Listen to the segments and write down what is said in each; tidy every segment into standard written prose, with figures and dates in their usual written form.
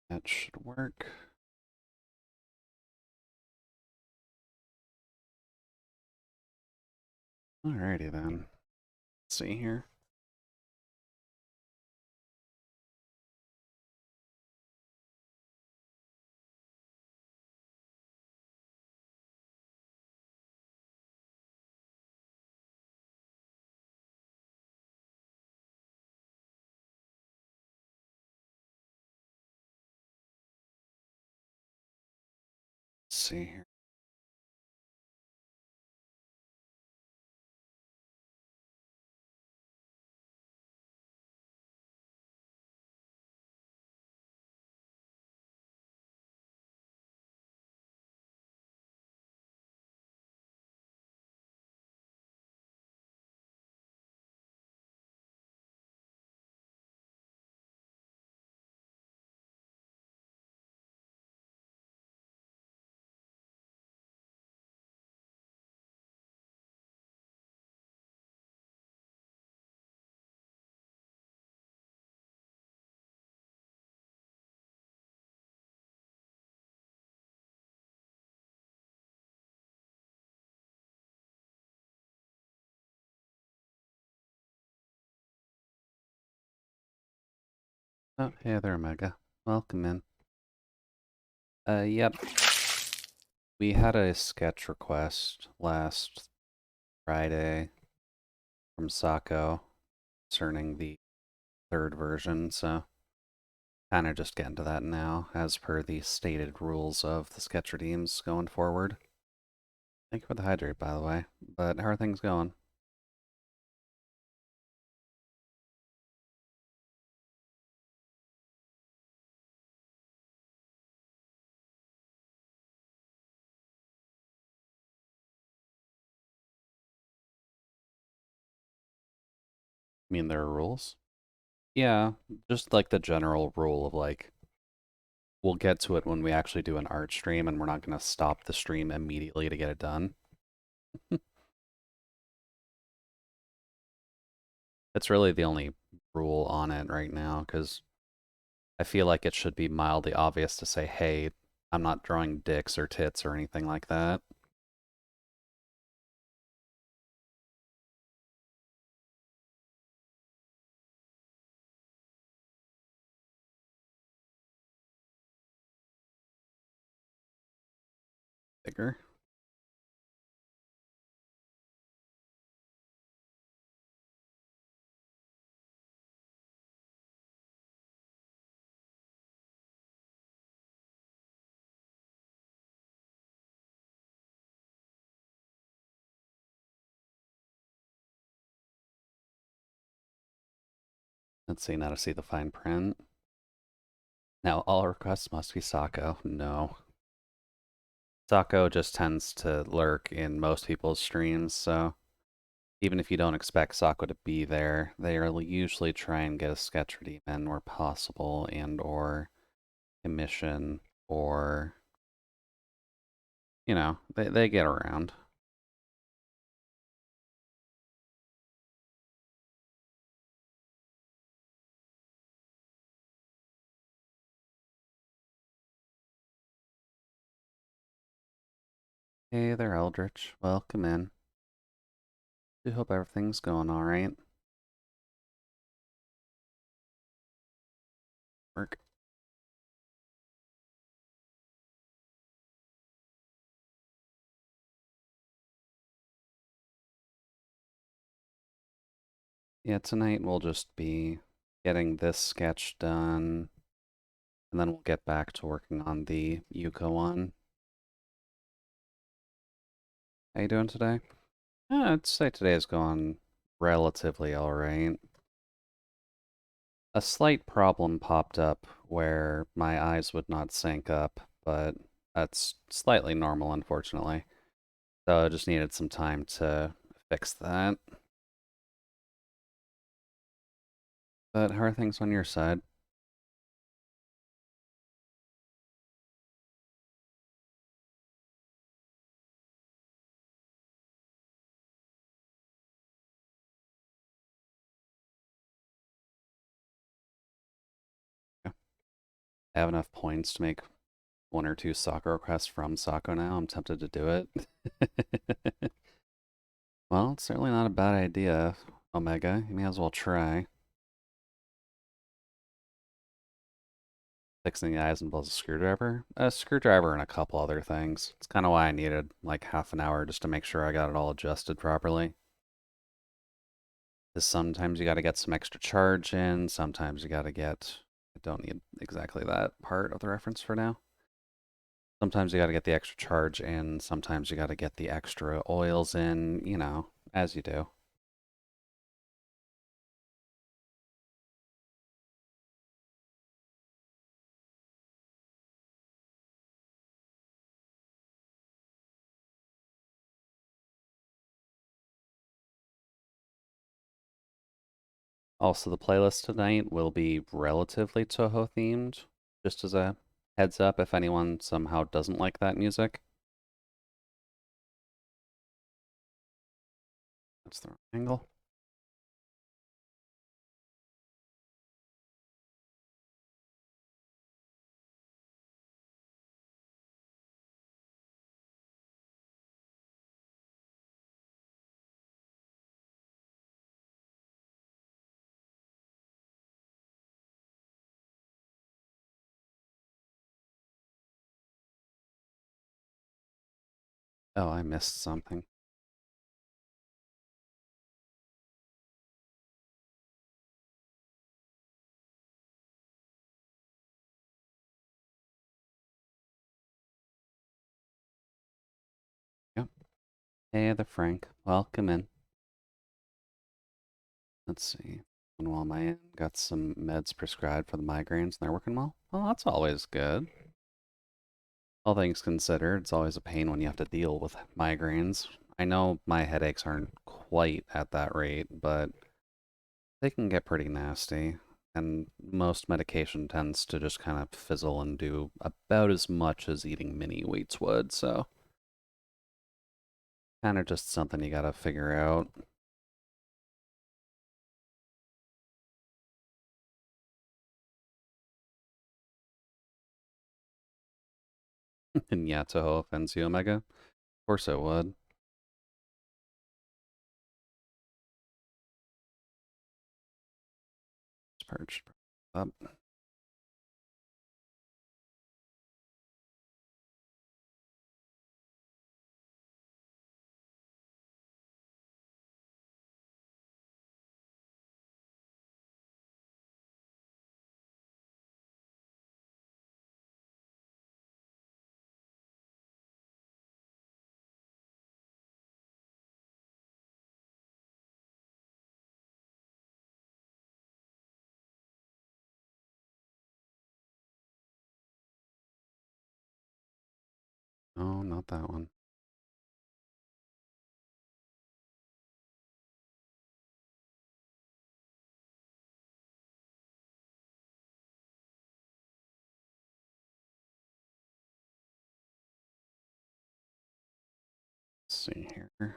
That should work. Alrighty then. Let's see here. Let's see here. Oh, hey there, Mega. Welcome in. Yep. We had a sketch request last Friday from Sako concerning the third version, so kind of just getting to that now, as per the stated rules of the sketch redeems going forward. Thank you for the hydrate, by the way. But how are things going? I mean, there are rules? Yeah, just like the general rule of like, we'll get to it when we actually do an art stream, and we're not going to stop the stream immediately to get it done. It's really the only rule on it right now, because I feel like it should be mildly obvious to say, hey, I'm not drawing dicks or tits or anything like that. Bigger. Let's see, now to see the fine print. Now, all requests must be Sako. No. Sako just tends to lurk in most people's streams, so even if you don't expect Sako to be there, they are usually try and get a sketch redeem in where possible, and or commission, or, you know, they get around. Hey there, Eldritch. Welcome in. I hope everything's going alright. Work. Yeah, tonight we'll just be getting this sketch done, and then we'll get back to working on the Yuko one. How you doing today? I'd say today's going relatively alright. A slight problem popped up where my eyes would not sync up, but that's slightly normal, unfortunately. So I just needed some time to fix that. But how are things on your side? Yeah. I have enough points to make one or two soccer requests from Sako now. I'm tempted to do it. Well, it's certainly not a bad idea, Omega. You may as well try. Fixing the eyes involves a screwdriver. A screwdriver and a couple other things. It's kind of why I needed like half an hour just to make sure I got it all adjusted properly. Because sometimes you got to get some extra charge in. Sometimes you got to get... I don't need exactly that part of the reference for now. Sometimes you got to get the extra charge in. Sometimes you got to get the extra oils in, you know, as you do. Also, the playlist tonight will be relatively Toho themed, just as a heads up if anyone somehow doesn't like that music. That's the wrong angle. Oh, I missed something. Yep. Hey there, Frank. Welcome in. Let's see. And while my end got some meds prescribed for the migraines and they're working well. Well, that's always good. All things considered, it's always a pain when you have to deal with migraines. I know my headaches aren't quite at that rate, but they can get pretty nasty. And most medication tends to just kind of fizzle and do about as much as eating mini wheats would, so kind of just something you gotta figure out. And yeah, Toho offends you, Omega. Of course it would. It's perched up. Oh, not that one. Let's see here.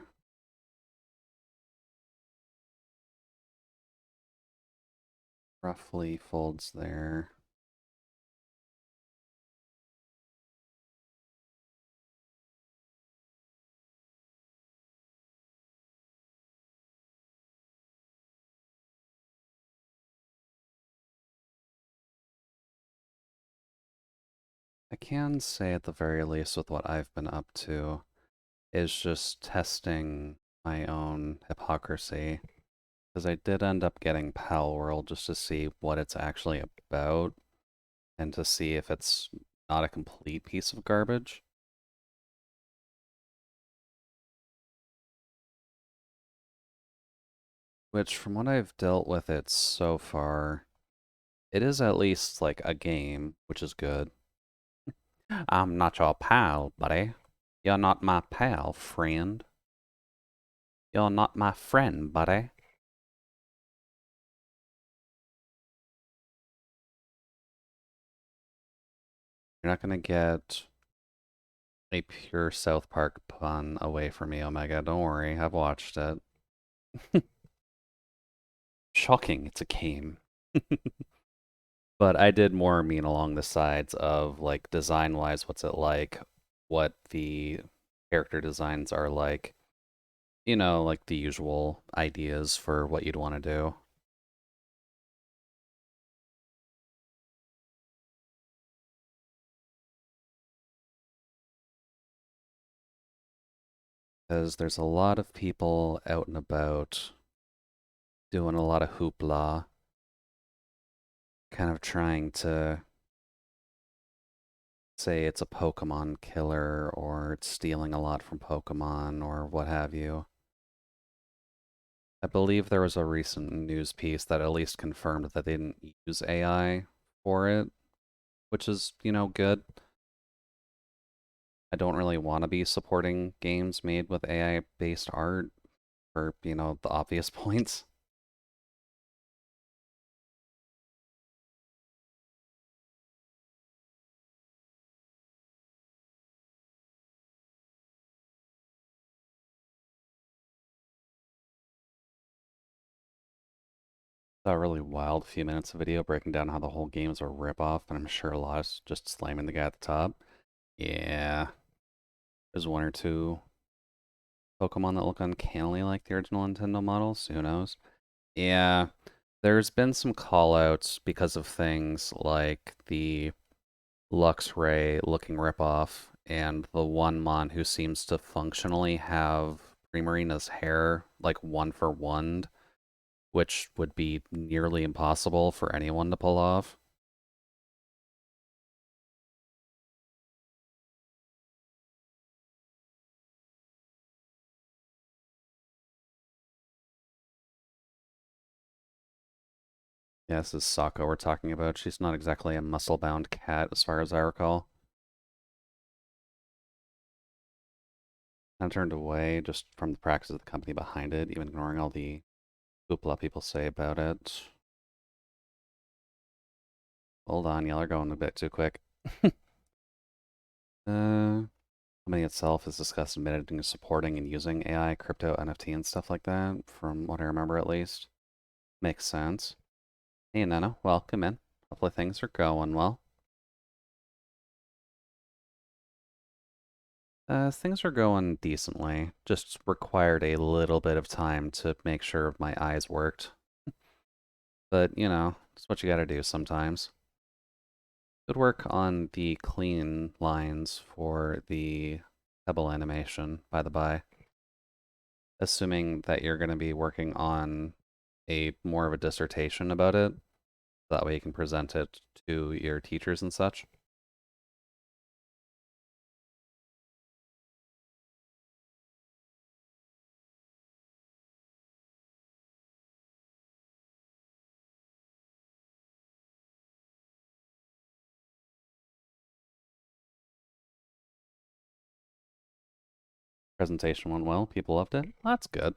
Roughly folds there. I can say at the very least with what I've been up to is just testing my own hypocrisy. Because I did end up getting Pal World just to see what it's actually about and to see if it's not a complete piece of garbage. Which, from what I've dealt with it so far, it is at least like a game, which is good. I'm not your pal, buddy. You're not my pal, friend. You're not my friend, buddy. You're not gonna get a pure South Park pun away from me, Omega. Don't worry, I've watched it. Shocking, it's a game. But I did more mean along the sides of like design-wise, what's it like, what the character designs are like, like the usual ideas for what you'd want to do. Because there's a lot of people out and about doing a lot of hoopla, kind of trying to say it's a Pokemon killer or it's stealing a lot from Pokemon or what have you. I believe there was a recent news piece that at least confirmed that they didn't use AI for it, which is, good. I don't really want to be supporting games made with AI-based art for, the obvious points. Saw a really wild few minutes of video breaking down how the whole game is a ripoff, and I'm sure a lot is just slamming the guy at the top. Yeah, there's one or two Pokemon that look uncannily like the original Nintendo models. Who knows? Yeah, there's been some callouts because of things like the Luxray looking ripoff and the one Mon who seems to functionally have Primarina's hair like one for one, which would be nearly impossible for anyone to pull off. Yeah, this is Sako we're talking about. She's not exactly a muscle-bound cat, as far as I recall. I turned away just from the practice of the company behind it, even ignoring all the hoopla people say about it. Hold on, y'all are going a bit too quick. The company itself is discussed admitting supporting and using AI, crypto, NFT, and stuff like that, from what I remember at least. Makes sense. Hey, Nana, welcome in. Hopefully things are going well. Things are going decently. Just required a little bit of time to make sure my eyes worked. But, it's what you gotta do sometimes. Good work on the clean lines for the pebble animation, by the by. Assuming that you're gonna be working on a more of a dissertation about it. That way you can present it to your teachers and such. Presentation went well. People loved it. That's good.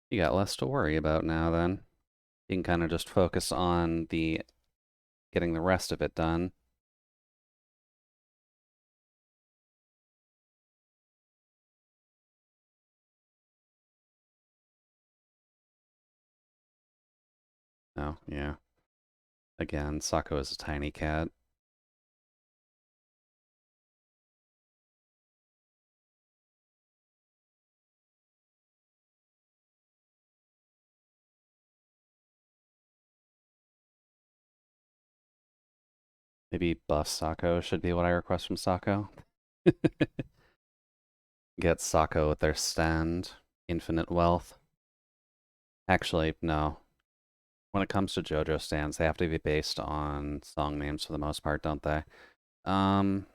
You got less to worry about now then. You can kind of just focus on the getting the rest of it done. Oh, yeah. Again, Sako is a tiny cat. Maybe buff Sako should be what I request from Sako. Get Sako with their stand. Infinite wealth. Actually, no. When it comes to JoJo stands, they have to be based on song names for the most part, don't they? Um,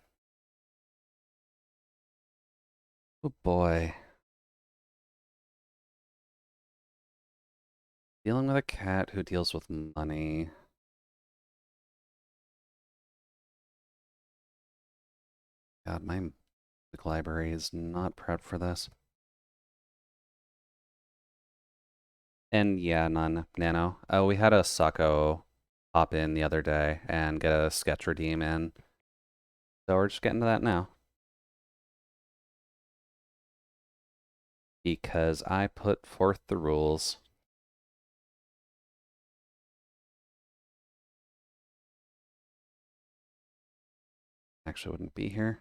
oh boy. Dealing with a cat who deals with money. God, my music library is not prepped for this. And yeah, none. Nano. Oh, we had a Sako hop in the other day and get a sketch redeem in. So we're just getting to that now. Because I put forth the rules. actually wouldn't be here.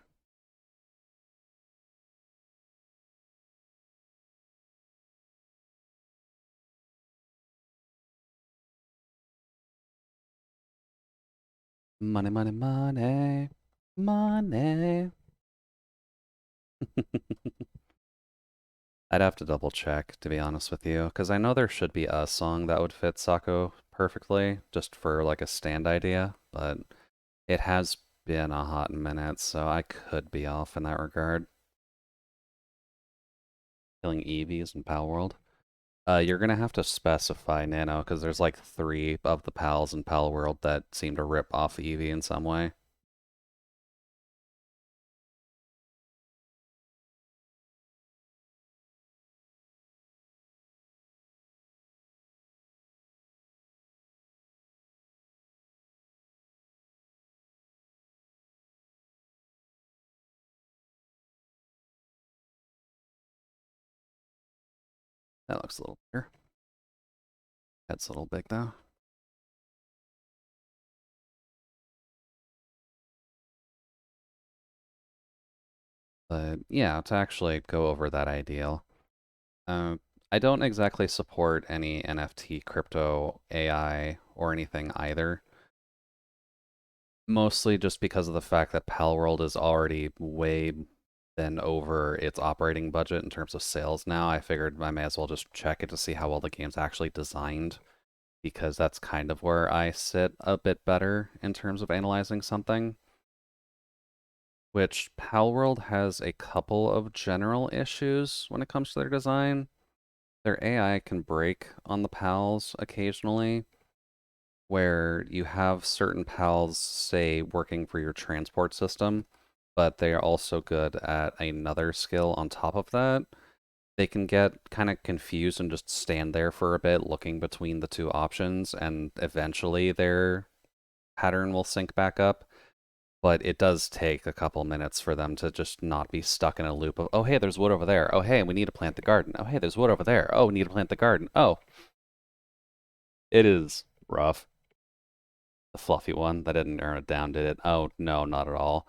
Money, money, money, money. I'd have to double check, to be honest with you, because I know there should be a song that would fit Sako perfectly, just for like a stand idea, but it has been a hot minute, so I could be off in that regard. Killing EVs in Pal World. You're gonna have to specify Nano, because there's like 3 of the pals in Pal World that seem to rip off Eevee in some way. That looks a little bigger. That's a little big though. But yeah, to actually go over that ideal. Uh, I don't exactly support any NFT, crypto, AI, or anything either. Mostly just because of the fact that Palworld is already way than over its operating budget in terms of sales now. I figured I may as well just check it to see how well the game's actually designed, because that's kind of where I sit a bit better in terms of analyzing something. Which Palworld has a couple of general issues when it comes to their design. Their AI can break on the pals occasionally, where you have certain pals, say, working for your transport system, but they are also good at another skill on top of that. They can get kind of confused and just stand there for a bit looking between the two options, and eventually their pattern will sync back up. But it does take a couple minutes for them to just not be stuck in a loop of, oh, hey, there's wood over there. Oh, hey, we need to plant the garden. Oh, hey, there's wood over there. Oh, we need to plant the garden. Oh, it is rough. The fluffy one that didn't narrow it down, did it? Oh, no, not at all.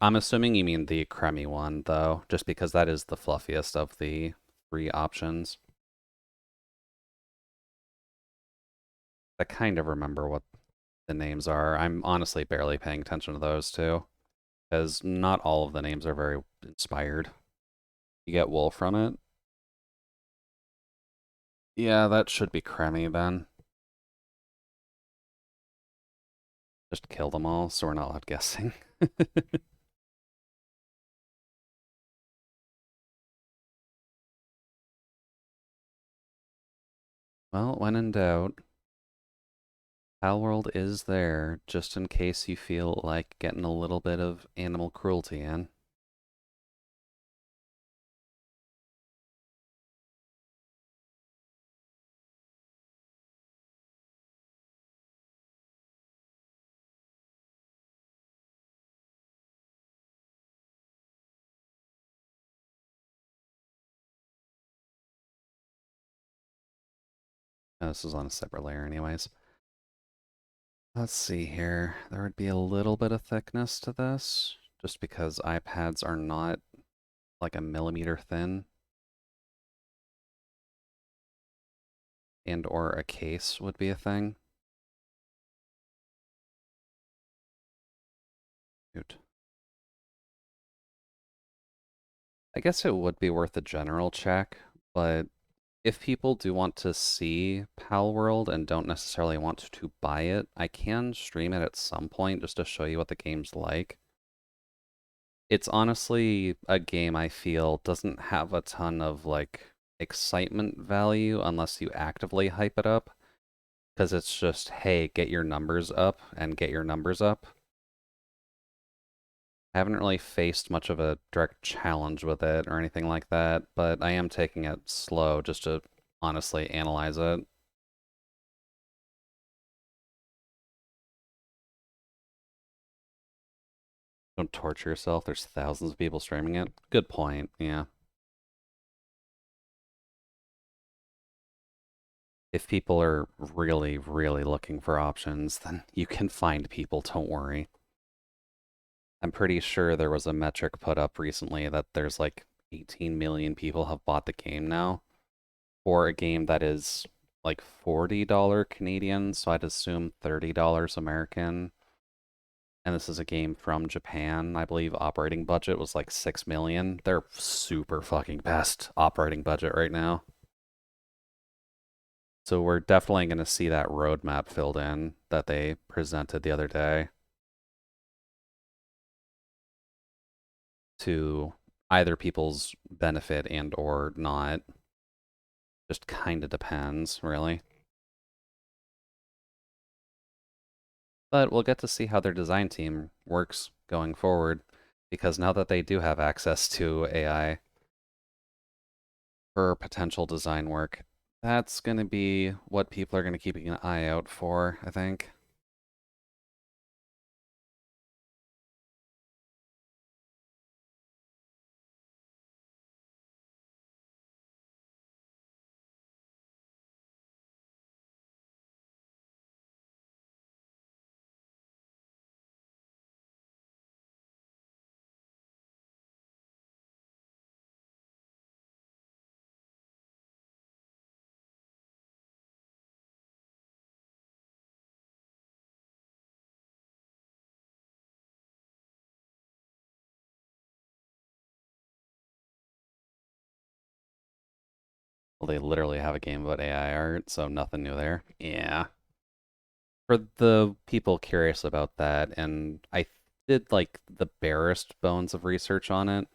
I'm assuming you mean the creamy one, though, just because that is the fluffiest of the 3 options. I kind of remember what the names are. I'm honestly barely paying attention to those two, because not all of the names are very inspired. You get wool from it. Yeah, that should be creamy then. Just kill them all, so we're not allowed guessing. Well, when in doubt, Palworld is there, just in case you feel like getting a little bit of animal cruelty in. This is on a separate layer anyways. Let's see here. There would be a little bit of thickness to this, just because iPads are not like a millimeter thin. And or a case would be a thing. Shoot. I guess it would be worth a general check, but if people do want to see Palworld and don't necessarily want to buy it, I can stream it at some point just to show you what the game's like. It's honestly a game I feel doesn't have a ton of like excitement value unless you actively hype it up, because it's just, hey, get your numbers up and get your numbers up. I haven't really faced much of a direct challenge with it or anything like that, but I am taking it slow just to honestly analyze it. Don't torture yourself. There's thousands of people streaming it. Good point, yeah. If people are really, really looking for options, then you can find people, don't worry. I'm pretty sure there was a metric put up recently that there's like 18 million people have bought the game now for a game that is like $40 Canadian, so I'd assume $30 American. And this is a game from Japan. I believe operating budget was like 6 million. They're super fucking best operating budget right now. So we're definitely going to see that roadmap filled in that they presented the other day to either people's benefit and or not. Just kind of depends, really. But we'll get to see how their design team works going forward, because now that they do have access to AI for potential design work, that's going to be what people are going to keep an eye out for, I think. Well, they literally have a game about AI art, so nothing new there. Yeah. For the people curious about that, and I did like the barest bones of research on it,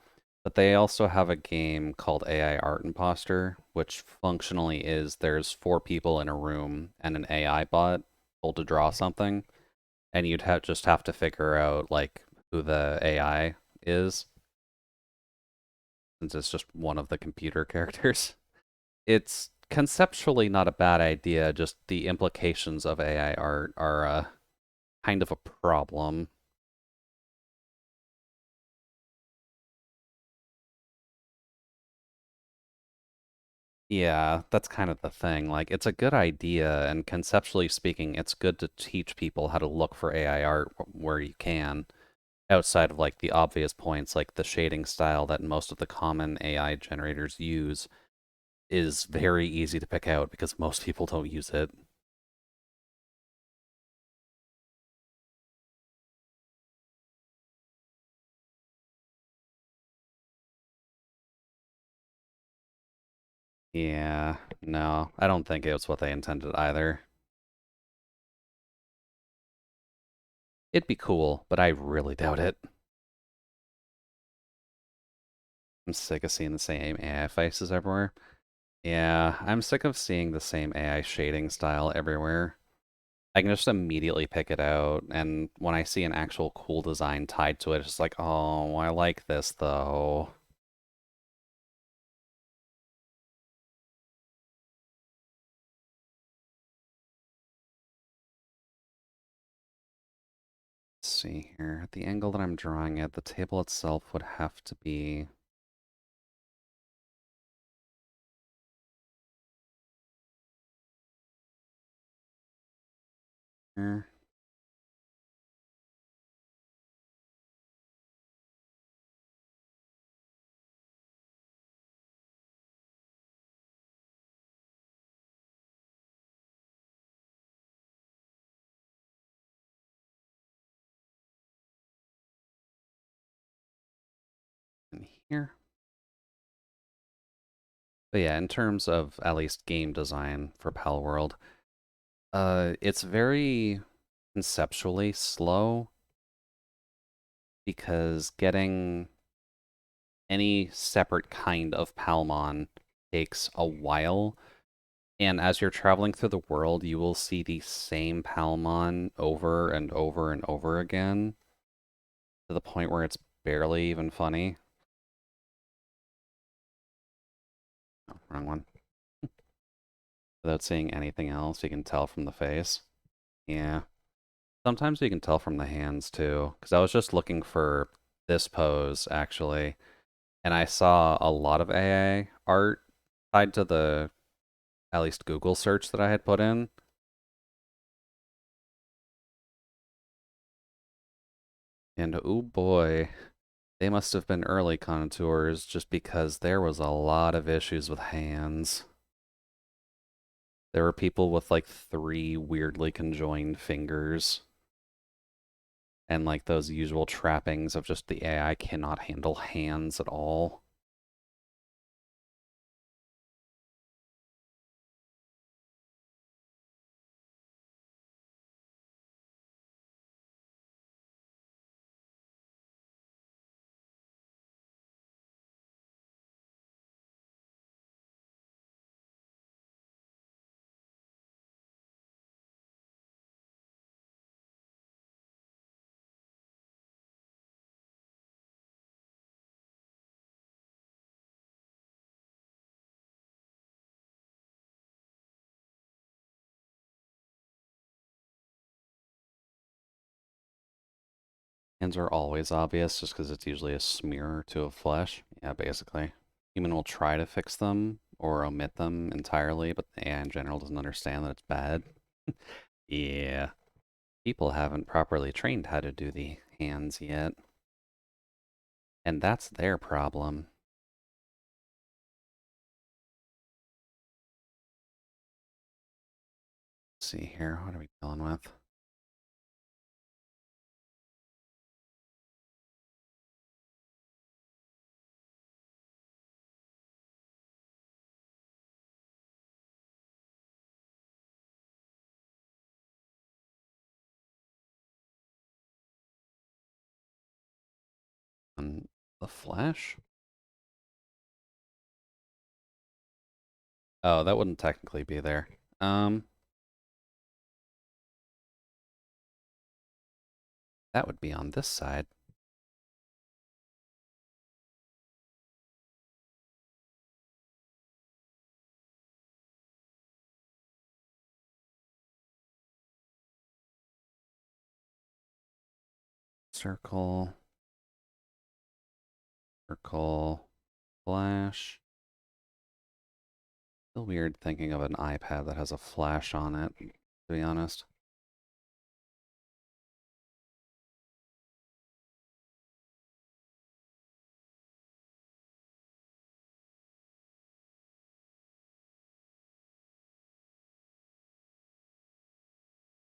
but they also have a game called AI Art Imposter, which functionally is there's four people in a room and an AI bot told to draw something, and you'd just have to figure out like who the AI is, since it's just one of the computer characters. It's conceptually not a bad idea, just the implications of AI art are kind of a problem. Yeah, that's kind of the thing. Like, it's a good idea, and conceptually speaking, it's good to teach people how to look for AI art where you can, outside of like the obvious points, like the shading style that most of the common AI generators use is very easy to pick out because most people don't use it. Yeah, no, I don't think it was what they intended either. It'd be cool, but I really doubt it. I'm sick of seeing the same AI faces everywhere. Yeah, I'm sick of seeing the same AI shading style everywhere. I can just immediately pick it out, and when I see an actual cool design tied to it, it's just like, oh, I like this though. Let's see here. At the angle that I'm drawing it, the table itself would have to be here. And here. But yeah, in terms of at least game design for Pal World, it's very conceptually slow because getting any separate kind of Palmon takes a while. And as you're traveling through the world, you will see the same Palmon over and over and over again to the point where it's barely even funny. Oh, wrong one. Without seeing anything else, you can tell from the face. Yeah. Sometimes you can tell from the hands too, because I was just looking for this pose actually, and I saw a lot of AA art tied to the at least Google search that I had put in. And oh boy, they must have been early contours just because there was a lot of issues with hands. There were people with like 3 weirdly conjoined fingers. And like those usual trappings of just the AI cannot handle hands at all. Hands are always obvious just because it's usually a smear to a flesh. Yeah, basically. Human will try to fix them or omit them entirely, but the AI in general doesn't understand that it's bad. Yeah. People haven't properly trained how to do the hands yet. And that's their problem. Let's see here, what are we dealing with? The flesh? Oh, that wouldn't technically be there. That would be on this side. Circle, circle, flash. Still weird thinking of an iPad that has a flash on it, to be honest.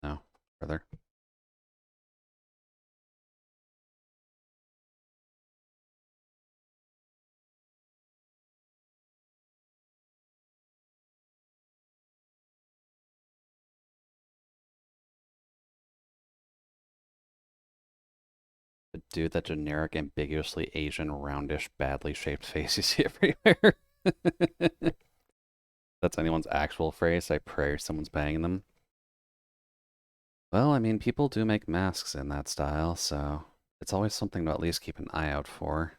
No, further. But dude, that generic, ambiguously Asian, roundish, badly shaped face you see everywhere. That's anyone's actual phrase. I pray someone's banging them. Well, I mean, people do make masks in that style, so it's always something to at least keep an eye out for.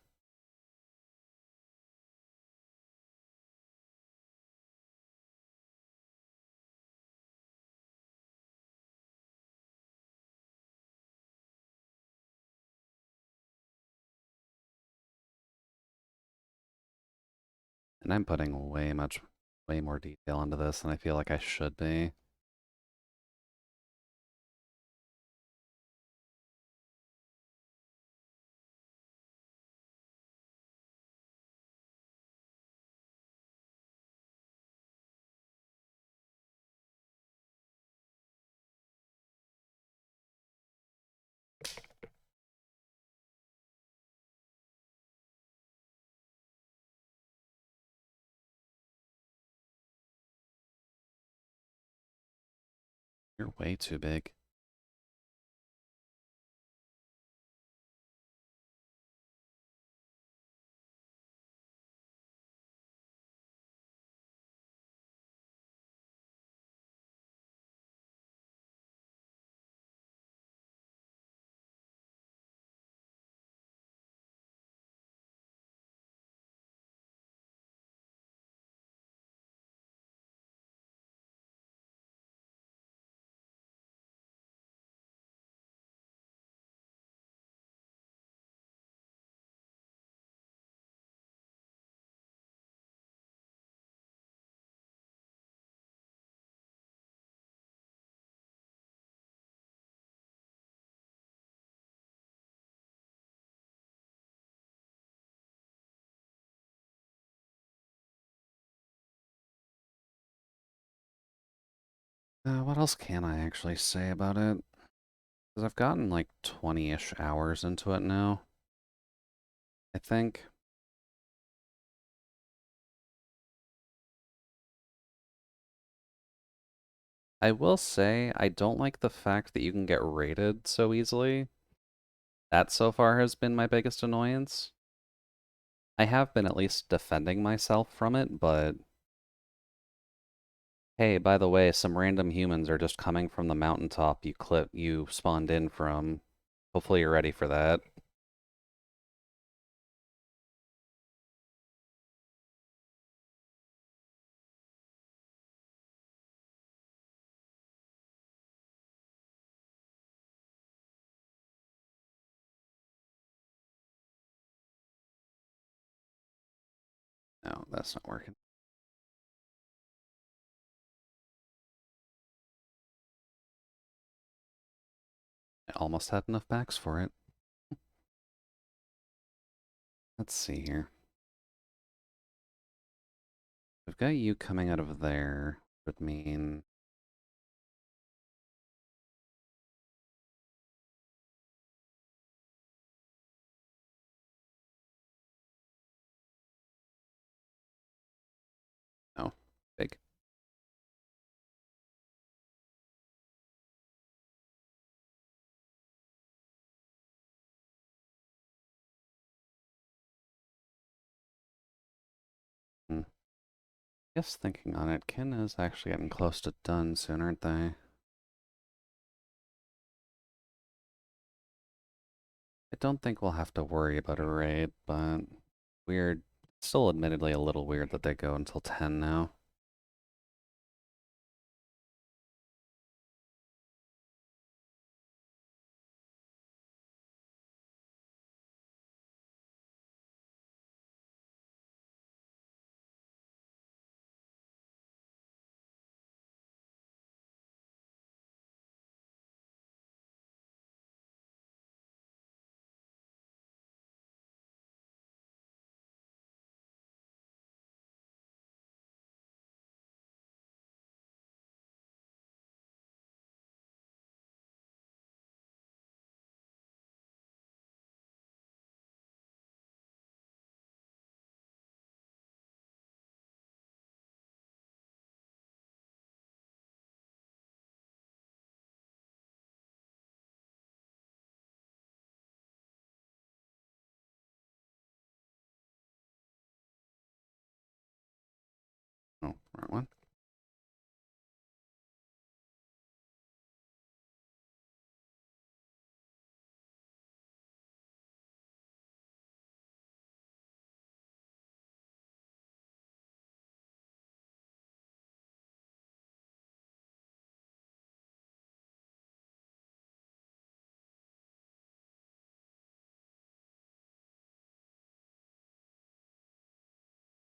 And I'm putting way more detail into this than I feel like I should be. You're way too big. What else can I actually say about it? Because I've gotten like 20-ish hours into it now, I think. I will say, I don't like the fact that you can get raided so easily. That so far has been my biggest annoyance. I have been at least defending myself from it, but hey, by the way, some random humans are just coming from the mountaintop you spawned in from. Hopefully you're ready for that. No, that's not working. I almost had enough backs for it. Let's see here. We've got you coming out of there, would mean... Oh, big. Hmm. Guess thinking on it, Kin is actually getting close to done soon, aren't they? I don't think we'll have to worry about a raid, but weird. Still admittedly a little weird that they go until 10 now. Oh, wrong one.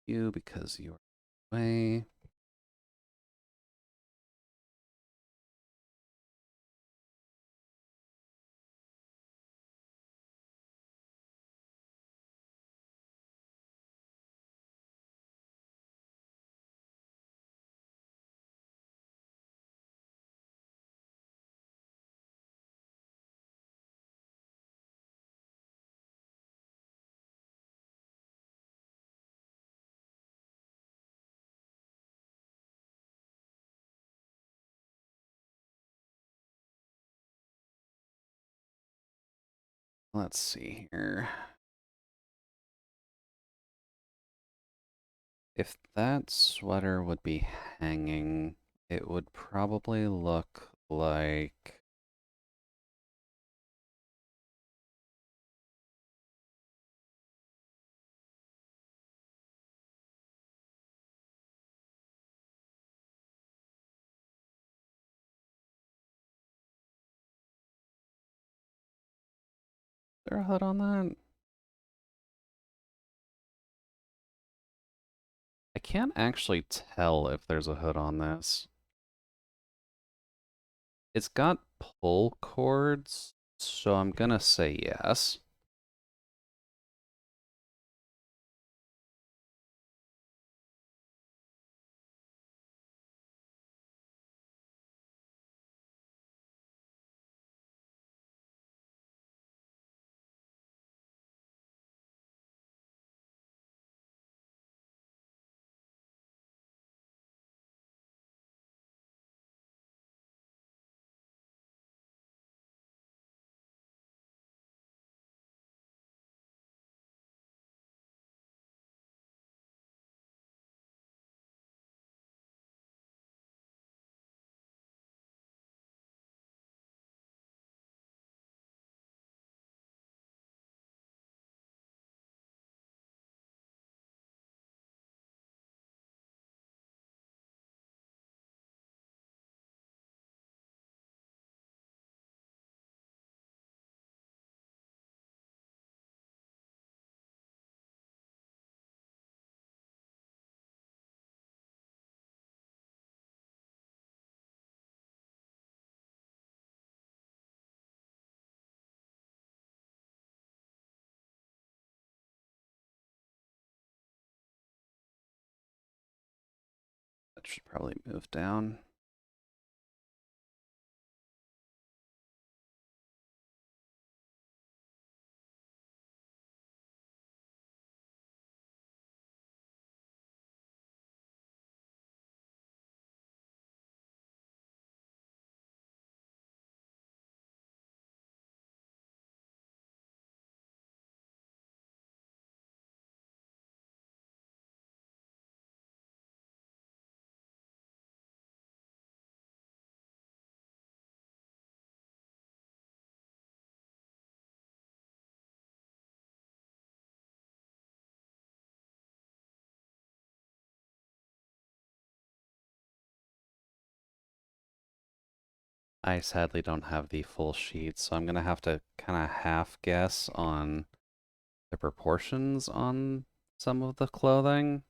You, because you're away. Let's see here. If that sweater would be hanging, it would probably look like... Is there a hood on that? I can't actually tell if there's a hood on this. It's got pull cords, so I'm gonna say yes. Should probably move down. I sadly don't have the full sheet, so I'm gonna have to kind of half guess on the proportions on some of the clothing,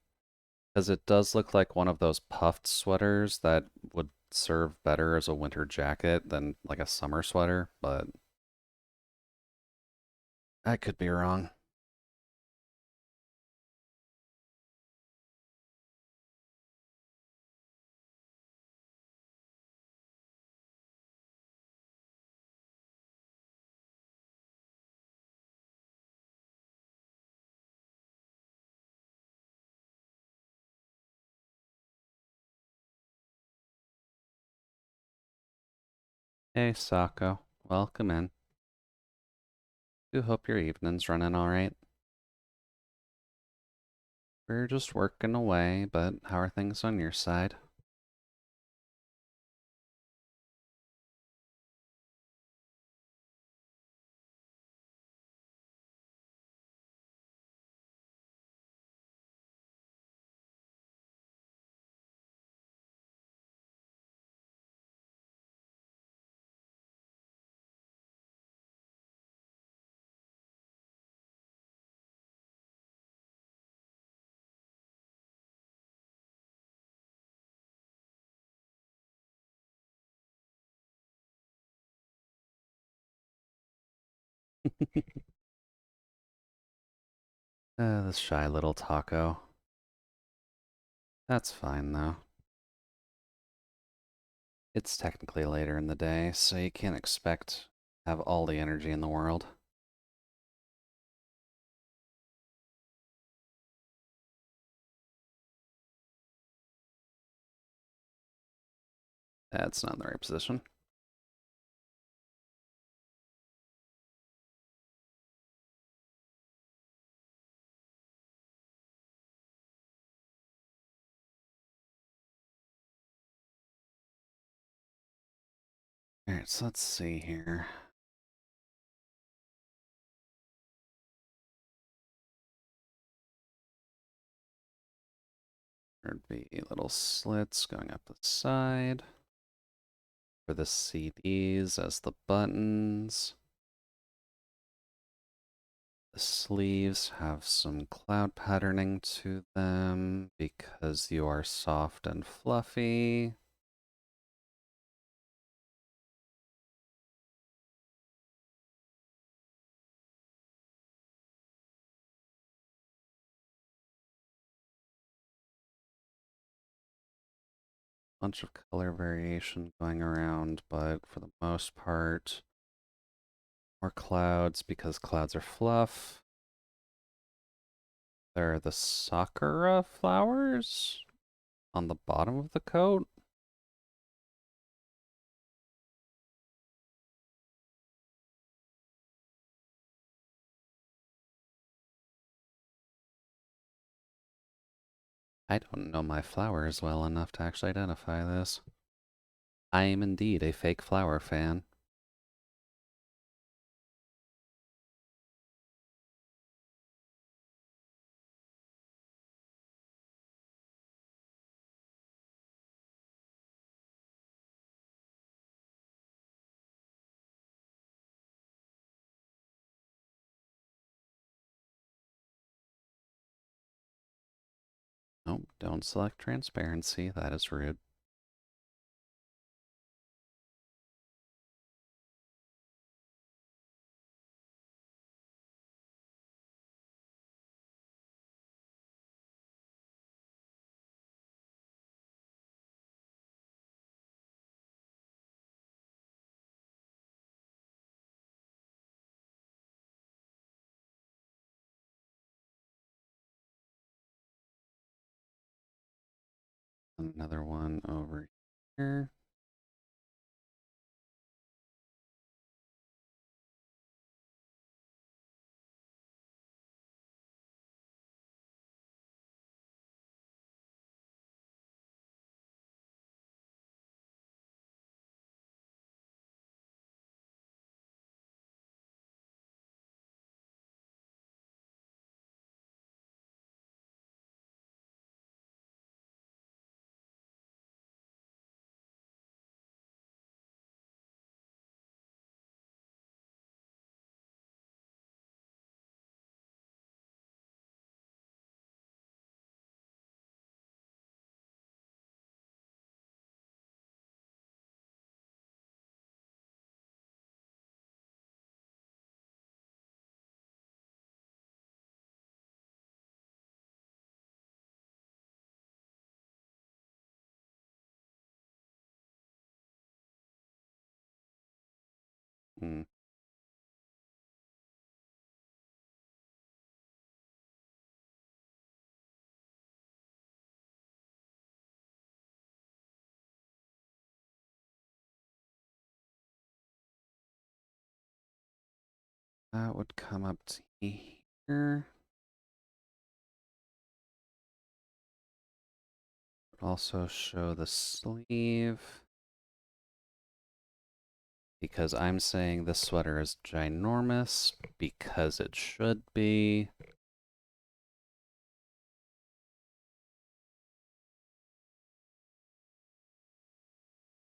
because it does look like one of those puffed sweaters that would serve better as a winter jacket than like a summer sweater, but I could be wrong. Hey, Sako. Welcome in. Do hope your evening's running all right. We're just working away, but how are things on your side? This shy little taco. That's fine, though. It's technically later in the day, so you can't expect to have all the energy in the world. That's not in the right position. Alright, so let's see here. There'd be little slits going up the side for the CDs as the buttons. The sleeves have some cloud patterning to them because you are soft and fluffy. Bunch of color variation going around, but for the most part, more clouds because clouds are fluff. There are the sakura flowers on the bottom of the coat. I don't know my flowers well enough to actually identify this. I am indeed a fake flower fan. Nope, don't select transparency. That is rude. Another one over here. Hmm. That would come up to here. Also show the sleeve. Because I'm saying this sweater is ginormous, because it should be.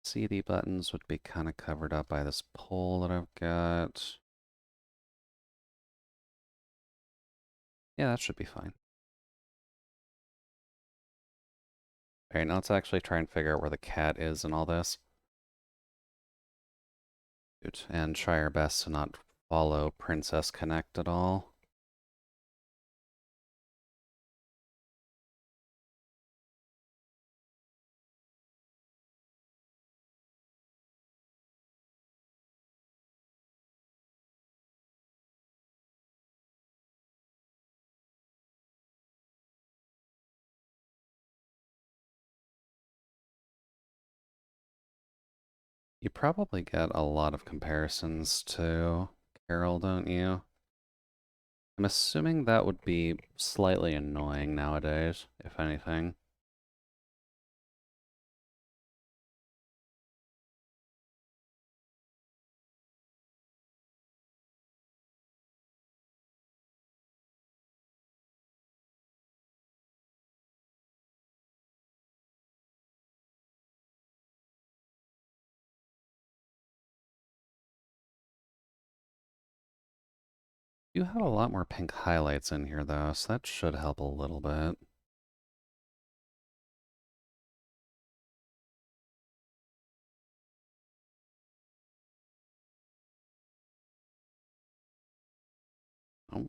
CD buttons would be kind of covered up by this pole that I've got. Yeah, that should be fine. Alright, now let's actually try and figure out where the cat is in all this. And try our best to not follow Princess Connect at all. You probably get a lot of comparisons to Carol, don't you? I'm assuming that would be slightly annoying nowadays, if anything. You have a lot more pink highlights in here, though, so that should help a little bit. Oh.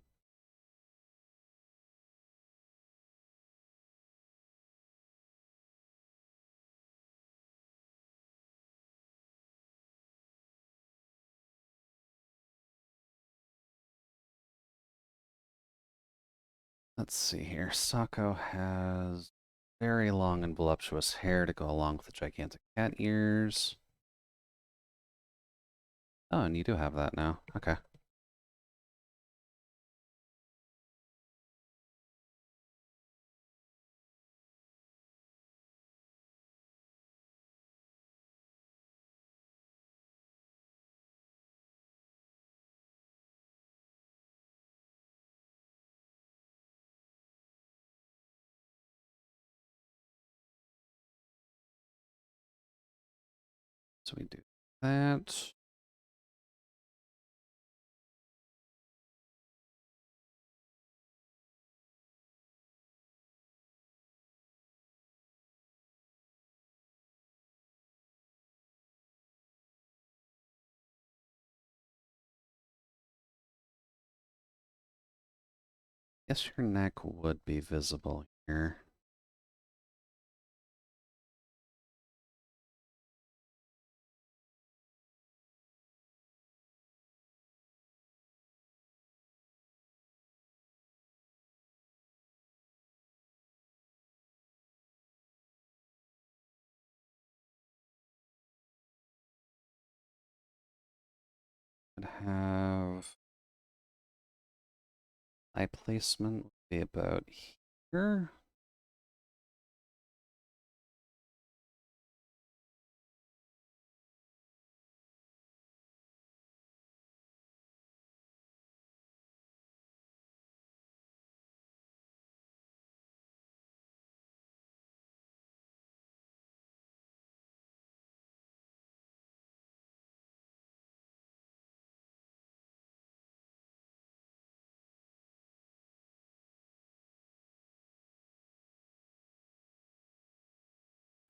Let's see here. Sako has very long and voluptuous hair to go along with the gigantic cat ears. Oh, and you do have that now. Okay. So we do that. Guess your neck would be visible here. would have eye placement would be about here.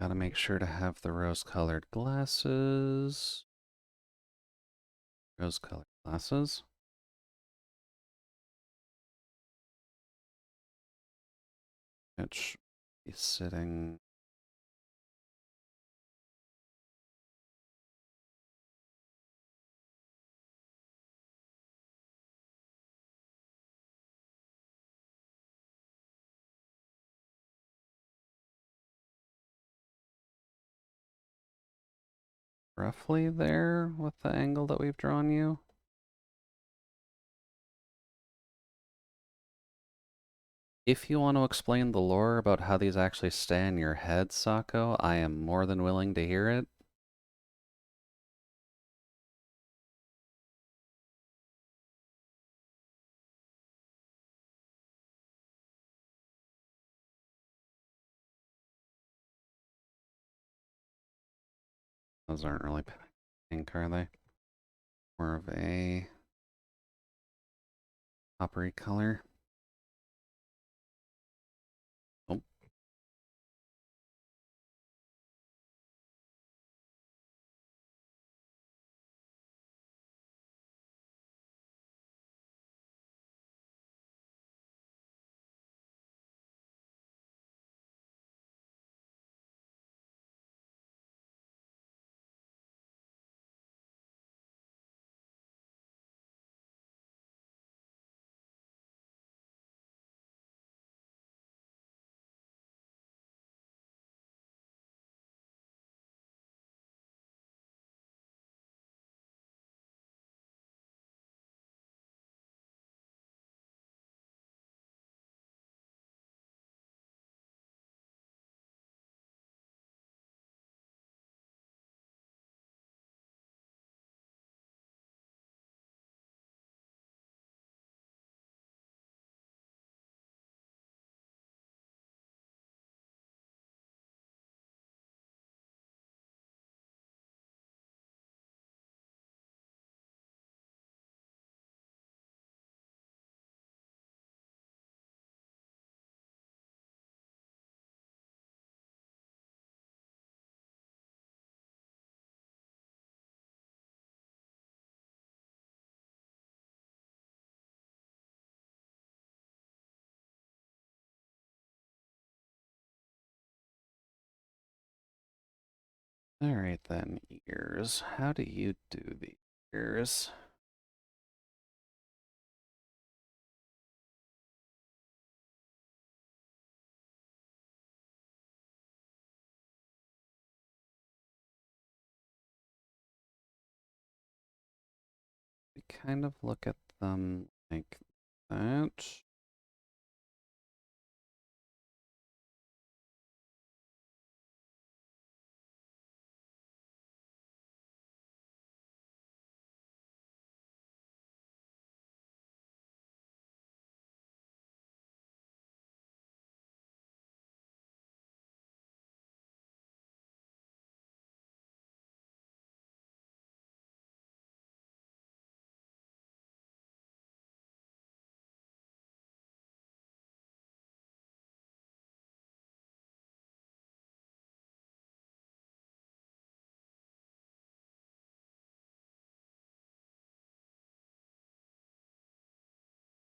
Gotta make sure to have the rose-colored glasses. Rose-colored glasses. It should be sitting. Roughly there with the angle that we've drawn you. If you want to explain the lore about how these actually stay in your head, Sako, I am more than willing to hear it. Those aren't really pink, are they? More of a coppery color. Oh. All right then, ears. How do you do the ears? We kind of look at them like that.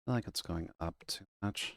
I feel like it's going up too much.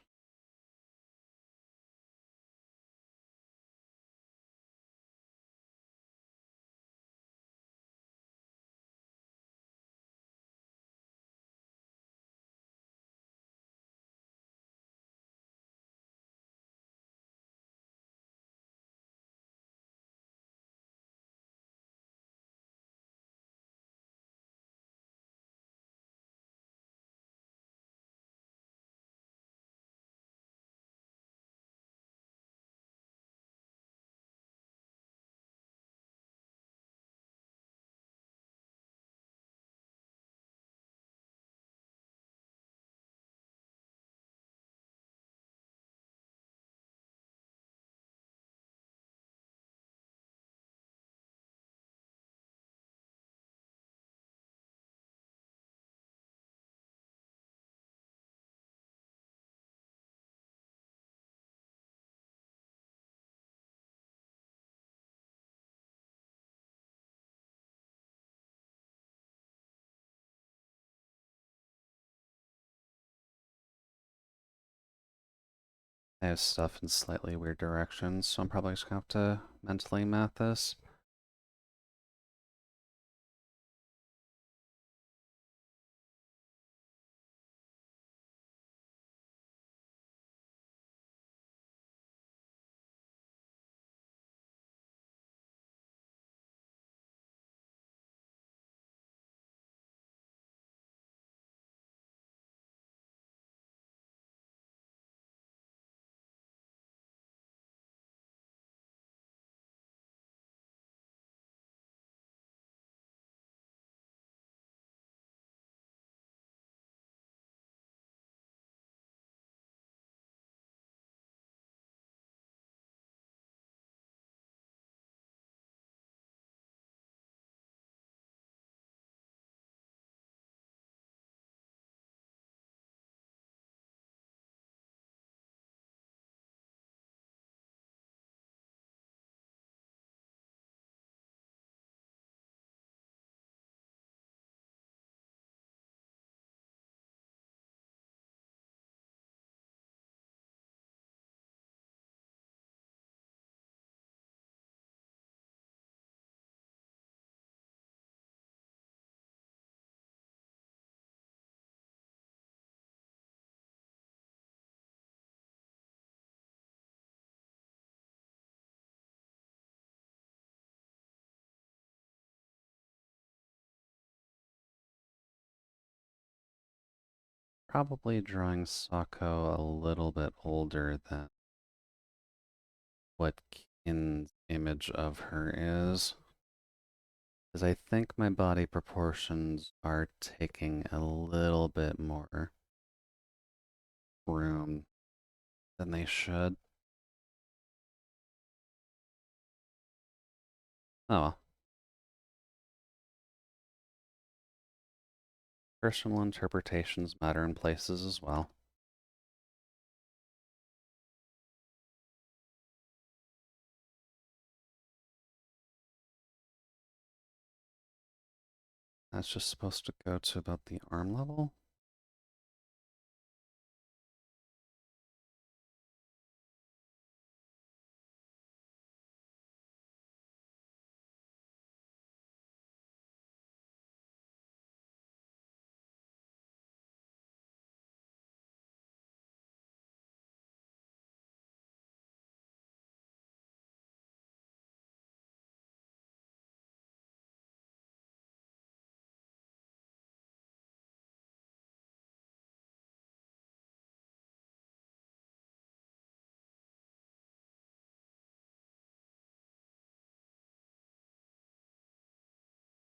I have stuff in slightly weird directions, so I'm probably just gonna have to mentally math this. Probably drawing Sako a little bit older than what Kin's image of her is. Because I think my body proportions are taking a little bit more room than they should. Oh well. Personal interpretations matter in places as well. That's just supposed to go to about the arm level.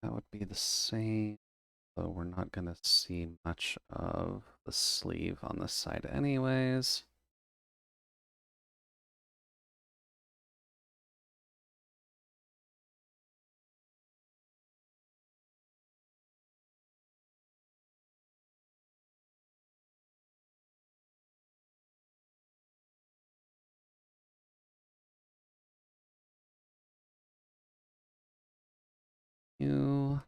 That would be the same, though we're not going to see much of the sleeve on this side anyways. You.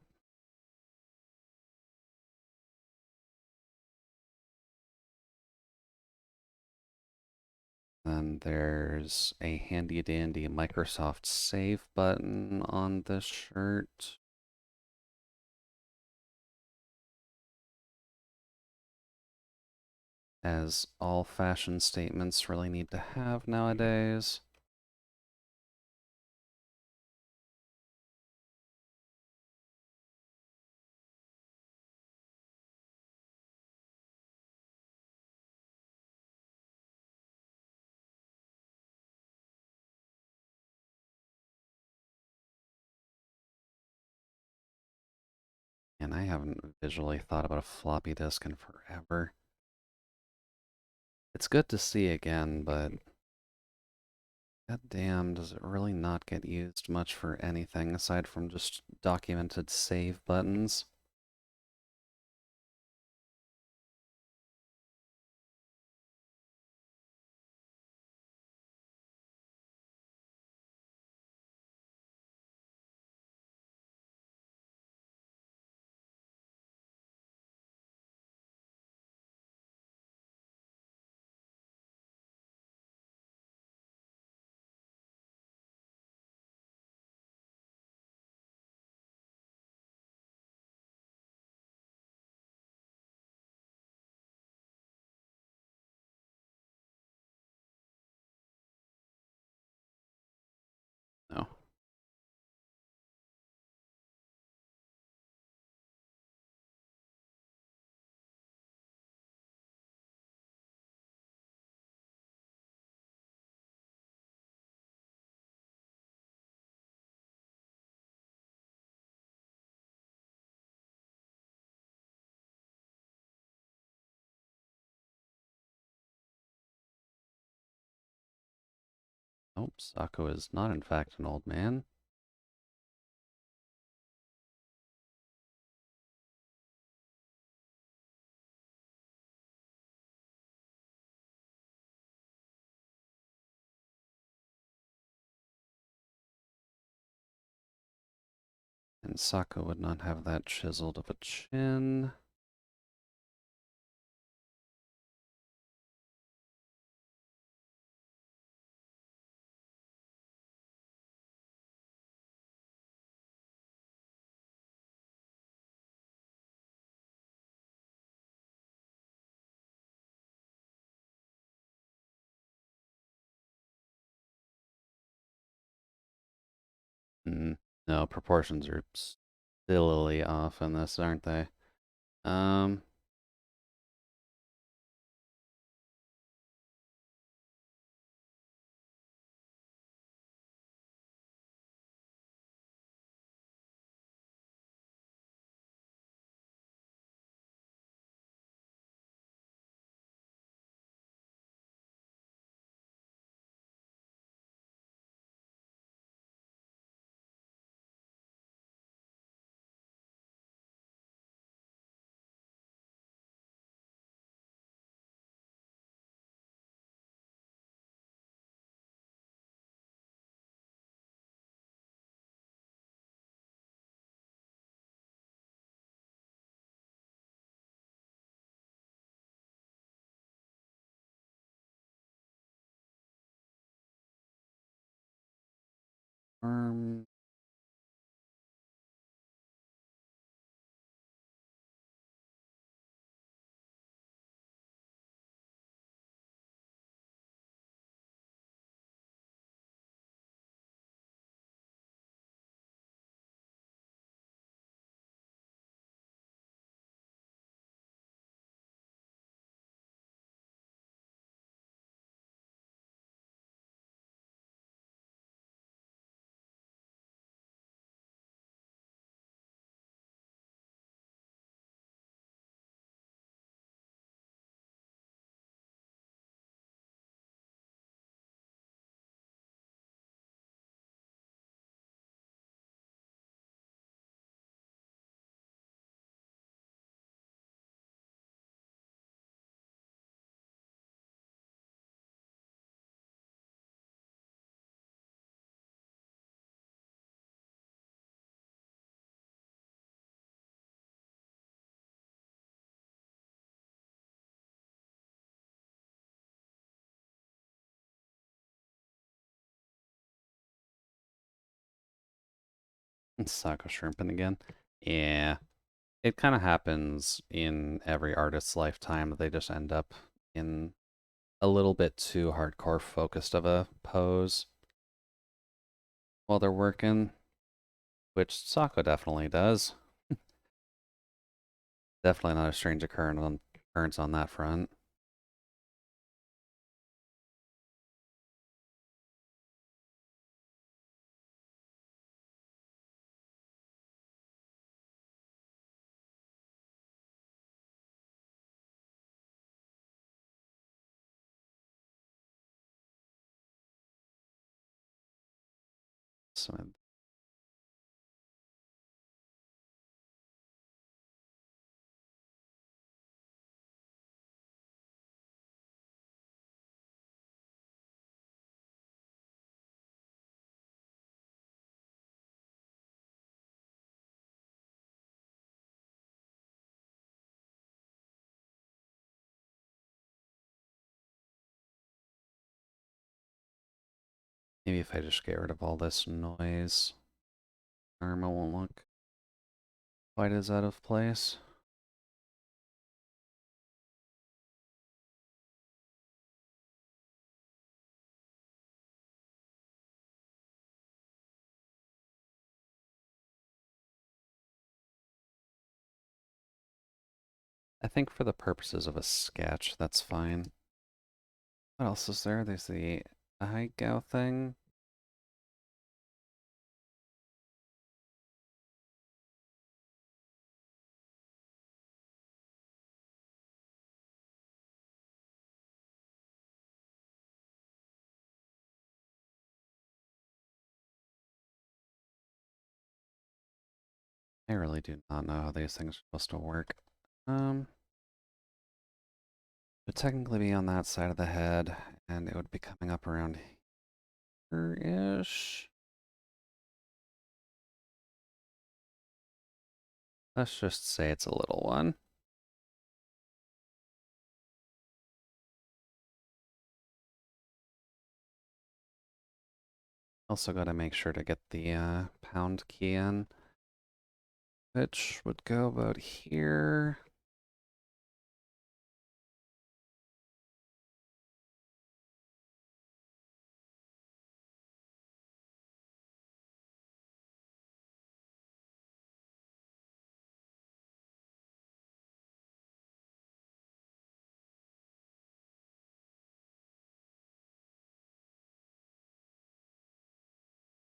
Then there's a handy dandy Microsoft Save button on this shirt. As all fashion statements really need to have nowadays. And I haven't visually thought about a floppy disk in forever. It's good to see again, but goddamn, does it really not get used much for anything aside from just documented save buttons? Nope, Sako is not in fact an old man. And Sako would not have that chiseled of a chin. No, proportions are stillily off in this, aren't they? Um, um, Sako shrimping again. Yeah, it kind of happens in every artist's lifetime. They just end up in a little bit too hardcore focused of a pose while they're working, which Sako definitely does. Definitely not a strange occurrence on that front. So maybe if I just get rid of all this noise, Karma won't look quite as out of place. I think for the purposes of a sketch, that's fine. What else is there? There's the Ahegao thing. I really do not know how these things are supposed to work. Would technically be on that side of the head, and it would be coming up around here-ish. Let's just say it's a little one. Also got to make sure to get the pound key in, which would go about here.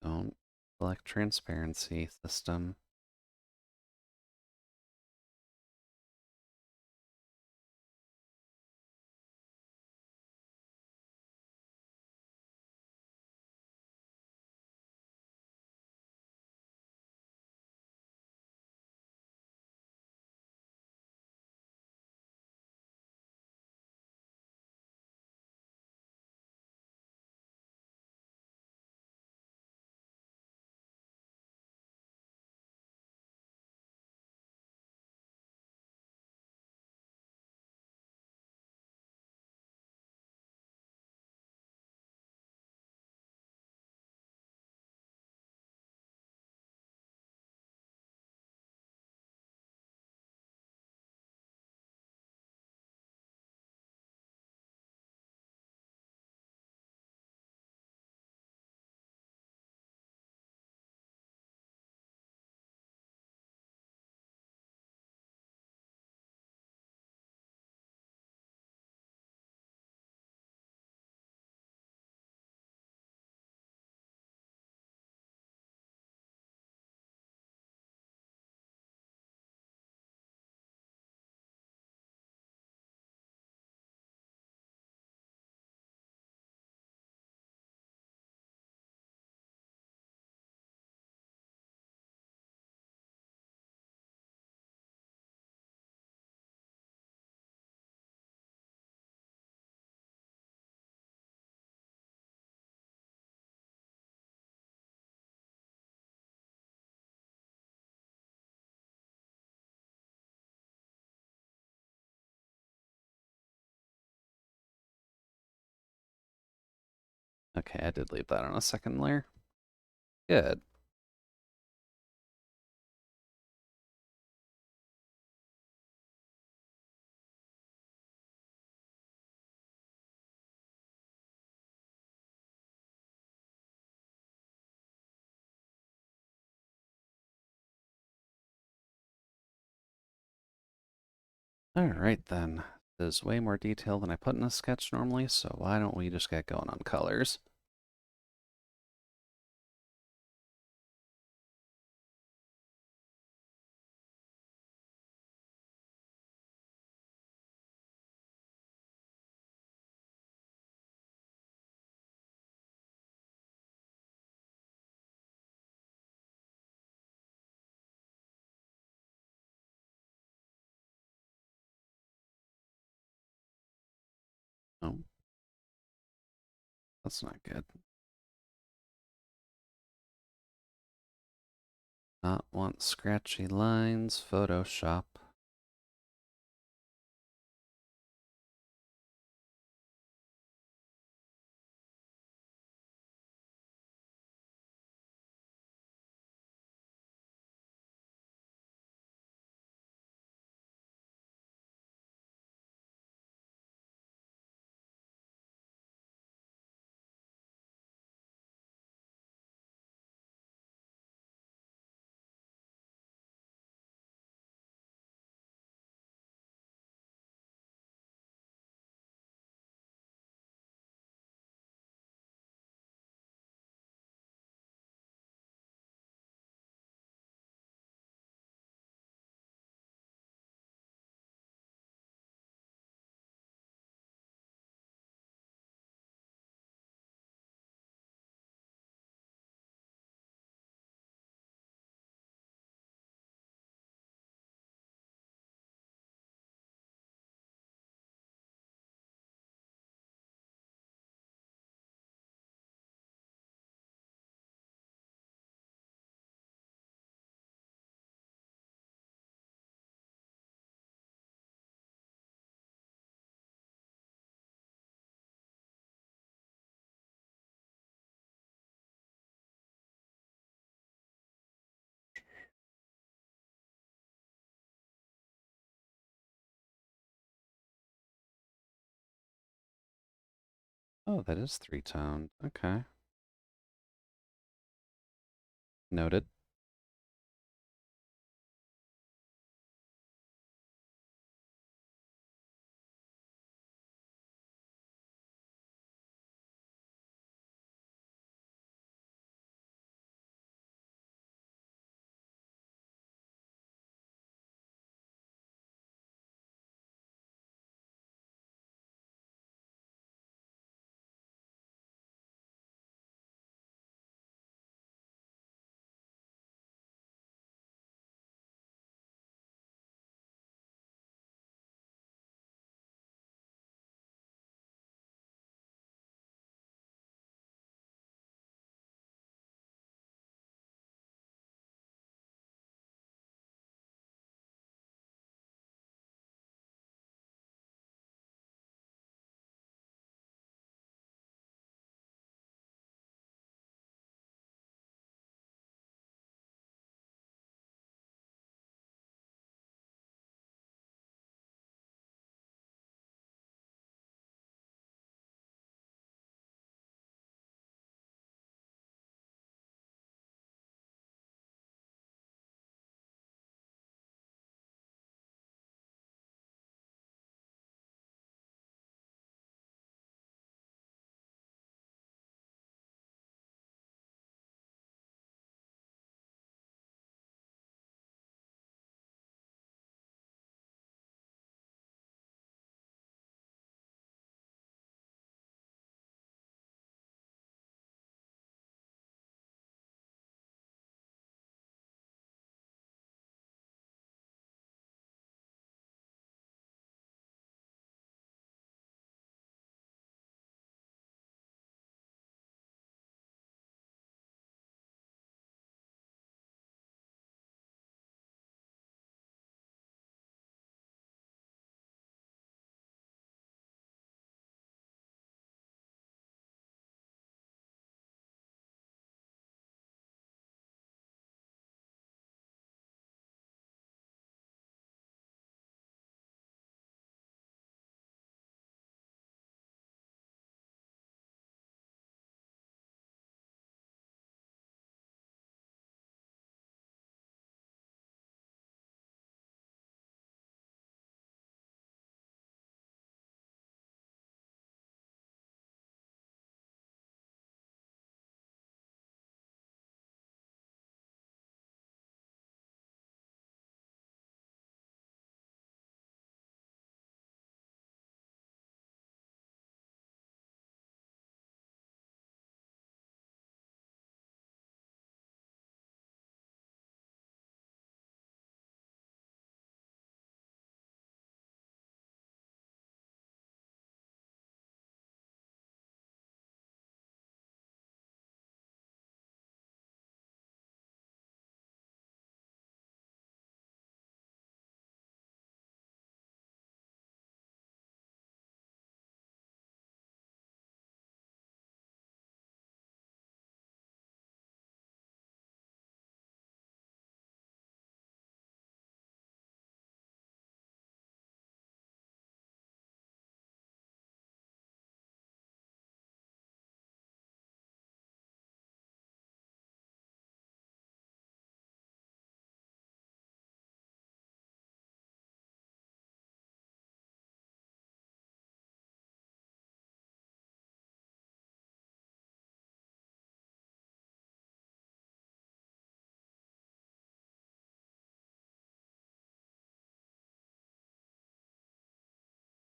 Don't select transparency system. Okay, I did leave that on a second layer. Good. Alright then. There's way more detail than I put in a sketch normally, so why don't we just get going on colors? Oh, that's not good. Not want scratchy lines, Photoshop. Oh, that is three-toned. Okay. Noted.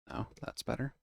No, that's better.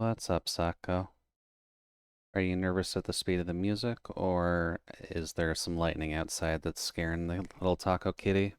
What's up, Sako? Are you nervous at the speed of the music, or is there some lightning outside that's scaring the little taco kitty?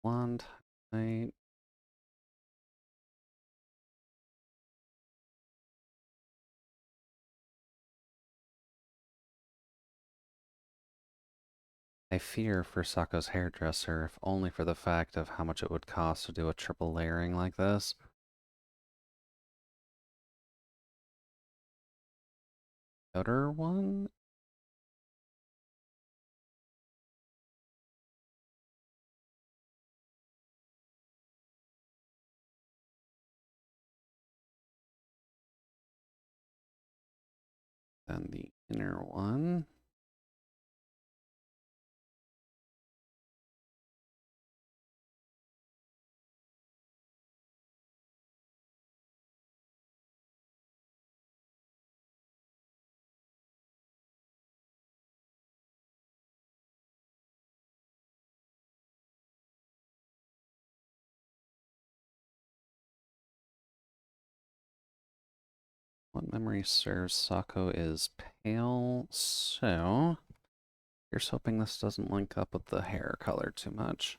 Blonde, night. I fear for Sako's hairdresser, if only for the fact of how much it would cost to do a triple layering like this. Outer one? Then the inner one. What memory serves? Sako is pale, so here's hoping this doesn't link up with the hair color too much.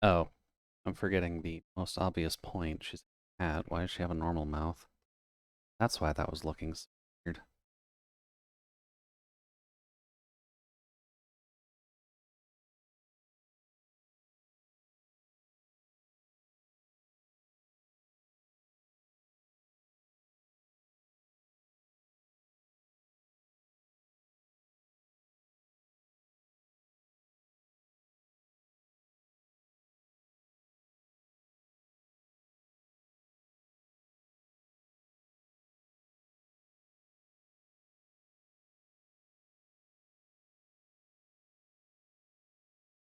Oh, I'm forgetting the most obvious point. She's a cat. Why does she have a normal mouth? That's why that was looking so weird.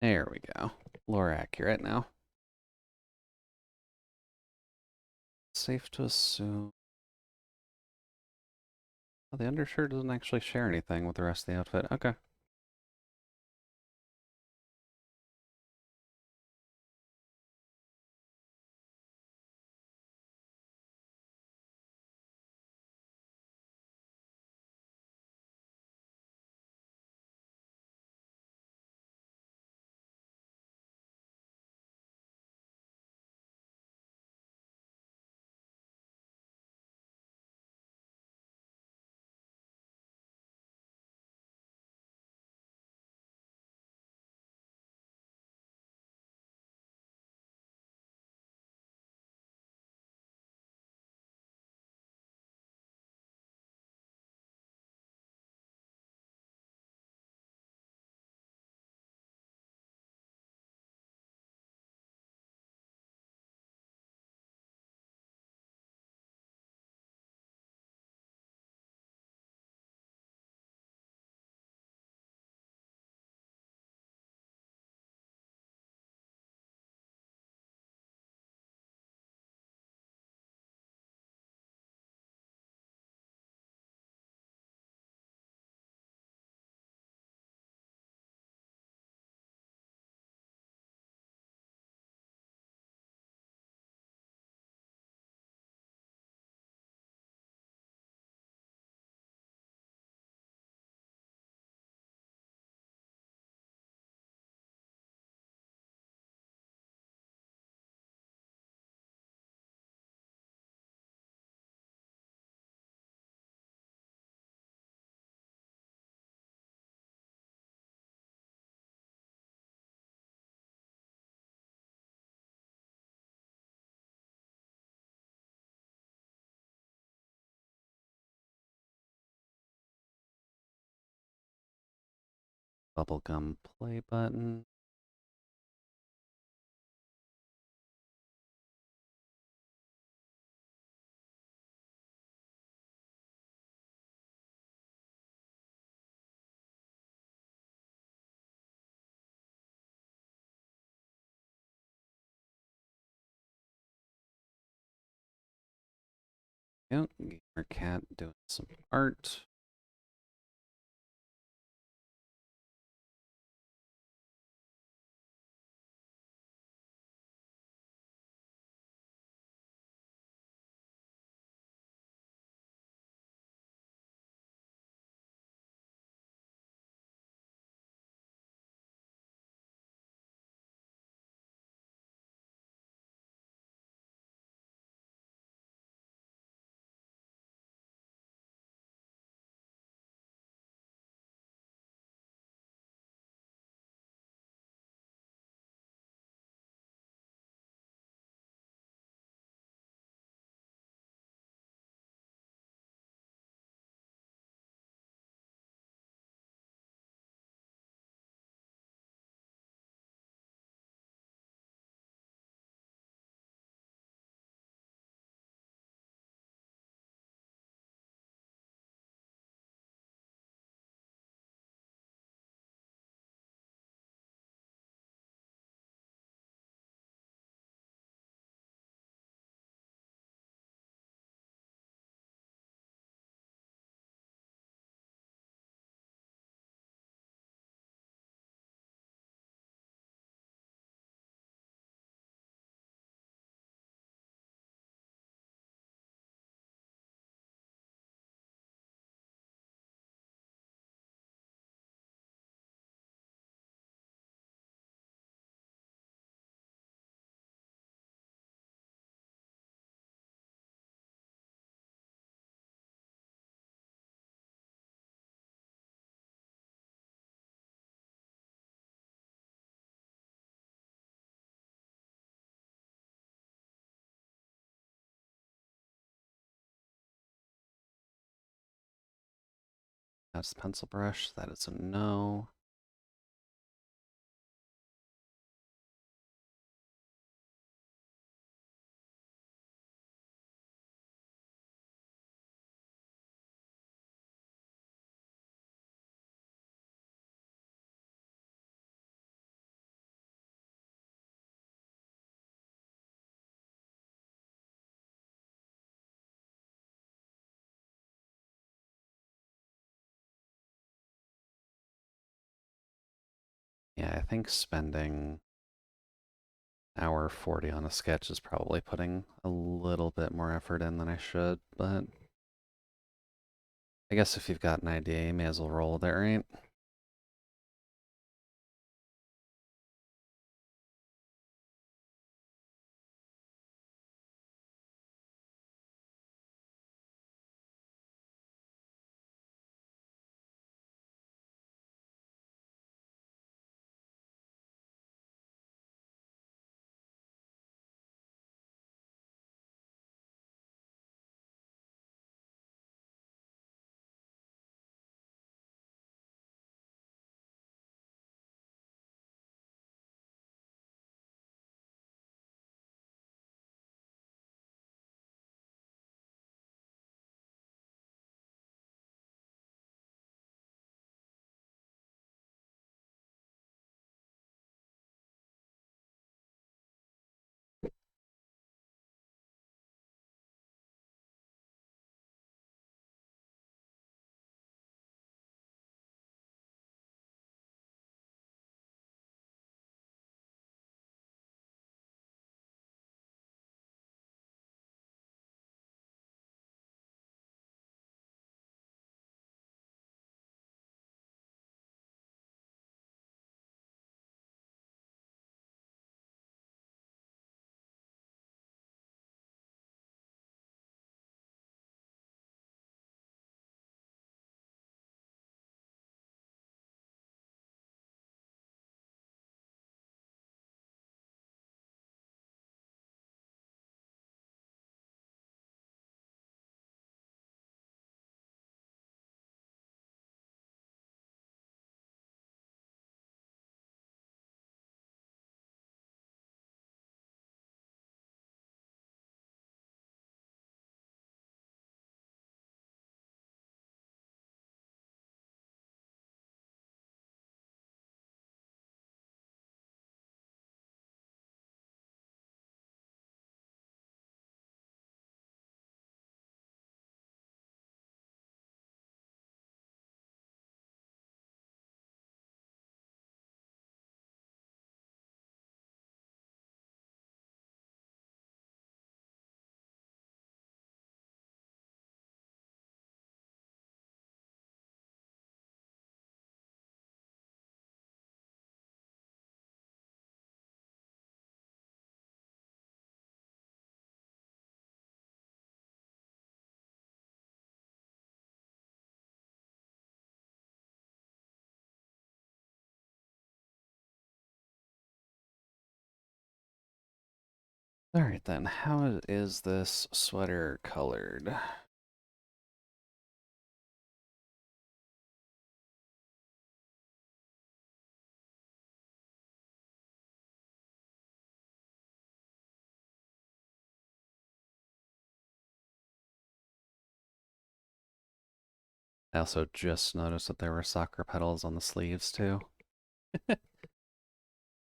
There we go. Lore accurate now. Safe to assume. Oh, the undershirt doesn't actually share anything with the rest of the outfit. Okay. Bubblegum play button. Yep, gamer cat doing some art. That's the pencil brush. That is a no. Yeah, I think spending hour 40 on a sketch is probably putting a little bit more effort in than I should, but I guess if you've got an idea, you may as well roll with it, right? Alright then, how is this sweater colored? I also just noticed that there were soccer pedals on the sleeves too. That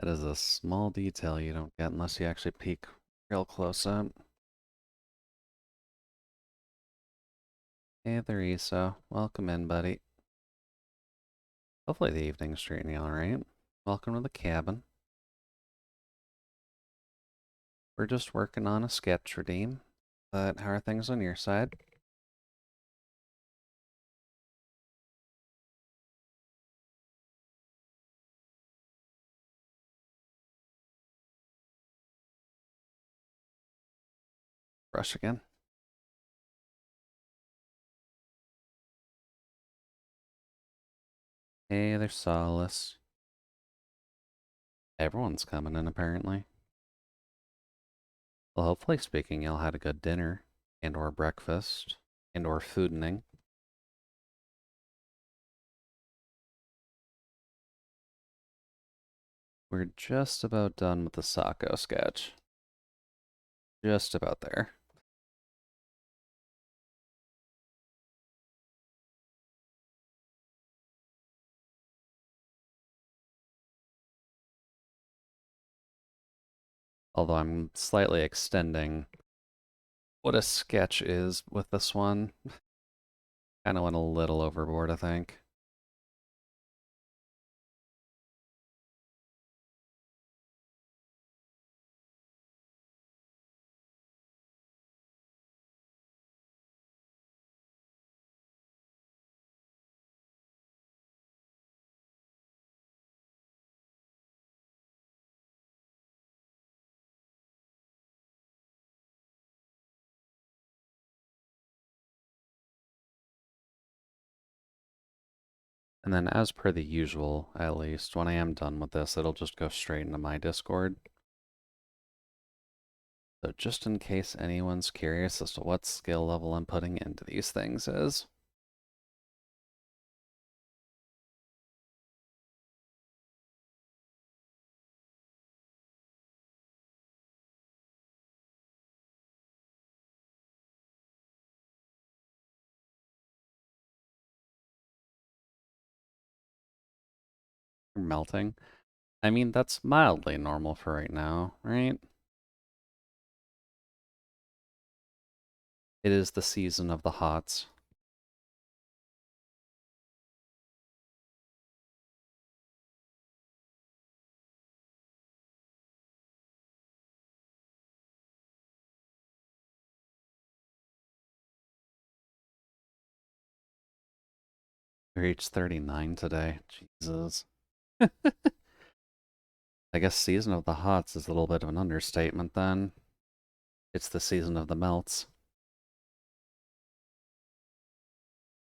is a small detail you don't get unless you actually peek real close up. Hey there, Isa. Welcome in, buddy. Hopefully the evening's treating you alright. Welcome to the cabin. We're just working on a sketch redeem, but how are things on your side? Brush again. Hey, there's Solace. Everyone's coming in, apparently. Well, hopefully speaking, y'all had a good dinner, and or breakfast, and or fooding. We're just about done with the Sako sketch. Just about there. Although I'm slightly extending what a sketch is with this one. Kind of went a little overboard, I think. And then as per the usual, at least, when I am done with this, it'll just go straight into my Discord. So just in case anyone's curious as to what skill level I'm putting into these things is. Melting. I mean, that's mildly normal for right now, right? It is the season of the hots. We reached 39 today. Jesus. I guess season of the hots is a little bit of an understatement then. It's the season of the melts.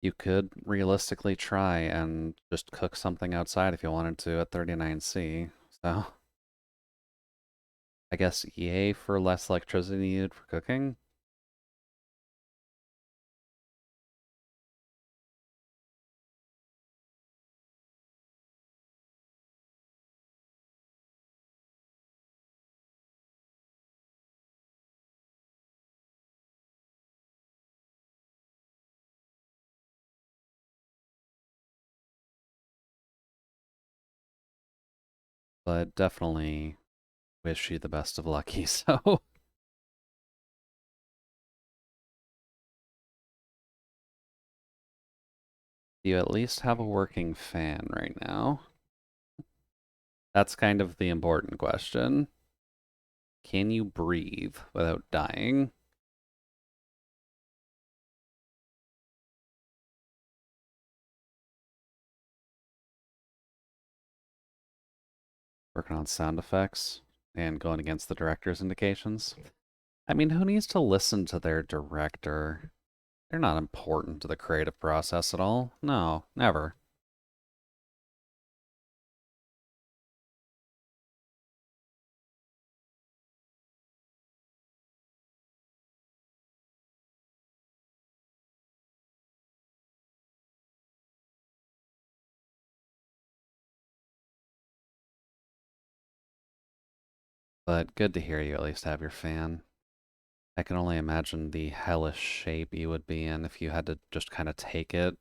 You could realistically try and just cook something outside if you wanted to at 39C. So I guess yay for less electricity needed for cooking. But definitely wish you the best of luck, so. You at least have a working fan right now? That's kind of the important question. Can you breathe without dying? Working on sound effects and going against the director's indications. I mean, who needs to listen to their director? They're not important to the creative process at all. No, never. But good to hear you at least have your fan. I can only imagine the hellish shape you would be in if you had to just kind of take it.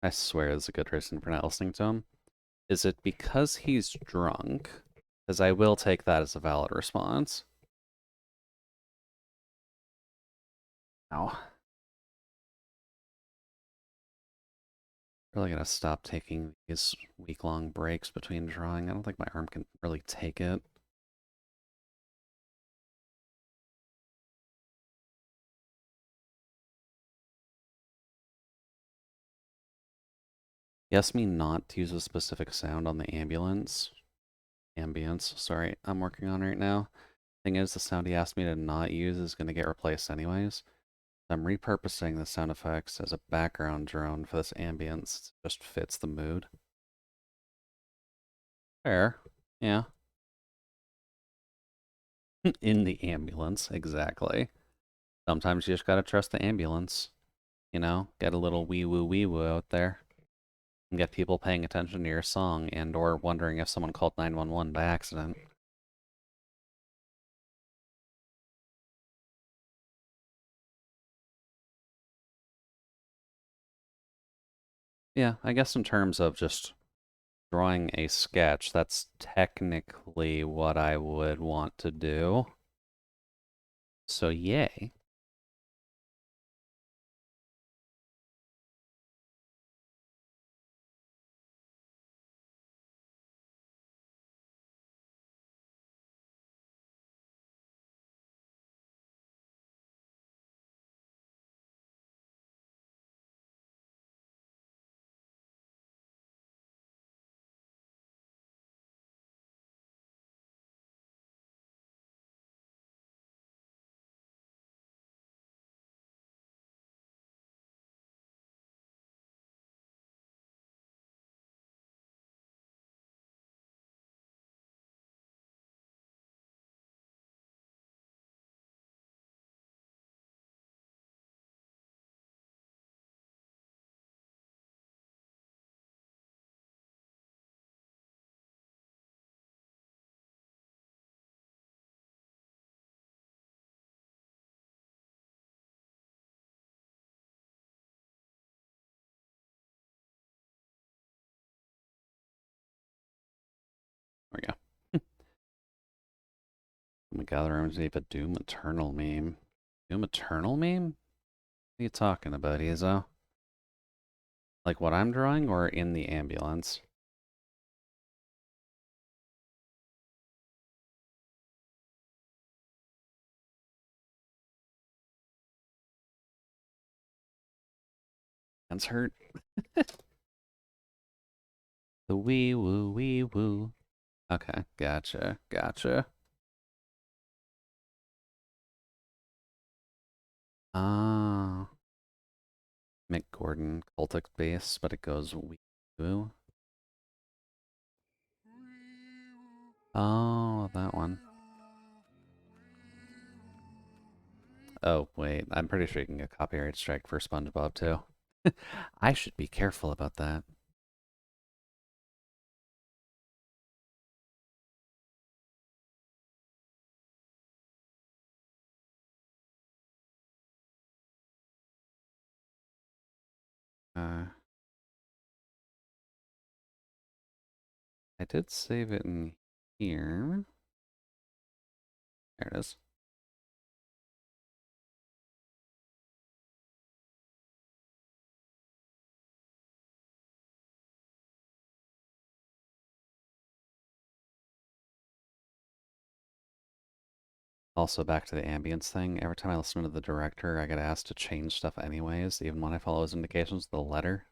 I swear there's a good reason for not listening to him. Is it because he's drunk? Because I will take that as a valid response. Ow. Really gotta stop taking these week-long breaks between drawing. I don't think my arm can really take it. He asked me not to use a specific sound on the ambience, sorry, I'm working on right now. Thing is, the sound he asked me to not use is going to get replaced anyways. I'm repurposing the sound effects as a background drone for this ambience. It just fits the mood. Fair. Yeah. In the ambulance, exactly. Sometimes you just gotta trust the ambulance. You know, get a little wee woo out there. And get people paying attention to your song and or wondering if someone called 911 by accident. Yeah, I guess in terms of just drawing a sketch, that's technically what I would want to do. So yay. There we go. Oh my god, there reminds me of a Doom Eternal meme. Doom Eternal meme? What are you talking about, Izo? Like what I'm drawing or in the ambulance? Hands hurt. The wee woo wee woo. Okay, gotcha, gotcha. Ah, Mick Gordon cultic bass, but it goes wee woo. Oh, that one. Oh, wait, I'm pretty sure you can get copyright strike for SpongeBob too. I should be careful about that. Uh, I did save it in here. There it is. Also, back to the ambience thing. Every time I listen to the director, I get asked to change stuff anyways, even when I follow his indications to the letter.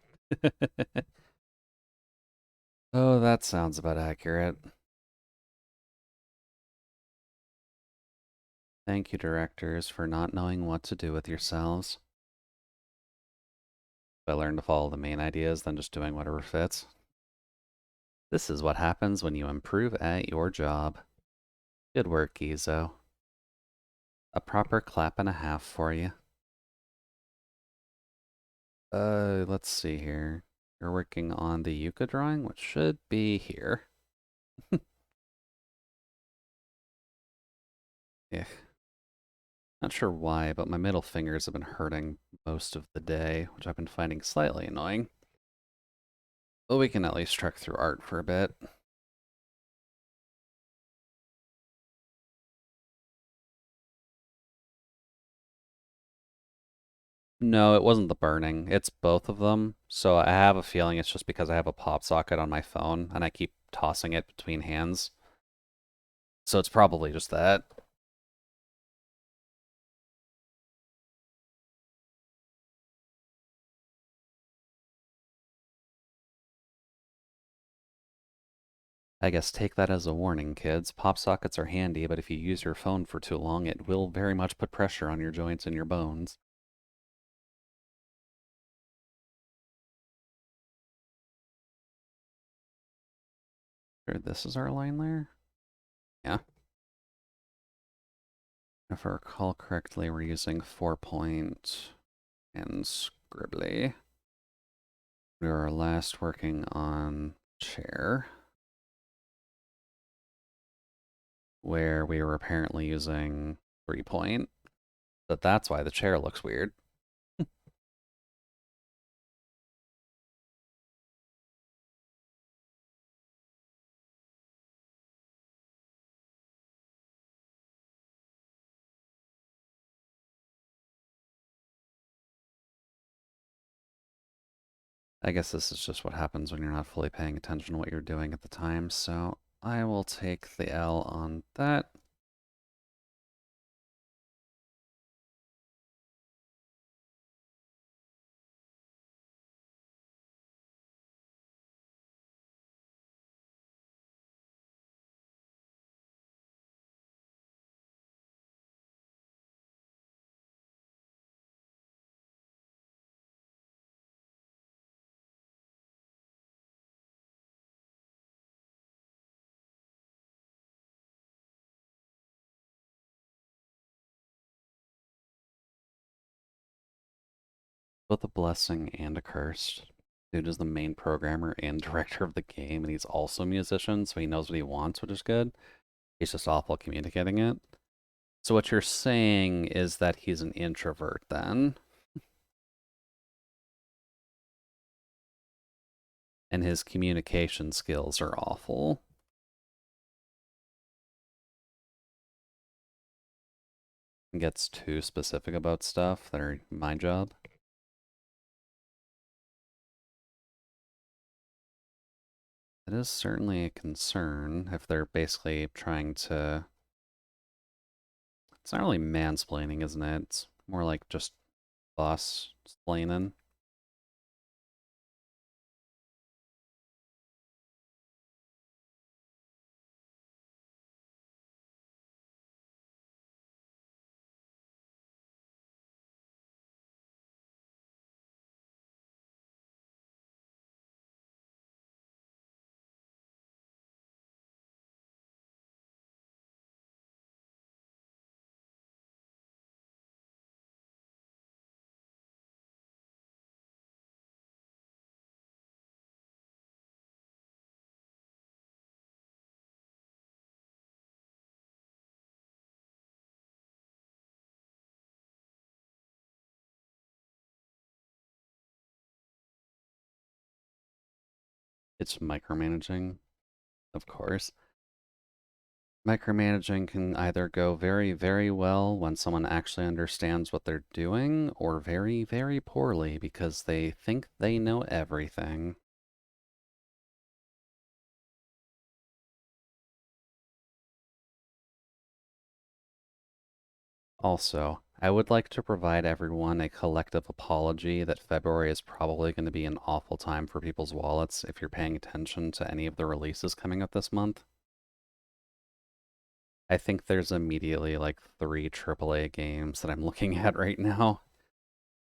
Oh, that sounds about accurate. Thank you, directors, for not knowing what to do with yourselves. I learned to follow the main ideas than just doing whatever fits. This is what happens when you improve at your job. Good work, Gizo. A proper clap and a half for you. Let's see here. You're working on the Yucca drawing, which should be here. Yeah. Not sure why, but my middle fingers have been hurting most of the day, which I've been finding slightly annoying. But we can at least trek through art for a bit. No, it wasn't the burning. It's both of them. So I have a feeling it's just because I have a pop socket on my phone and I keep tossing it between hands. So it's probably just that. I guess take that as a warning, kids. Pop sockets are handy, but if you use your phone for too long, it will very much put pressure on your joints and your bones. Sure, this is our line there? Yeah. If I recall correctly, we're using 4-point and scribbly. We were last working on chair, where we were apparently using 3-point, but that's why the chair looks weird. I guess this is just what happens when you're not fully paying attention to what you're doing at the time, so I will take the L on that. Both a blessing and a curse. Dude is the main programmer and director of the game, and he's also a musician, so he knows what he wants, which is good. He's just awful communicating it. So what you're saying is that he's an introvert then, and his communication skills are awful. And gets too specific about stuff that are my job. It is certainly a concern if they're basically trying to... It's not really mansplaining, isn't it? It's more like just boss-splaining. It's micromanaging, of course. Micromanaging can either go very, very well when someone actually understands what they're doing, or very, very poorly because they think they know everything. Also, I would like to provide everyone a collective apology that February is probably going to be an awful time for people's wallets if you're paying attention to any of the releases coming up this month. I think there's immediately like 3 AAA games that I'm looking at right now,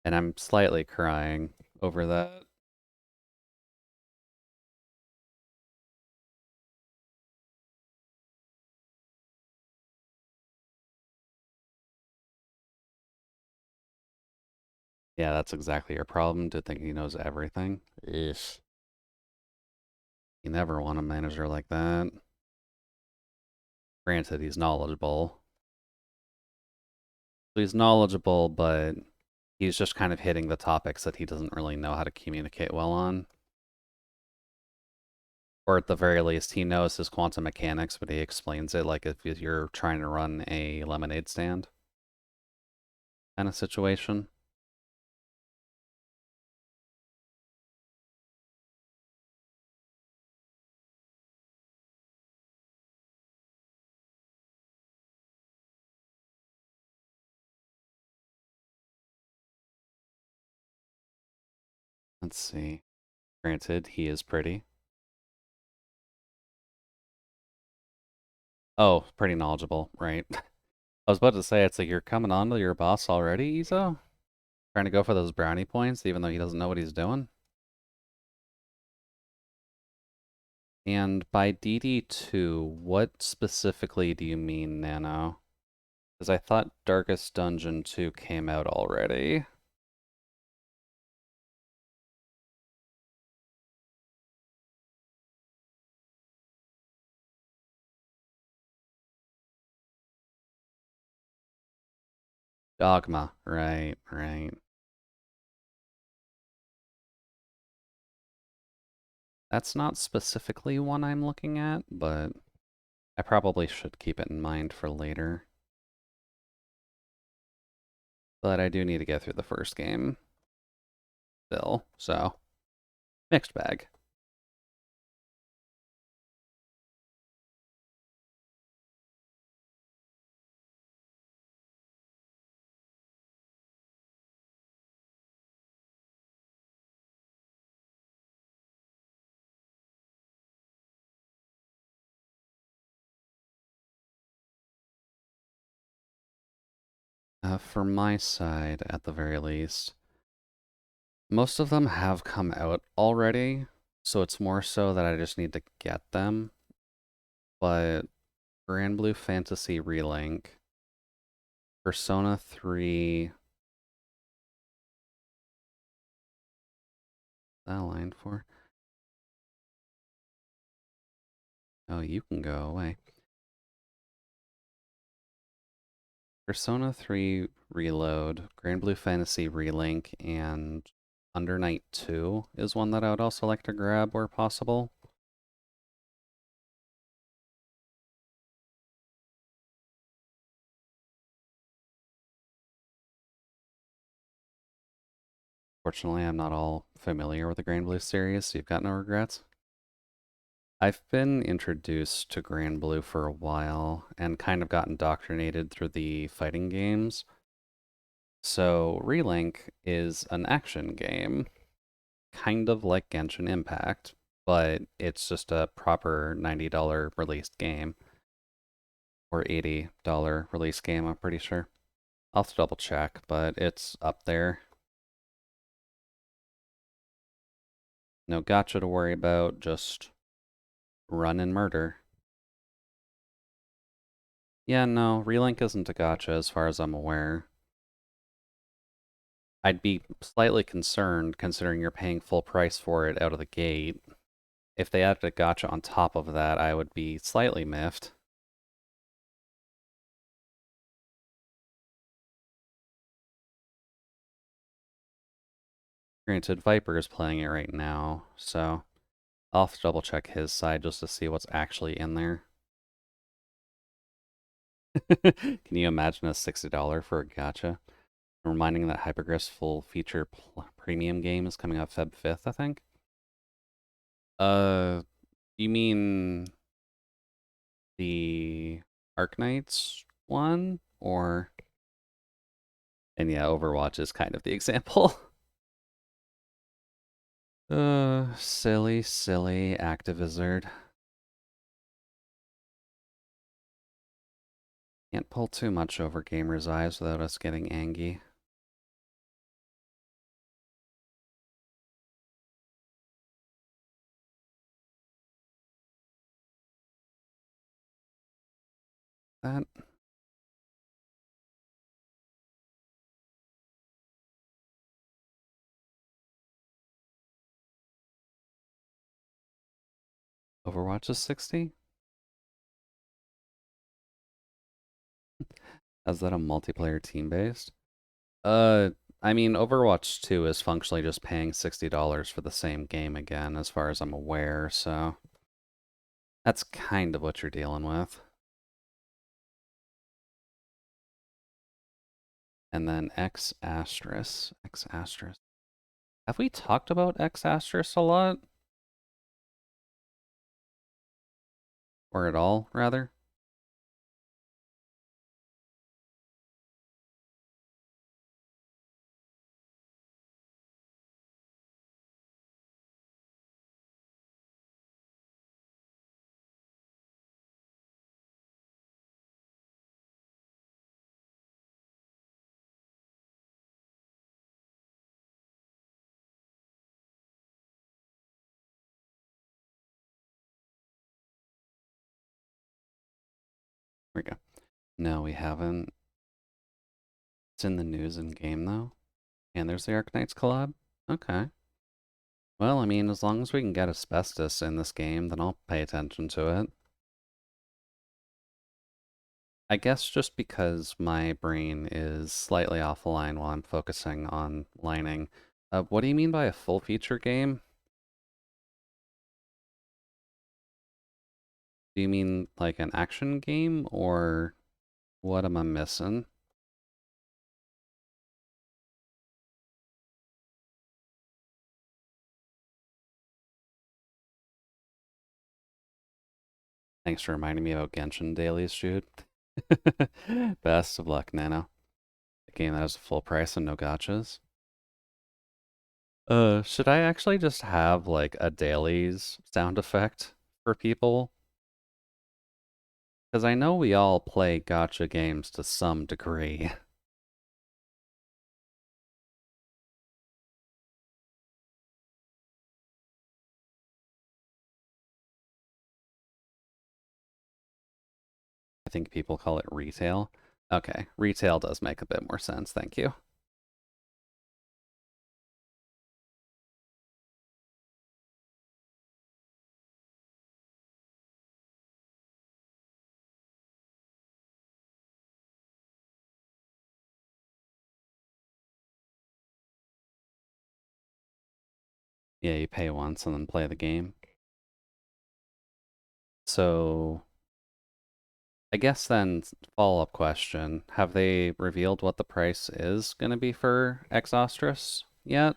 and I'm slightly crying over that. Yeah, that's exactly your problem, to think he knows everything. Ish. You never want a manager like that. Granted, he's knowledgeable. He's knowledgeable, but he's just kind of hitting the topics that he doesn't really know how to communicate well on. Or at the very least, he knows his quantum mechanics, but he explains it like if you're trying to run a lemonade stand kind of situation. Let's see. Granted, he is pretty. Oh, pretty knowledgeable, right? I was about to say, it's like you're coming on to your boss already, Izo? Trying to go for those brownie points, even though he doesn't know what he's doing? And by DD2, what specifically do you mean, Nano? Because I thought Darkest Dungeon 2 came out already. Dogma, right, right. That's not specifically one I'm looking at, but I probably should keep it in mind for later. But I do need to get through the first game still, so mixed bag. For my side, at the very least, most of them have come out already, so it's more so that I just need to get them. But Granblue Fantasy Relink, Persona 3, that line for? Oh, you can go away. Persona 3 Reload, Granblue Fantasy Relink, and Under Night 2 is one that I would also like to grab where possible. Fortunately, I'm not all familiar with the Granblue series, so you've got no regrets. I've been introduced to Granblue for a while and kind of got indoctrinated through the fighting games. So, Relink is an action game, kind of like Genshin Impact, but it's just a proper $90 released game. Or $80 release game, I'm pretty sure. I'll have to double check, but it's up there. No gotcha to worry about, just run and murder. Yeah, no, Relink isn't a gotcha as far as I'm aware. I'd be slightly concerned considering you're paying full price for it out of the gate. If they added a gotcha on top of that, I would be slightly miffed. Granted, Viper is playing it right now, so I'll have to double check his side just to see what's actually in there. Can you imagine a $60 for a gotcha? Reminding that Hypergress full feature premium game is coming out Feb 5th, I think. Uh, you mean the Arknights one? Or. And yeah, Overwatch is kind of the example. Silly, silly Activizzard. Can't pull too much over gamers' eyes without us getting angry. That. Overwatch is 60? Is that a multiplayer team based? Uh, I mean, Overwatch 2 is functionally just paying $60 for the same game again, as far as I'm aware, so that's kind of what you're dealing with. And then X asterisk. X asterisk. Have we talked about X asterisk a lot? Or at all, rather? we go. No, we haven't. It's in the news in game though. And there's the Arknights collab. Okay. Well, I mean, as long as we can get asbestos in this game, then I'll pay attention to it. I guess just because my brain is slightly off the line while I'm focusing on lining. What do you mean by a full feature game? Do you mean like an action game, or what am I missing? Thanks for reminding me about Genshin dailies, Jude. Best of luck, Nano. A game that has a full price and no gotchas. Should I actually just have like a dailies sound effect for people? Because I know we all play gotcha games to some degree. I think people call it retail. Okay, retail does make a bit more sense, thank you. Yeah, you pay once and then play the game. So, I guess then, follow-up question. Have they revealed what the price is going to be for Exostrus yet?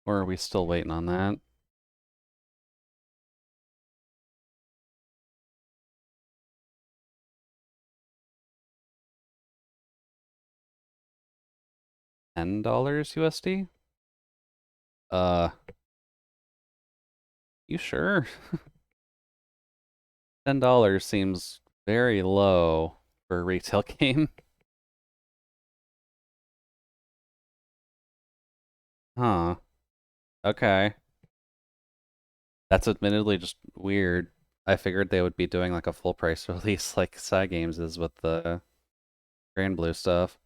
Or are we still waiting on that? $10 USD? Uh, you sure? $10 seems very low for a retail game. Huh. Okay. That's admittedly just weird. I figured they would be doing like a full price release like Cygames is with the Grand Blue stuff.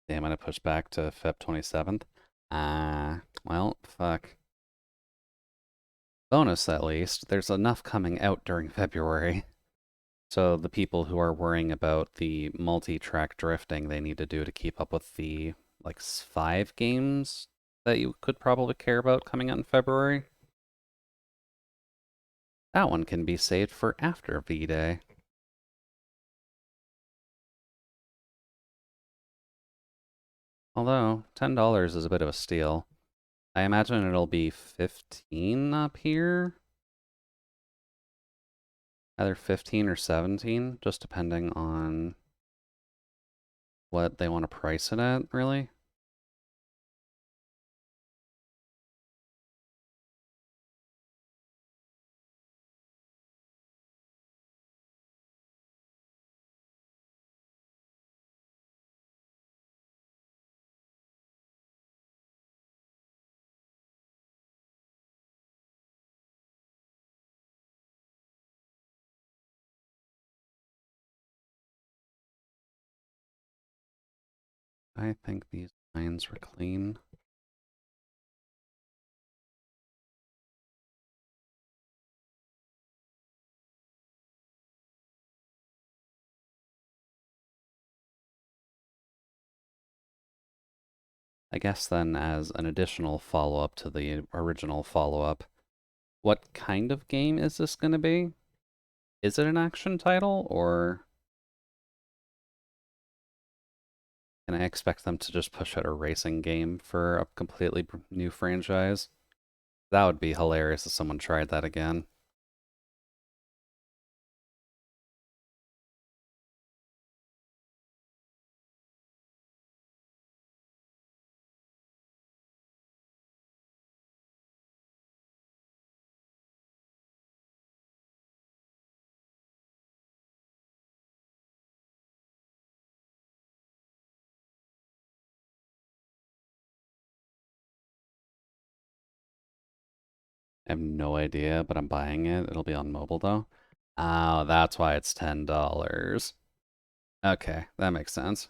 Damn, I'm gonna push back to Feb 27th. Well, fuck. Bonus at least. There's enough coming out during February. So the people who are worrying about the multi-track drifting they need to do to keep up with the like 5 games that you could probably care about coming out in February, that one can be saved for after V-Day. Although $10 is a bit of a steal. I imagine it'll be 15 up here. Either 15 or 17, just depending on what they want to price it at, really. I think these lines were clean. I guess then, as an additional follow-up to the original follow-up, what kind of game is this going to be? Is it an action title, or can I expect them to just push out a racing game for a completely new franchise? That would be hilarious if someone tried that again. I have no idea, but I'm buying it. It'll be on mobile though. Oh, that's why it's $10. Okay, that makes sense.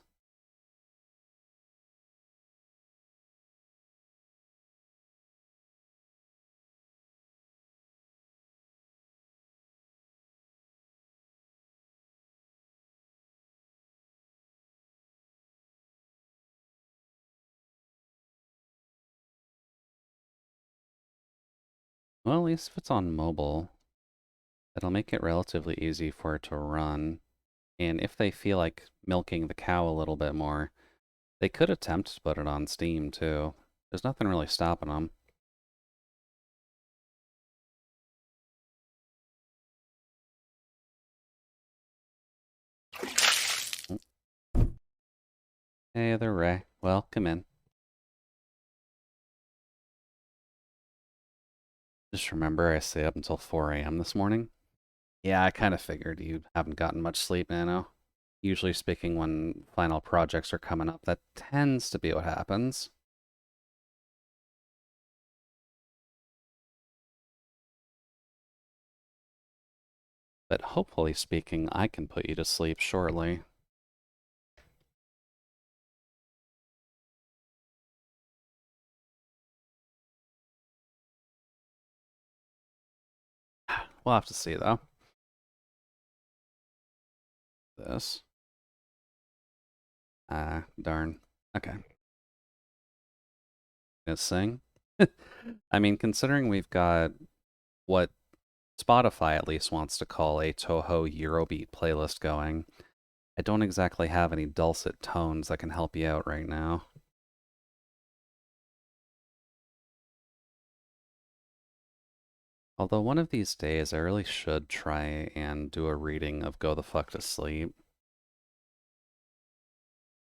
Well, at least if it's on mobile, it'll make it relatively easy for it to run. And if they feel like milking the cow a little bit more, they could attempt to put it on Steam too. There's nothing really stopping them. Hey there, Ray. Welcome in. Just remember I stayed up until 4 a.m. this morning. Yeah, I kind of figured you haven't gotten much sleep, Nano. Usually speaking, when final projects are coming up, that tends to be what happens. But hopefully speaking, I can put you to sleep shortly. We'll have to see, though. This. Ah, darn. Okay. Gonna sing? I mean, considering we've got what Spotify at least wants to call a Toho Eurobeat playlist going, I don't exactly have any dulcet tones that can help you out right now. Although one of these days I really should try and do a reading of Go the Fuck to Sleep.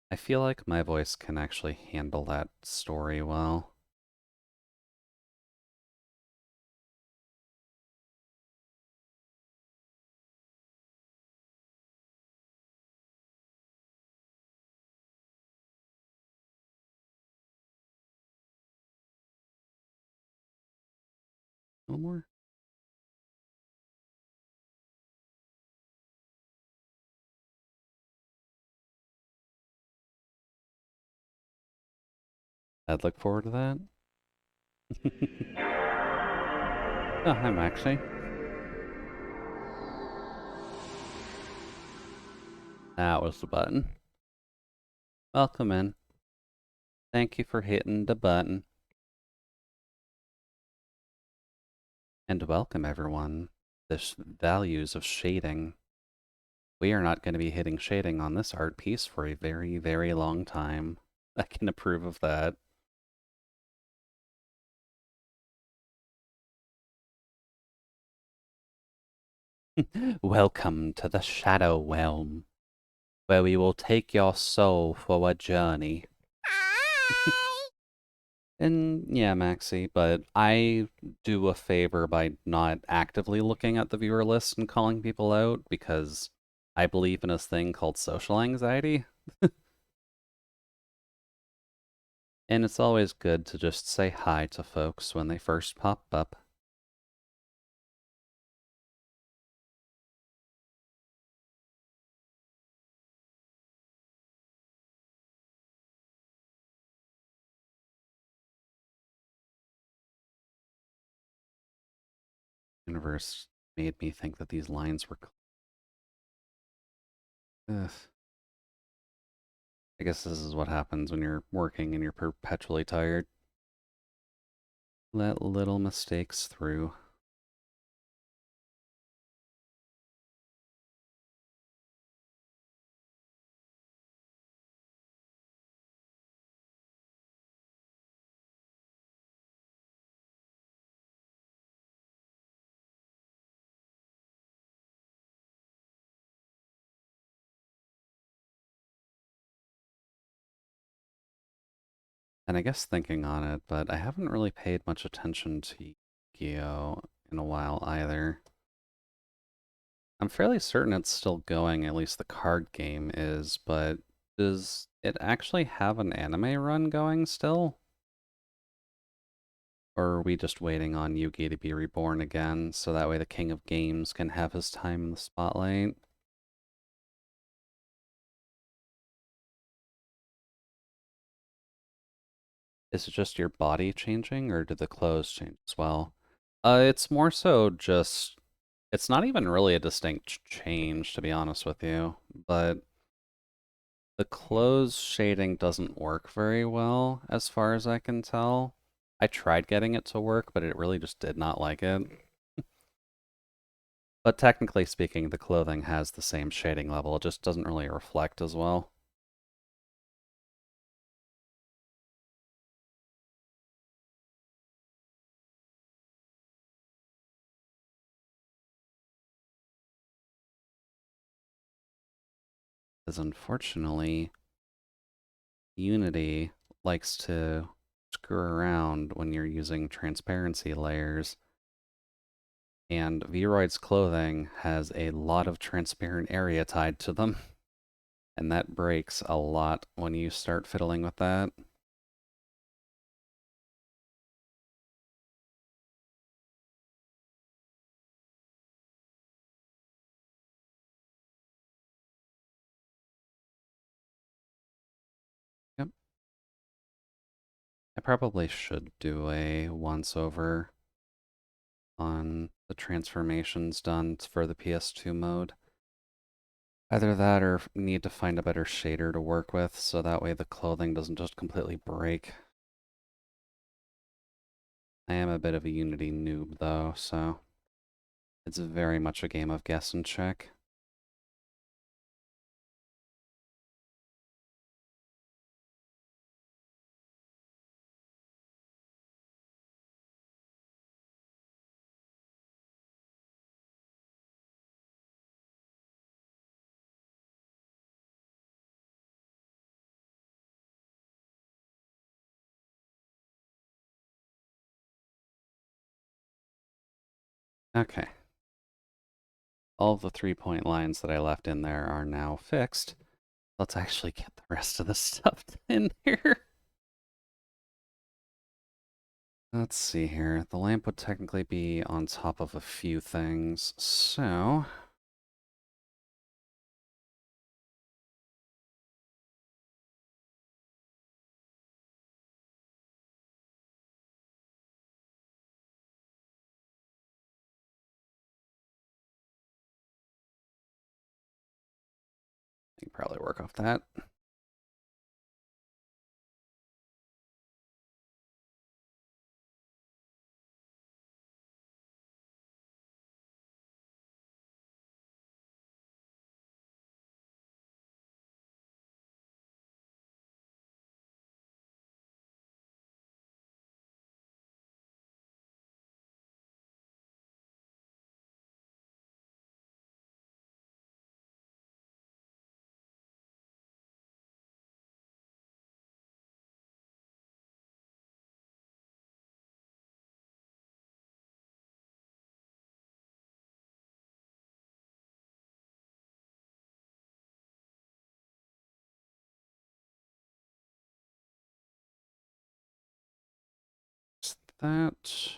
I feel like my voice can actually handle that story well. No more? I'd look forward to that. Oh, hi, Maxie. That was the button. Welcome in. Thank you for hitting the button. And welcome, everyone. This values of shading. We are not going to be hitting shading on this art piece for a very, very long time. I can approve of that. Welcome to the Shadow Realm, where we will take your soul for a journey. And yeah, Maxie, but I do a favor by not actively looking at the viewer list and calling people out because I believe in a thing called social anxiety. And it's always good to just say hi to folks when they first pop up. Universe made me think that these lines were. Ugh. I guess this is what happens when you're working and you're perpetually tired. Let little mistakes through. And I guess thinking on it, but I haven't really paid much attention to Yu-Gi-Oh! In a while either. I'm fairly certain it's still going, at least the card game is, but does it actually have an anime run going still? Or are we just waiting on Yugi to be reborn again, so that way the King of Games can have his time in the spotlight? Is it just your body changing, or did the clothes change as well? It's more so just... It's not even really a distinct change, to be honest with you, but the clothes shading doesn't work very well, as far as I can tell. I tried getting it to work, but it really just did not like it. But technically speaking, the clothing has the same shading level, it just doesn't really reflect as well. Because unfortunately, Unity likes to screw around when you're using transparency layers, and Vroid's clothing has a lot of transparent area tied to them, and that breaks a lot when you start fiddling with that. Yep. I probably should do a once over on the transformations done for the PS2 mode. Either that or need to find a better shader to work with so that way the clothing doesn't just completely break. I am a bit of a Unity noob though, so it's very much a game of guess and check. Okay. All of the 3-point lines that I left in there are now fixed. Let's actually get the rest of the stuff in here. Let's see here. The lamp would technically be on top of a few things, so... I can probably work off that. That...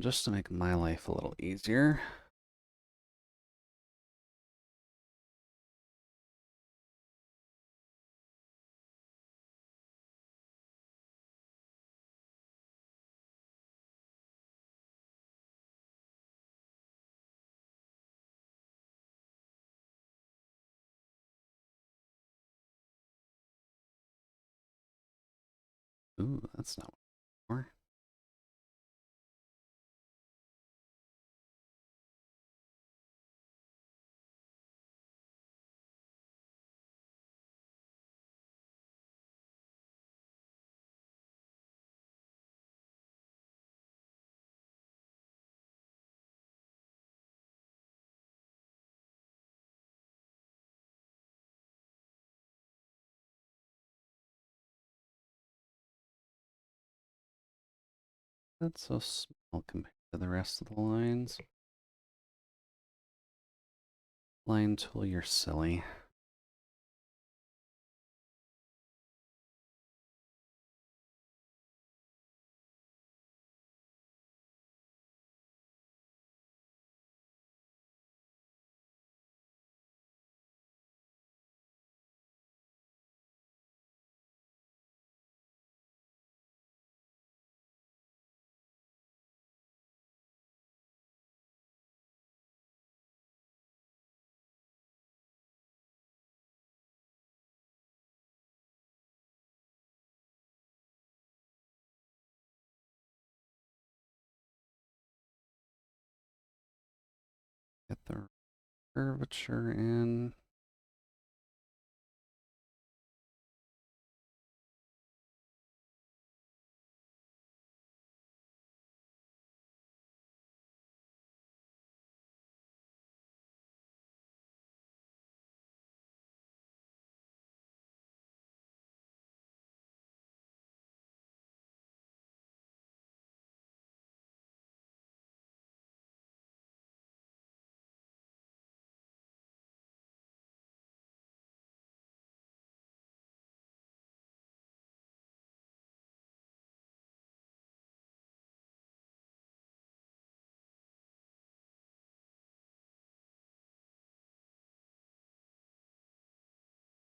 And just to make my life a little easier, ooh, that's not more. That's so small compared to the rest of the lines. Line tool, you're silly. Get the curvature in.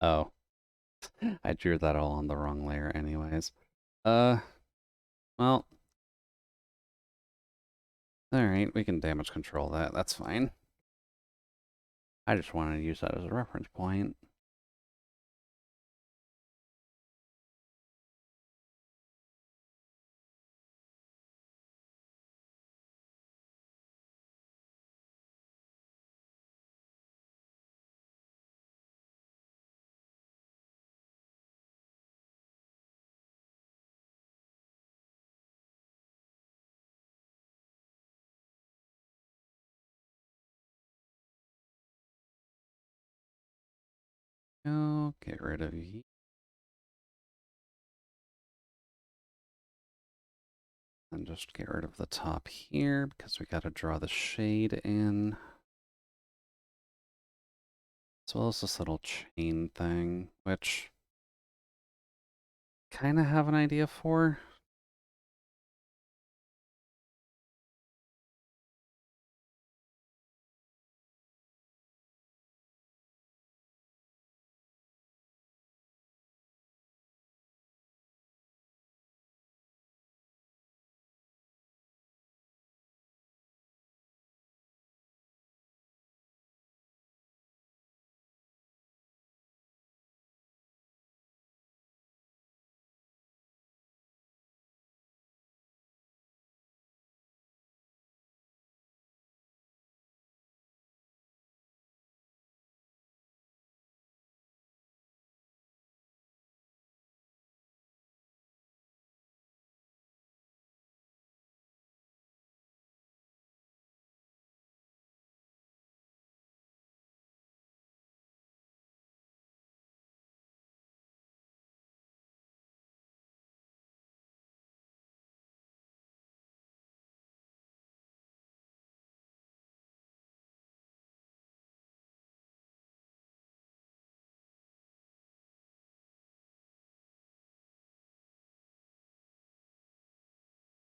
Oh, I drew that all on the wrong layer anyways. Well, alright, we can damage control that. That's fine. I just wanted to use that as a reference point. Oh, get rid of you. And just get rid of the top here because we got to draw the shade in. As well as this little chain thing, which kind of have an idea for.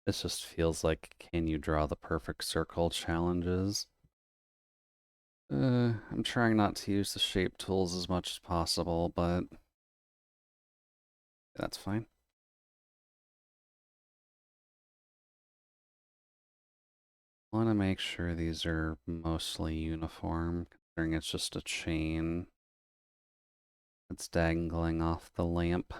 This just feels like can you draw the perfect circle challenges. I'm trying not to use the shape tools as much as possible, but that's fine. I want to make sure these are mostly uniform, considering it's just a chain that's dangling off the lamp.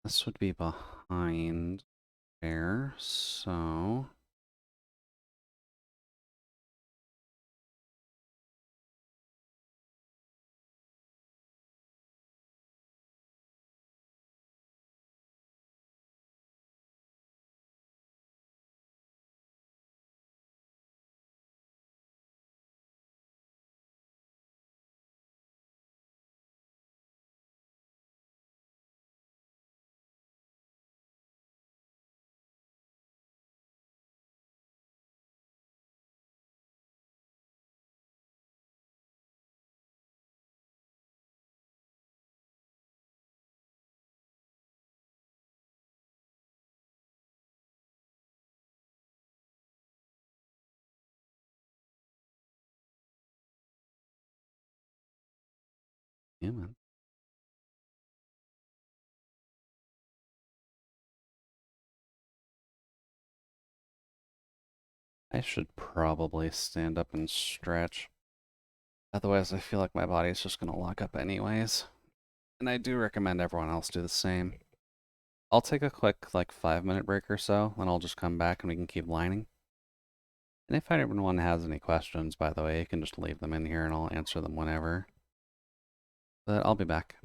This would be behind there, so yeah, man. I should probably stand up and stretch. Otherwise, I feel like my body's just gonna lock up anyways. And I do recommend everyone else do the same. I'll take a quick, like, 5-minute break or so, then I'll just come back and we can keep lining. And if anyone has any questions, by the way, you can just leave them in here and I'll answer them whenever. But I'll be back.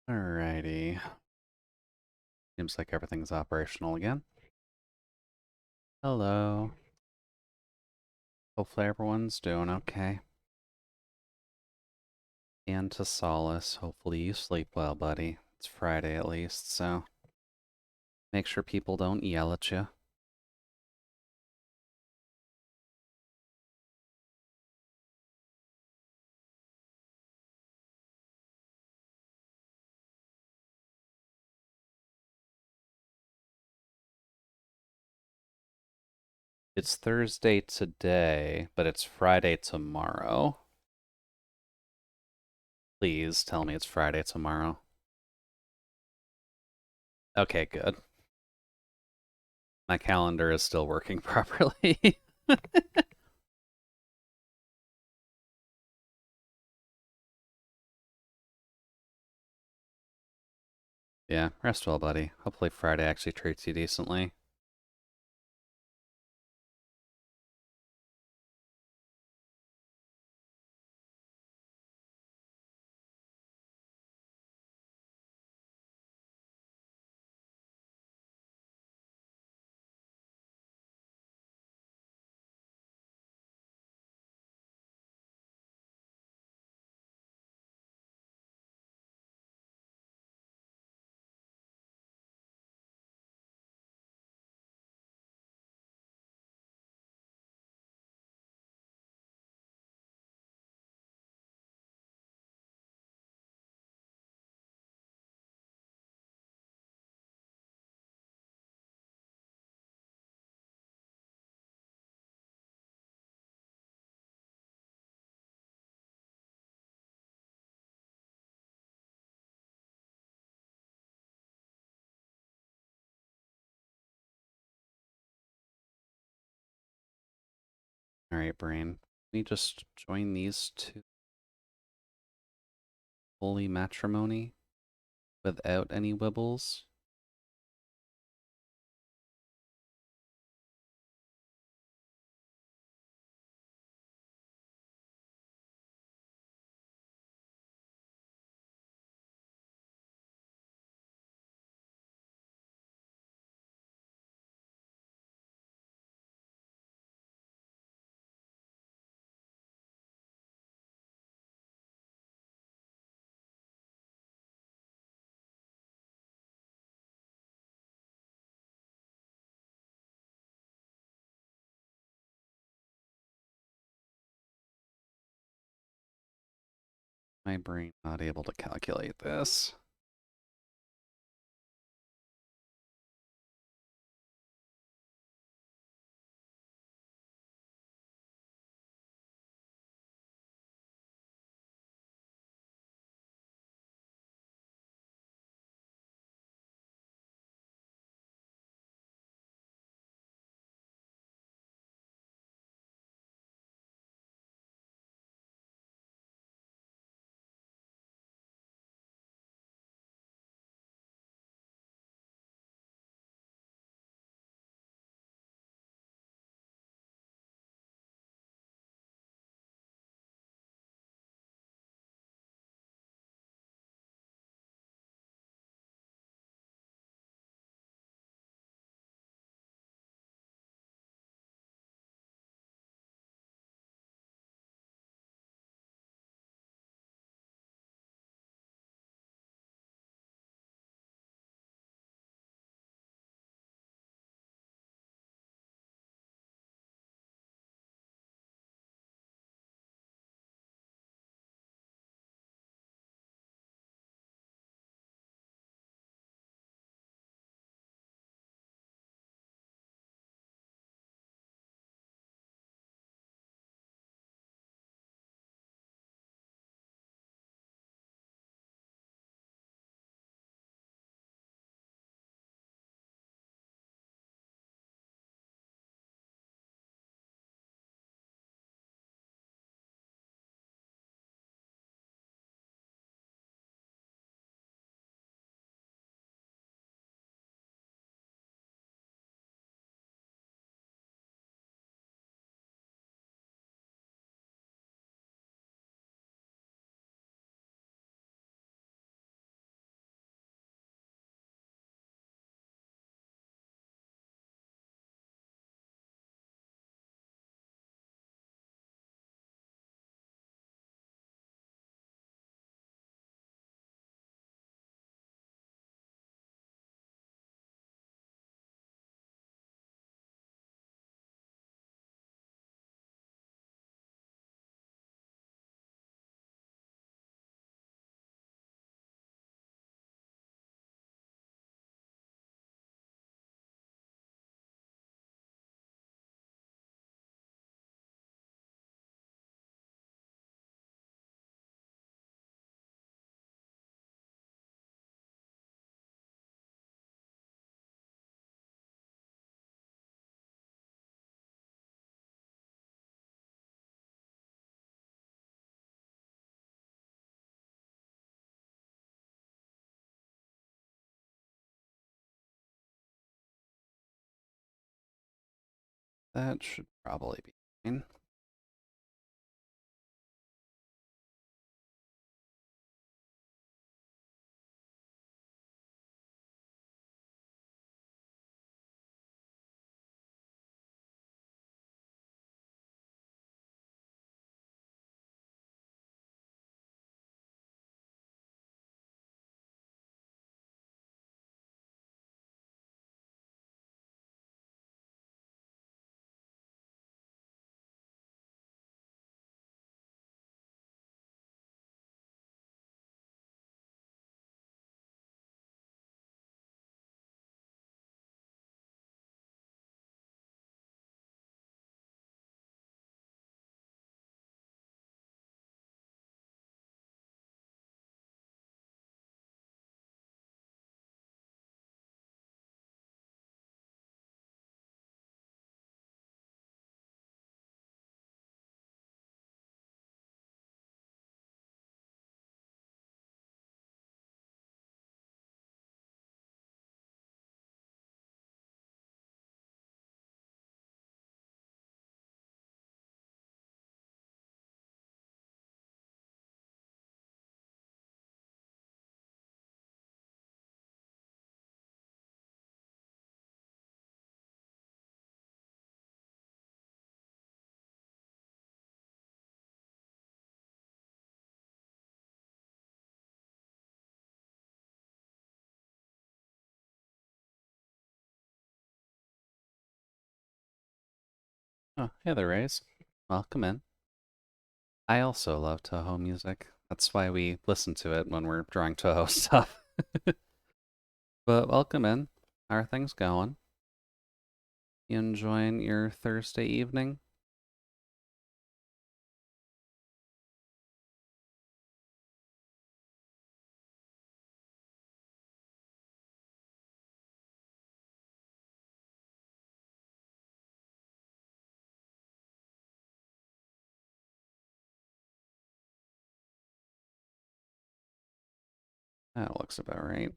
Alrighty. Seems like everything's operational again. Hello. Hopefully everyone's doing okay. And to Solace, hopefully you sleep well, buddy. It's Friday at least, so make sure people don't yell at you. It's Thursday today, but it's Friday tomorrow. Please tell me it's Friday tomorrow. Okay, good. My calendar is still working properly. Yeah, rest well, buddy. Hopefully Friday actually treats you decently. Alright, brain. Let me just join these two. Holy matrimony without any wibbles. My brain not able to calculate this. That should probably be fine. Oh, hey there, Rays. Welcome in. I also love Toho music. That's why we listen to it when we're drawing Toho stuff. But welcome in. How are things going? You enjoying your Thursday evening? That looks about right.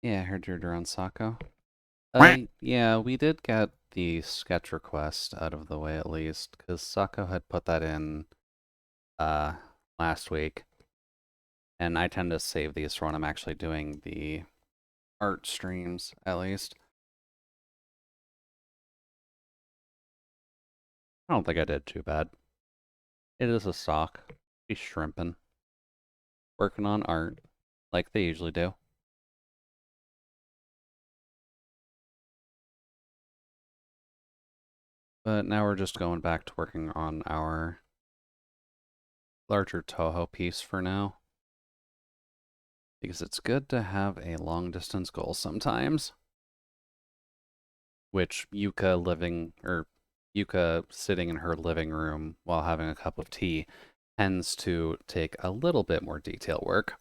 Yeah, I heard you're drawing Sako. Yeah, we did get the sketch request out of the way at least, because Sako had put that in uh last week. And I tend to save these for when I'm actually doing the art streams, at least. I don't think I did too bad. It is a stock. Be shrimping. Working on art, like they usually do. But now we're just going back to working on our larger Toho piece for now. Because it's good to have a long distance goal sometimes. Which Yuka sitting in her living room while having a cup of tea tends to take a little bit more detail work.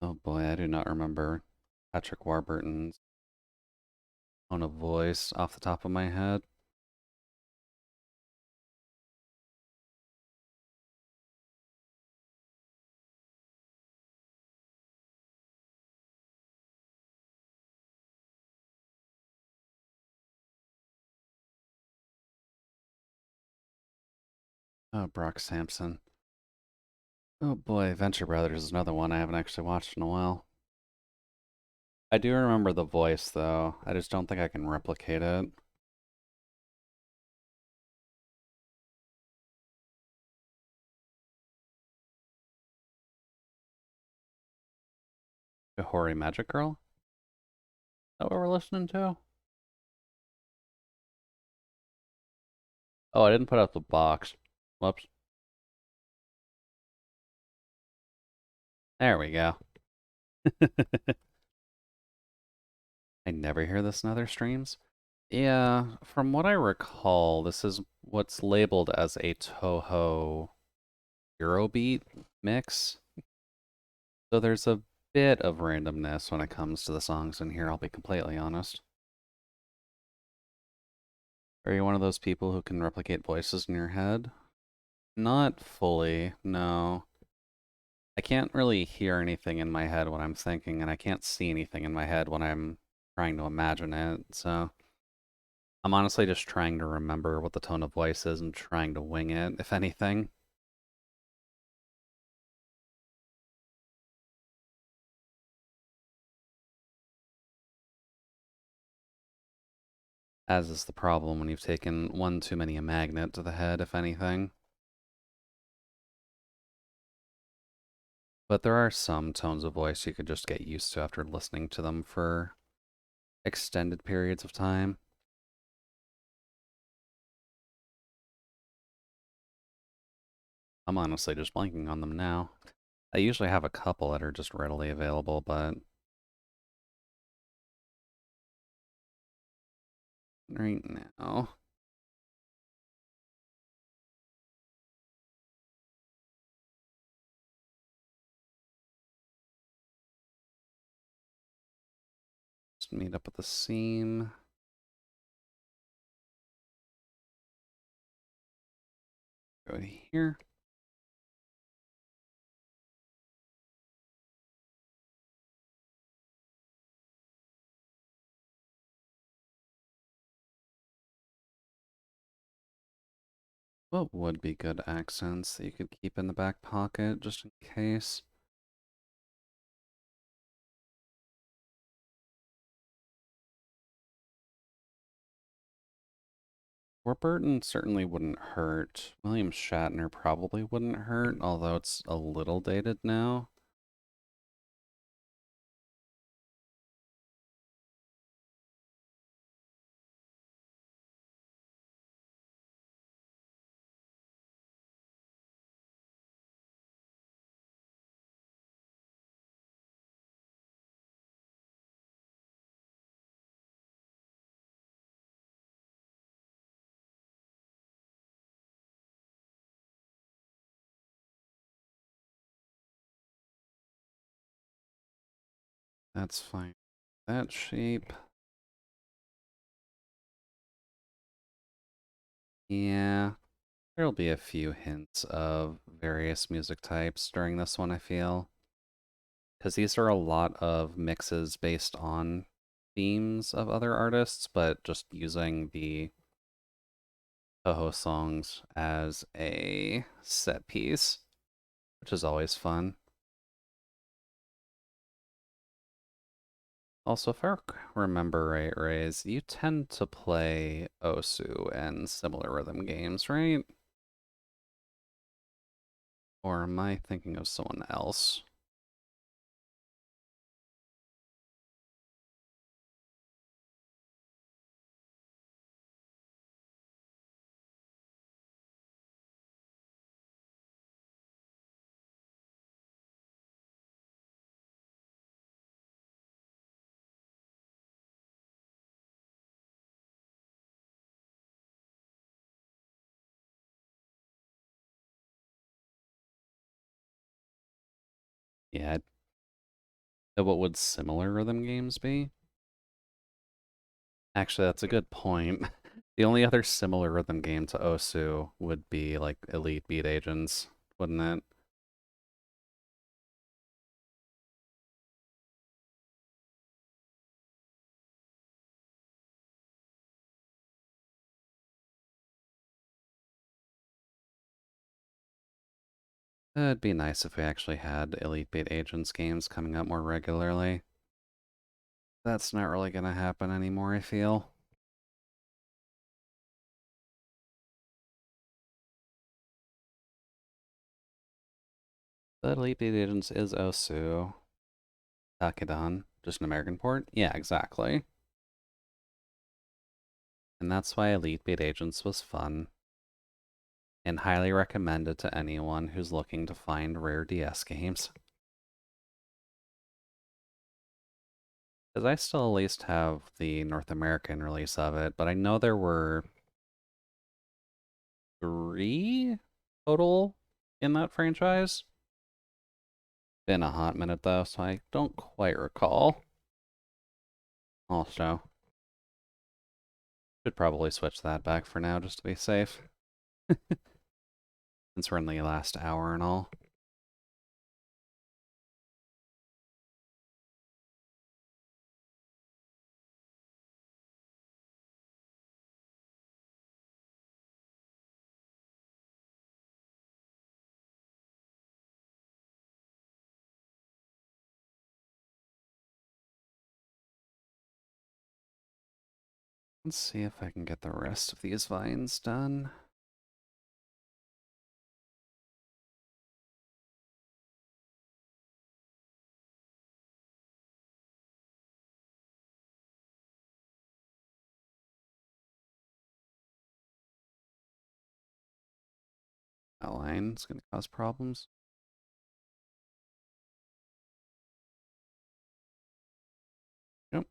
Oh boy, I do not remember Patrick Warburton's tone of voice off the top of my head. Oh, Brock Sampson. Oh boy, Venture Brothers is another one I haven't actually watched in a while. I do remember the voice, though. I just don't think I can replicate it. Hori Magic Girl? Is that what we're listening to? Oh, I didn't put out the box. Whoops. There we go. I never hear this in other streams. Yeah, from what I recall, this is what's labeled as a Toho Eurobeat mix. So there's a bit of randomness when it comes to the songs in here, I'll be completely honest. Are you one of those people who can replicate voices in your head? Not fully, no. I can't really hear anything in my head when I'm thinking, and I can't see anything in my head when I'm trying to imagine it, so I'm honestly just trying to remember what the tone of voice is and trying to wing it, if anything. As is the problem when you've taken one too many a magnet to the head, if anything. But there are some tones of voice you could just get used to after listening to them for extended periods of time. I'm honestly just blanking on them now. I usually have a couple that are just readily available, but right now, just meet up with the scene. Go here. What would be good accents that you could keep in the back pocket just in case? Warburton certainly wouldn't hurt. William Shatner probably wouldn't hurt, although it's a little dated now. That's fine. That shape. Yeah, there'll be a few hints of various music types during this one, I feel. Because these are a lot of mixes based on themes of other artists, but just using the Toho songs as a set piece, which is always fun. Also, if I remember right, Raze, you tend to play Osu and similar rhythm games, right? Or am I thinking of someone else? Yeah, what would similar rhythm games be? Actually, that's a good point. The only other similar rhythm game to Osu would be like Elite Beat Agents, wouldn't it? It'd be nice if we actually had Elite Beat Agents games coming up more regularly. That's not really gonna happen anymore, I feel. But Elite Beat Agents is Osu. Takedan, just an American port? Yeah, exactly. And that's why Elite Beat Agents was fun, and highly recommended to anyone who's looking to find rare DS games. Because I still at least have the North American release of it, but I know there were 3 total in that franchise. Been a hot minute though, so I don't quite recall. Also, should probably switch that back for now just to be safe. Since we're in the last hour and all. Let's see if I can get the rest of these vines done. That line's gonna cause problems. Yep.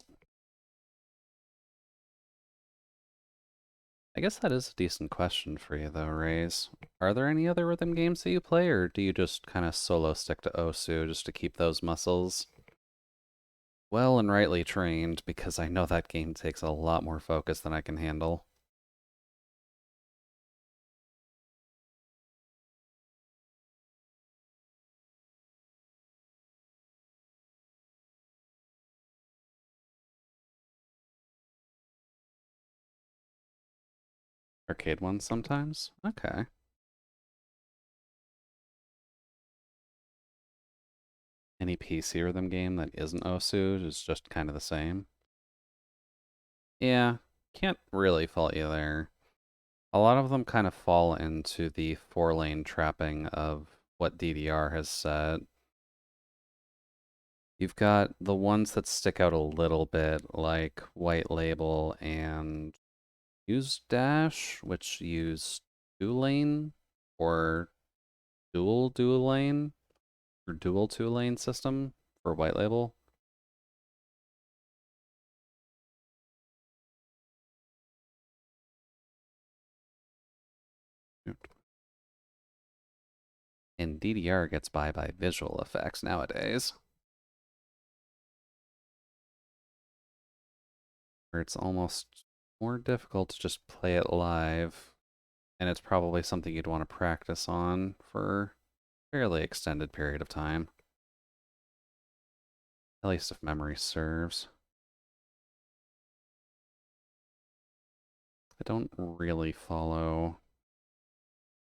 I guess that is a decent question for you though, Raze. Are there any other rhythm games that you play, or do you just kind of solo stick to Osu just to keep those muscles well and rightly trained? Because I know that game takes a lot more focus than I can handle. Arcade ones sometimes? Okay. Any PC rhythm game that isn't Osu is just kind of the same. Yeah, can't really fault you there. A lot of them kind of fall into the 4-lane trapping of what DDR has said. You've got the ones that stick out a little bit, like White Label and Use Dash, which use 2-lane or dual lane or dual 2-lane system for White Label. And DDR gets by visual effects nowadays, where it's almost more difficult to just play it live, and it's probably something you'd want to practice on for a fairly extended period of time, at least if memory serves. I don't really follow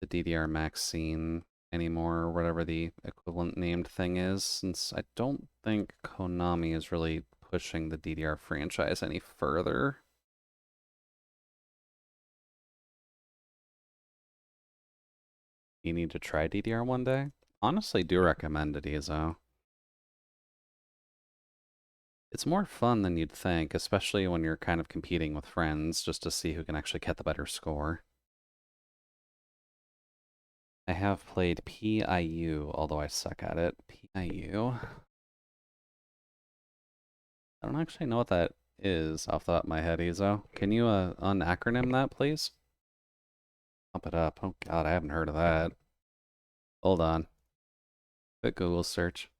the DDR Max scene anymore, or whatever the equivalent named thing is, since I don't think Konami is really pushing the DDR franchise any further. You need to try DDR one day? Honestly, do recommend it, Ezo. It's more fun than you'd think, especially when you're kind of competing with friends just to see who can actually get the better score. I have played PIU, although I suck at it. PIU. I don't actually know what that is off the top of my head, Ezo. Can you unacronym that, please? Pump it up. Oh god, I haven't heard of that. Hold on. Quick Google search.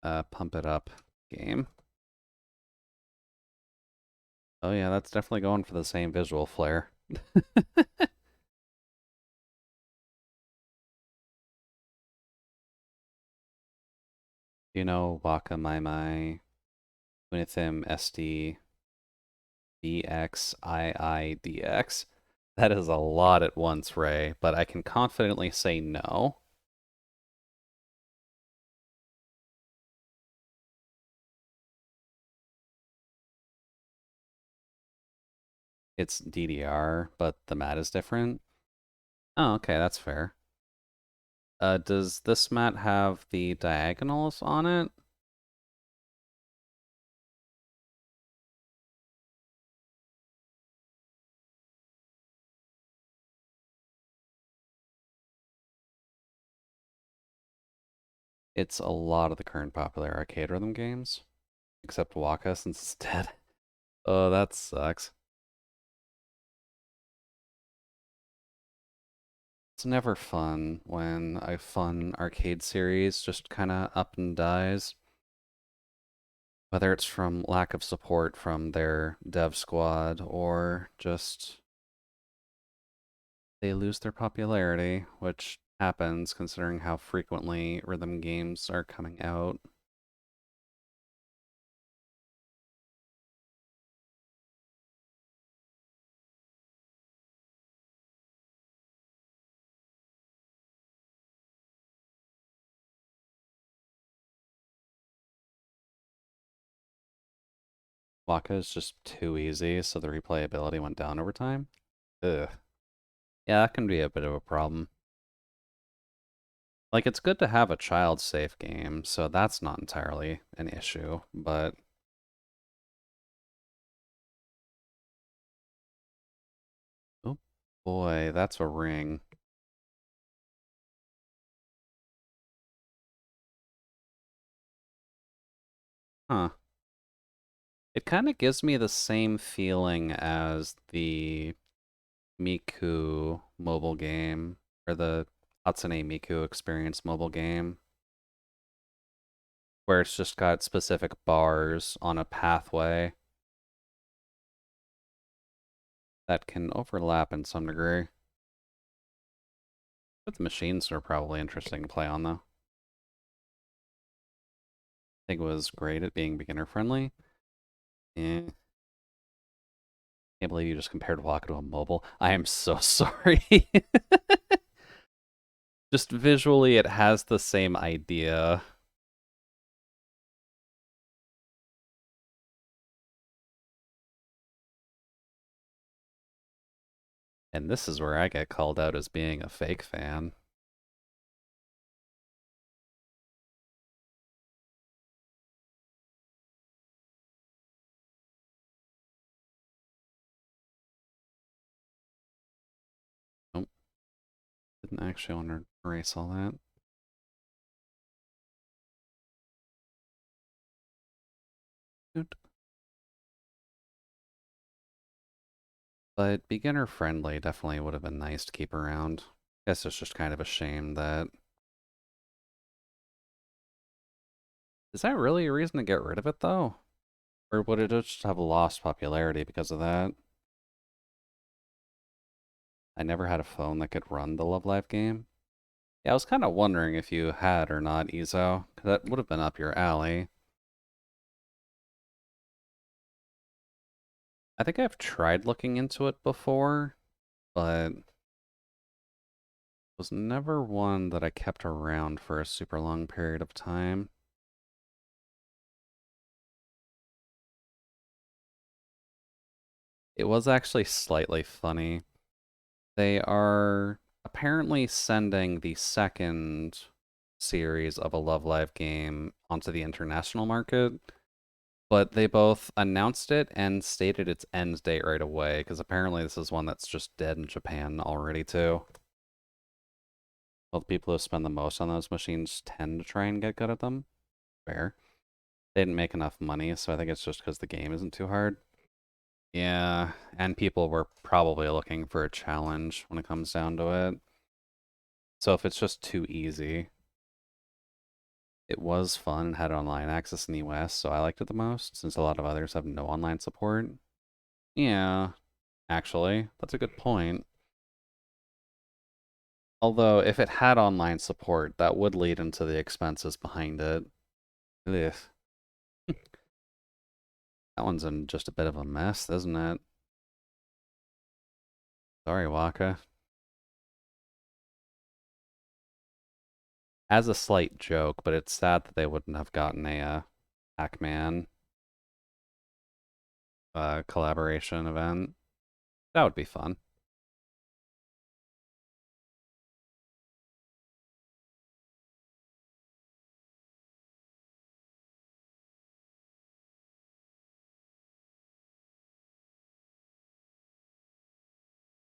Pump it up game. Oh yeah, that's definitely going for the same visual flair. You know Waka Mai Mai, Unithim SD, BXIIDX? That is a lot at once, Ray, but I can confidently say no. It's DDR, but the mat is different. Oh, okay, that's fair. Does this mat have the diagonals on it? It's a lot of the current popular arcade rhythm games, except Waka since it's dead. Oh, that sucks. It's never fun when a fun arcade series just kind of up and dies. Whether it's from lack of support from their dev squad or just they lose their popularity, which happens considering how frequently rhythm games are coming out. Waka is just too easy, so the replayability went down over time. Ugh. Yeah, that can be a bit of a problem. Like, it's good to have a child-safe game, so that's not entirely an issue, but... Oh boy, that's a ring. Huh. It kind of gives me the same feeling as the Miku mobile game, or the Hatsune Miku Experience mobile game, where it's just got specific bars on a pathway that can overlap in some degree. But the machines are probably interesting to play on, though. I think it was great at being beginner friendly. Eh. Can't believe you just compared Waka to a mobile. I am so sorry. Just visually, it has the same idea. And this is where I get called out as being a fake fan. Nope. Didn't actually want to erase all that. Good. But beginner friendly definitely would have been nice to keep around. Guess it's just kind of a shame that... Is that really a reason to get rid of it, though? Or would it just have lost popularity because of that? I never had a phone that could run the Love Live game. Yeah, I was kind of wondering if you had or not, Ezo, because that would have been up your alley. I think I've tried looking into it before, but was never one that I kept around for a super long period of time. It was actually slightly funny. They are apparently sending the second series of a Love Live game onto the international market, but they both announced it and stated its end date right away, because apparently this is one that's just dead in Japan already, too. Well, the people who spend the most on those machines tend to try and get good at them. Fair. They didn't make enough money, so I think it's just because the game isn't too hard. Yeah, and people were probably looking for a challenge when it comes down to it. So if it's just too easy, it was fun and had online access in the US, so I liked it the most, since a lot of others have no online support. Yeah, actually, that's a good point. Although, if it had online support, that would lead into the expenses behind it. Ugh. That one's in just a bit of a mess, isn't it? Sorry, Waka. As a slight joke, but it's sad that they wouldn't have gotten a Pac-Man collaboration event. That would be fun.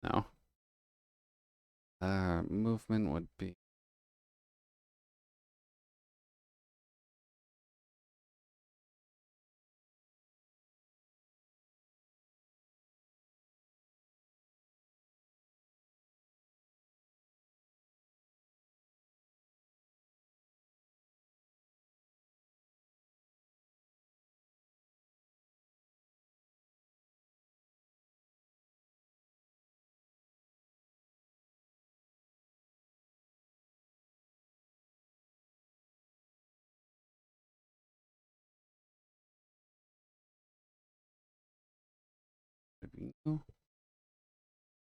No. Movement would be Review.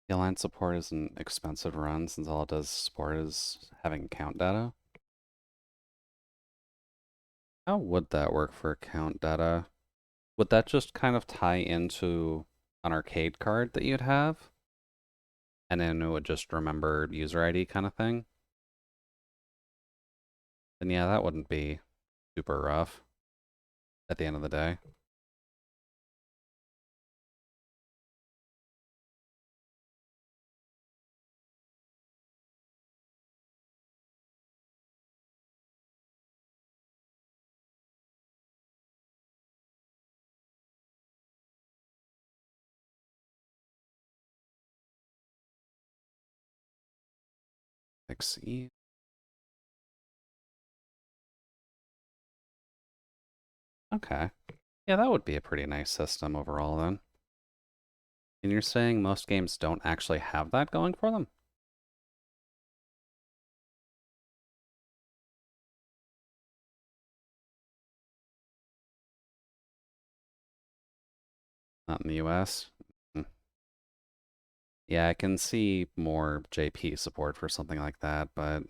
The Alliance support is an expensive run since all it does support is having account data. How would that work for account data? Would that just kind of tie into an arcade card that you'd have? And then it would just remember user ID kind of thing? Then yeah, that wouldn't be super rough at the end of the day. XE. Okay. Yeah, that would be a pretty nice system overall then. And you're saying most games don't actually have that going for them? Not in the US? Hmm. Yeah, I can see more JP support for something like that, but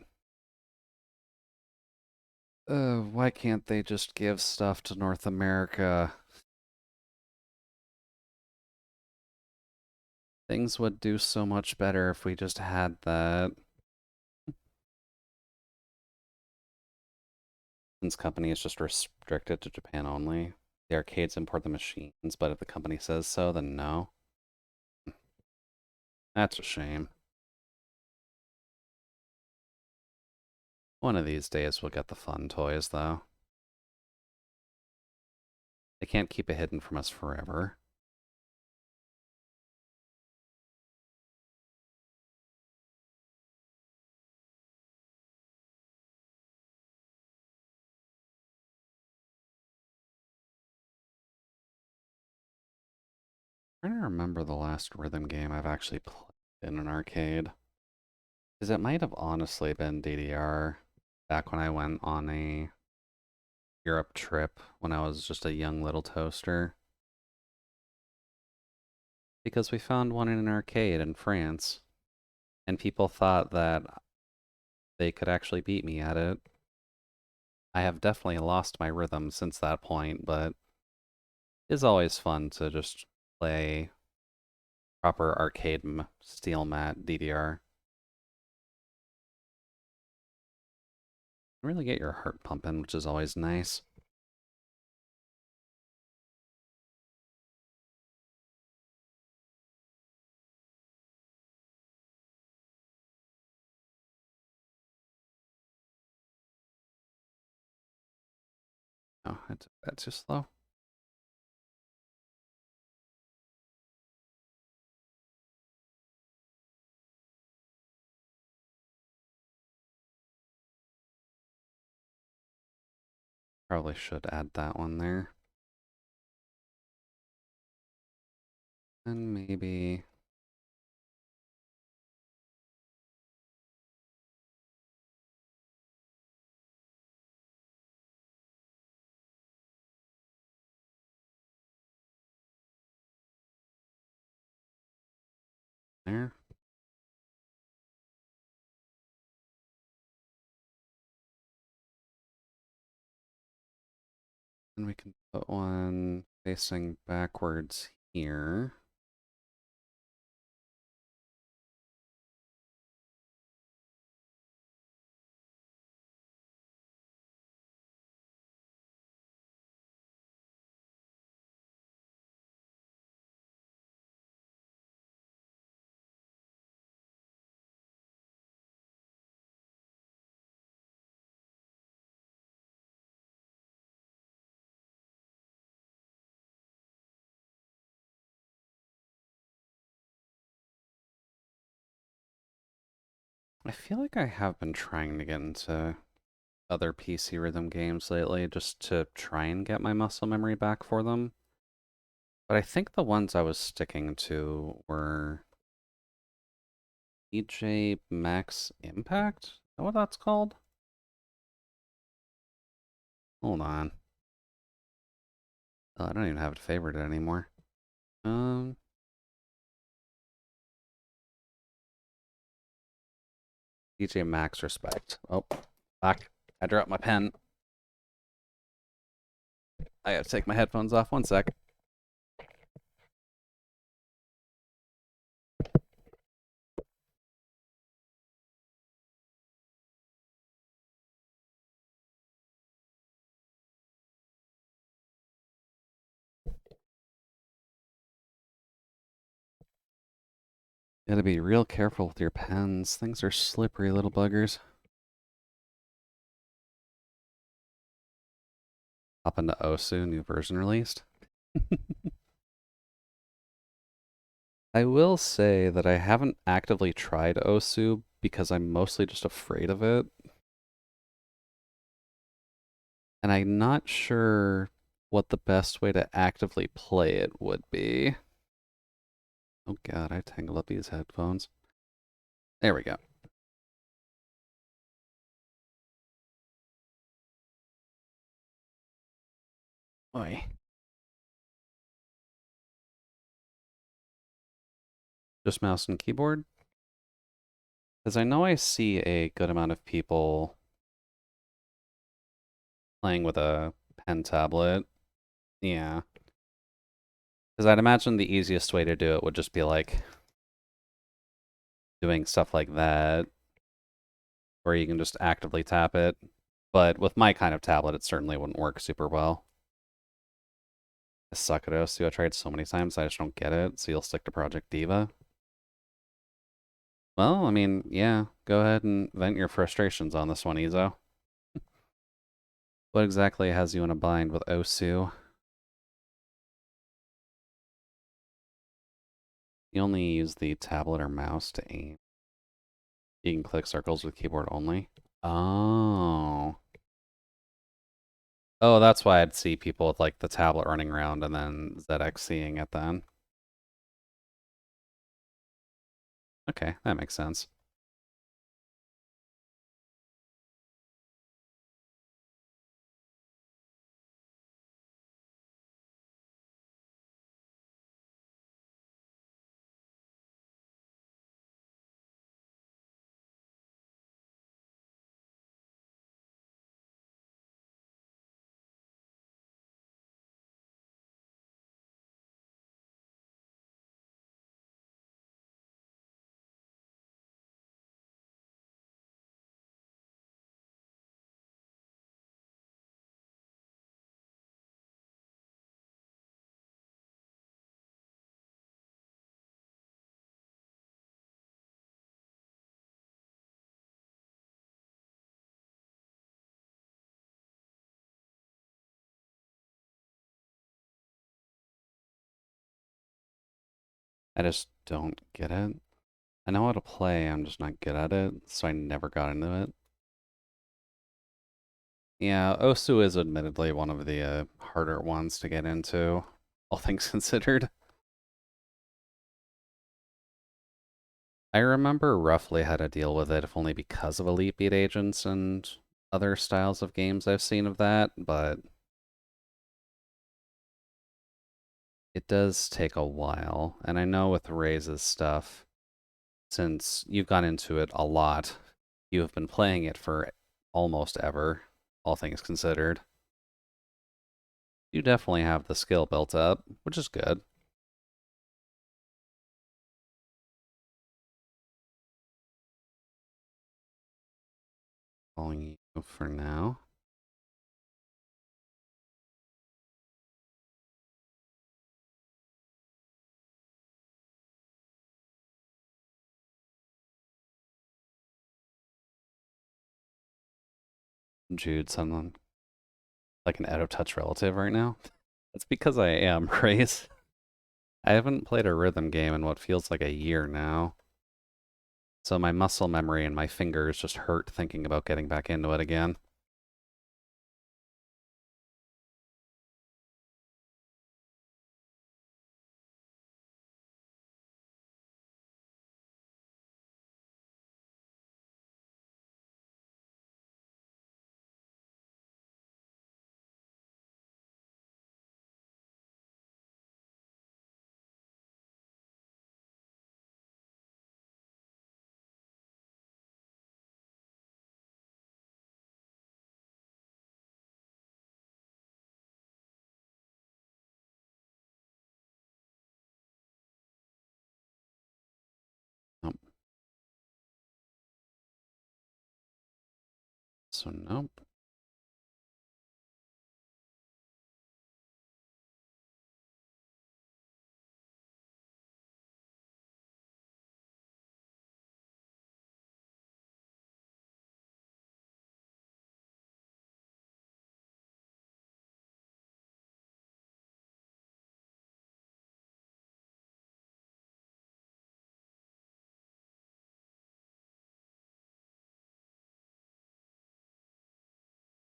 why can't they just give stuff to North America? Things would do so much better if we just had that. Since company is just restricted to Japan only. The arcades import the machines, but if the company says so, then no. That's a shame. One of these days we'll get the fun toys, though. They can't keep it hidden from us forever. I'm trying to remember the last rhythm game I've actually played in an arcade. Because it might have honestly been DDR back when I went on a Europe trip when I was just a young little toaster. Because we found one in an arcade in France, and people thought that they could actually beat me at it. I have definitely lost my rhythm since that point, but it's always fun to just play proper arcade steel mat DDR. Really get your heart pumping, which is always nice. Oh, that's too slow. Probably should add that one there. And maybe... there. And we can put one facing backwards here. I feel like I have been trying to get into other PC rhythm games lately just to try and get my muscle memory back for them. But I think the ones I was sticking to were EJ Max Impact? Is that what that's called? Hold on. Oh, I don't even have it favorited anymore. Um, DJ Max respect. Oh, fuck. I dropped my pen. I gotta take my headphones off. 1 sec. Gotta be real careful with your pens. Things are slippery little buggers. Hop into Osu, new version released. I will say that I haven't actively tried Osu because I'm mostly just afraid of it. And I'm not sure what the best way to actively play it would be. Oh god, I tangled up these headphones. There we go. Oi. Just mouse and keyboard? Because I know I see a good amount of people playing with a pen tablet. Yeah. Because I'd imagine the easiest way to do it would just be like doing stuff like that, where you can just actively tap it. But with my kind of tablet, it certainly wouldn't work super well. I suck at Osu. I tried so many times, I just don't get it. So you'll stick to Project Diva. Well, I mean, yeah, go ahead and vent your frustrations on this one, Izo. What exactly has you in a bind with Osu? You only use the tablet or mouse to aim. You can click circles with keyboard only. Oh. Oh, that's why I'd see people with like the tablet running around and then ZX seeing it then. Okay, that makes sense. I just don't get it. I know how to play, I'm just not good at it, so I never got into it. Yeah, Osu is admittedly one of the harder ones to get into, all things considered. I remember roughly how to deal with it, if only because of Elite Beat Agents and other styles of games I've seen of that, but it does take a while. And I know with Ray's stuff, since you've gone into it a lot, you have been playing it for almost ever, all things considered. You definitely have the skill built up, which is good. Following you for now. Jude, someone like an out of touch relative right now. That's because I am, Race. I haven't played a rhythm game in what feels like a year now. So my muscle memory and my fingers just hurt thinking about getting back into it again. So nope.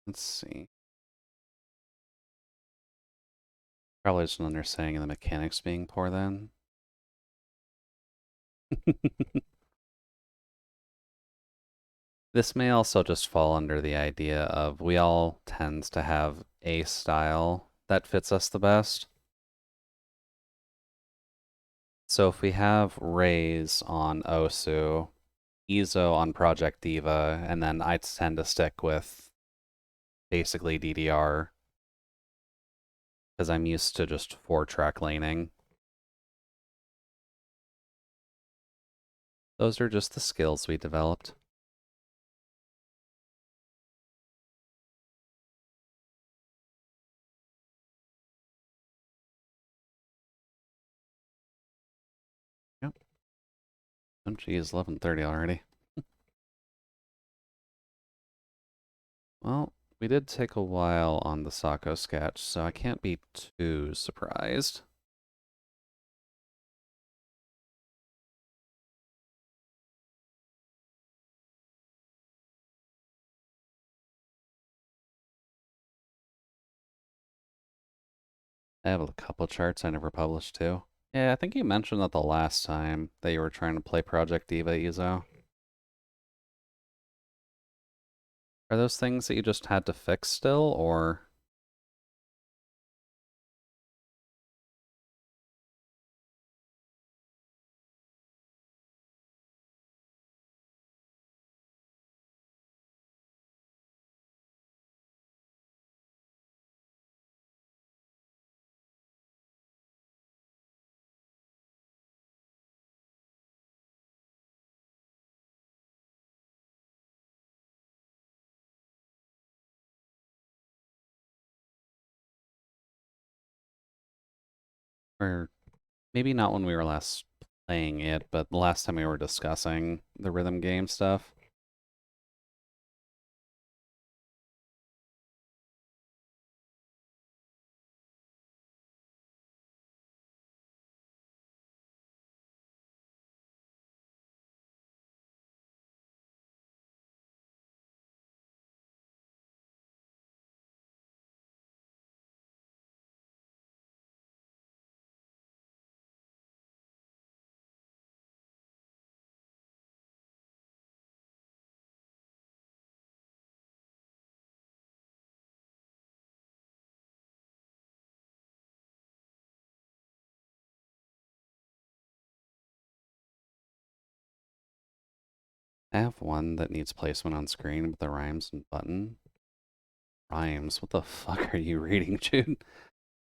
Let's see. Probably just an understanding of the mechanics being poor then. This may also just fall under the idea of we all tends to have a style that fits us the best. So if we have Raze on Osu, Ezo on Project Diva, and then I tend to stick with basically DDR because I'm used to just 4-track laning. Those are just the skills we developed. Yep. Oh geez, 11:30 already. Well, we did take a while on the Sako sketch, so I can't be too surprised. I have a couple charts I never published too. Yeah, I think you mentioned that the last time that you were trying to play Project Diva Ezo. Are those things that you just had to fix still, or? Or maybe not when we were last playing it, but the last time we were discussing the rhythm game stuff. I have one that needs placement on screen with the rhymes and button. Rhymes? What the fuck are you reading, Jude?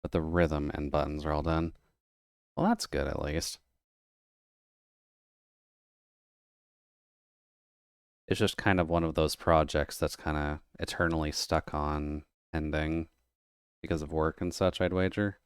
But the rhythm and buttons are all done. Well, that's good at least. It's just kind of one of those projects that's kind of eternally stuck on ending because of work and such, I'd wager.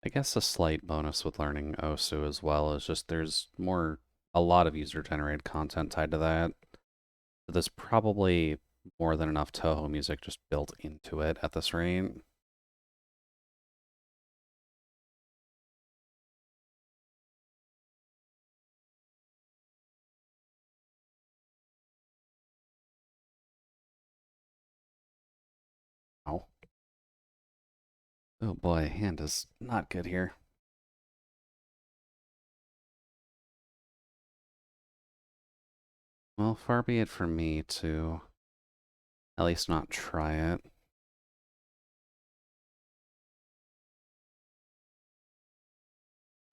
I guess a slight bonus with learning Osu as well is just there's a lot of user-generated content tied to that. So there's probably more than enough Toho music just built into it at this rate. Oh boy, hand is not good here. Well, far be it from me to at least not try it.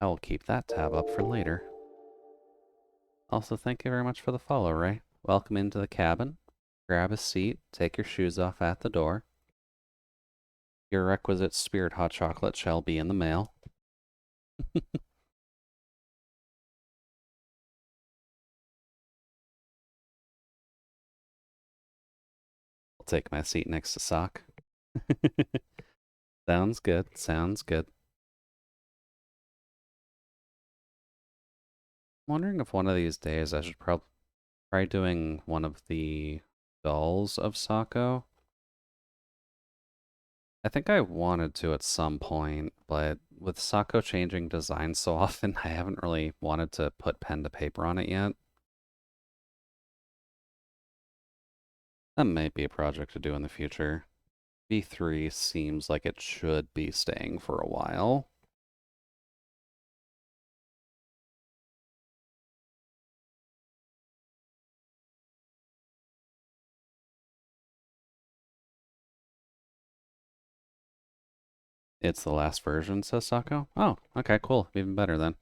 I will keep that tab up for later. Also, thank you very much for the follow, Ray. Welcome into the cabin. Grab a seat, take your shoes off at the door. Your requisite spirit hot chocolate shall be in the mail. I'll take my seat next to Sock. Sounds good, sounds good. I'm wondering if one of these days I should try doing one of the dolls of Sako. I think I wanted to at some point, but with Sako changing design so often, I haven't really wanted to put pen to paper on it yet. That might be a project to do in the future. V3 seems like it should be staying for a while. It's the last version, says Sako. Oh, okay, cool. Even better then.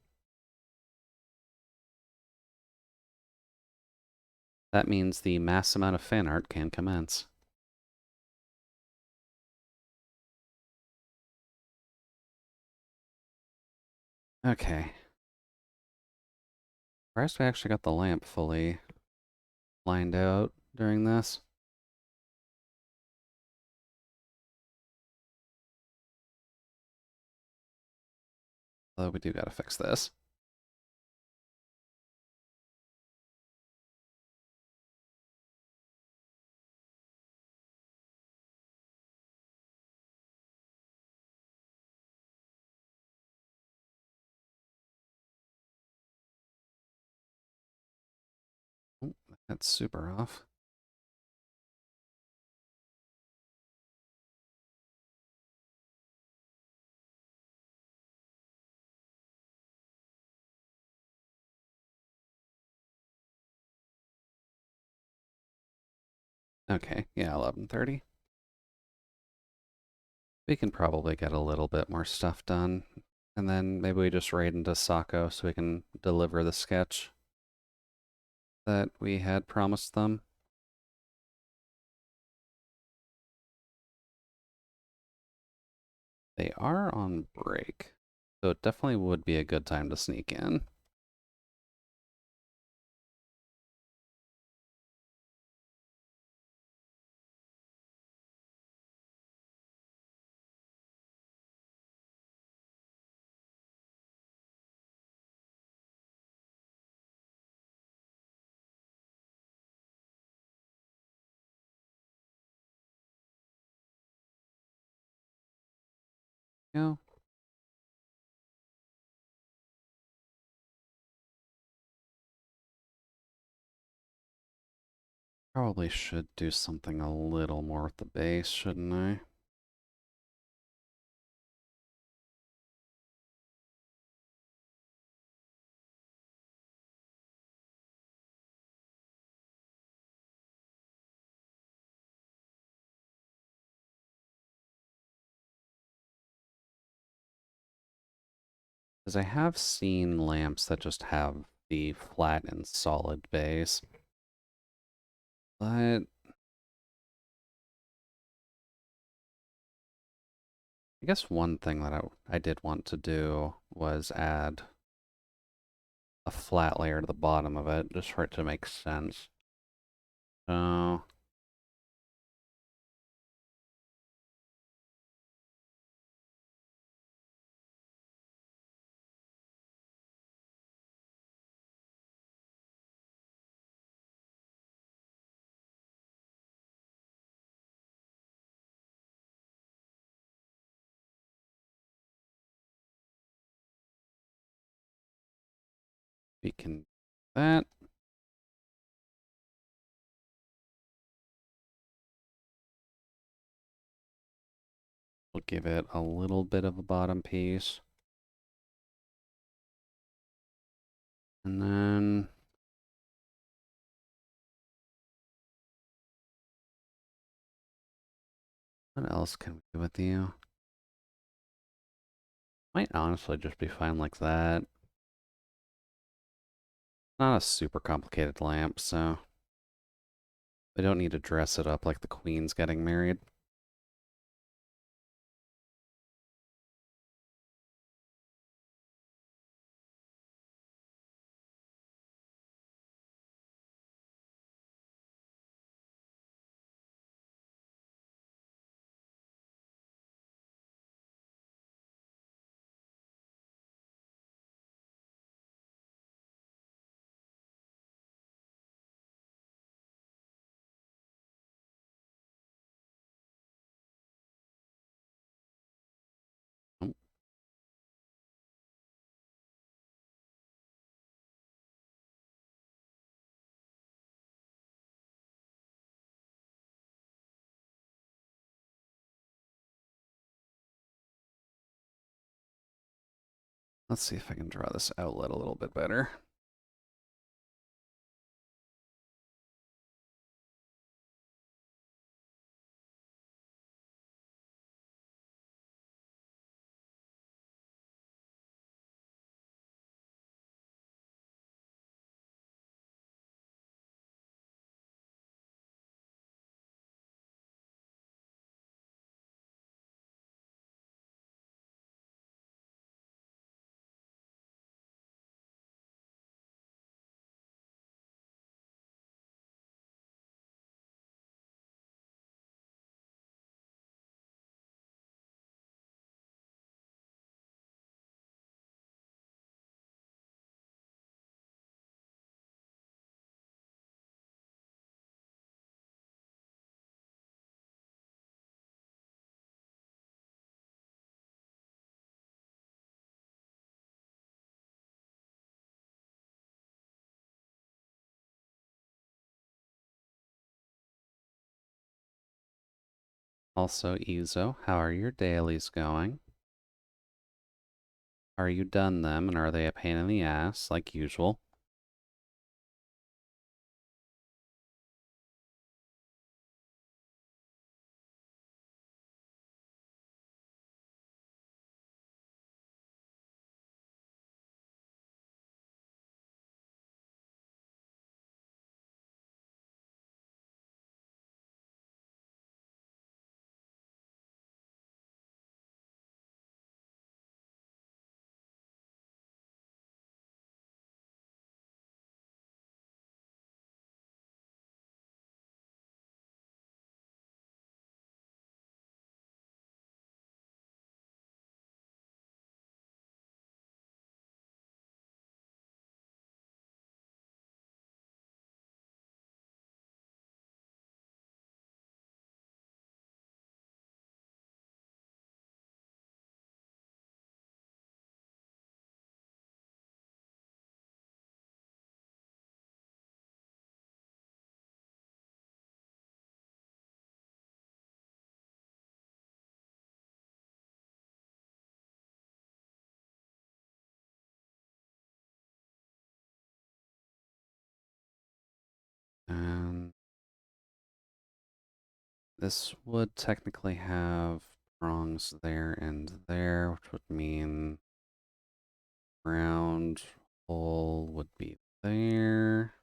That means the mass amount of fan art can commence. Okay. Surprised we actually got the lamp fully lined out during this. Although we do gotta fix this. Oh, that's super off. Okay, yeah, 11:30. We can probably get a little bit more stuff done. And then maybe we just raid into Sako so we can deliver the sketch that we had promised them. They are on break, so it definitely would be a good time to sneak in. You know, probably should do something a little more with the base, shouldn't I? Because I have seen lamps that just have the flat and solid base. But I guess one thing that I did want to do was add a flat layer to the bottom of it, just for it to make sense. So we can do that. We'll give it a little bit of a bottom piece. And then what else can we do with you? Might honestly just be fine like that. Not a super complicated lamp, so we don't need to dress it up like the Queen's getting married. Oh, let's see if I can draw this outlet a little bit better. Also, Izo, how are your dailies going? Are you done them, and are they a pain in the ass, like usual? And this would technically have prongs there and there, which would mean round hole would be there.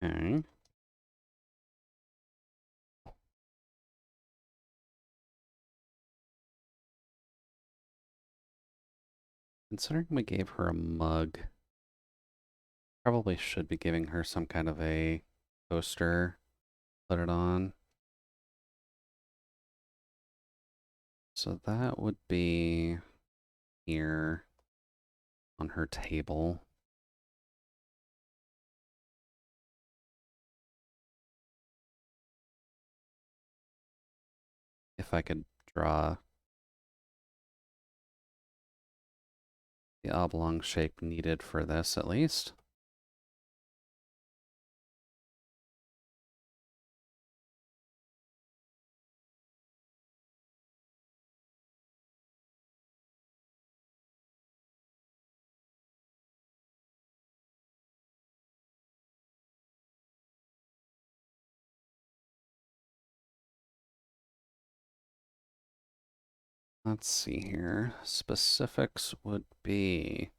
Okay. Considering we gave her a mug, probably should be giving her some kind of a coaster. Put it on. So that would be here on her table. If I could draw the oblong shape needed for this, at least. Let's see here. Specifics would be...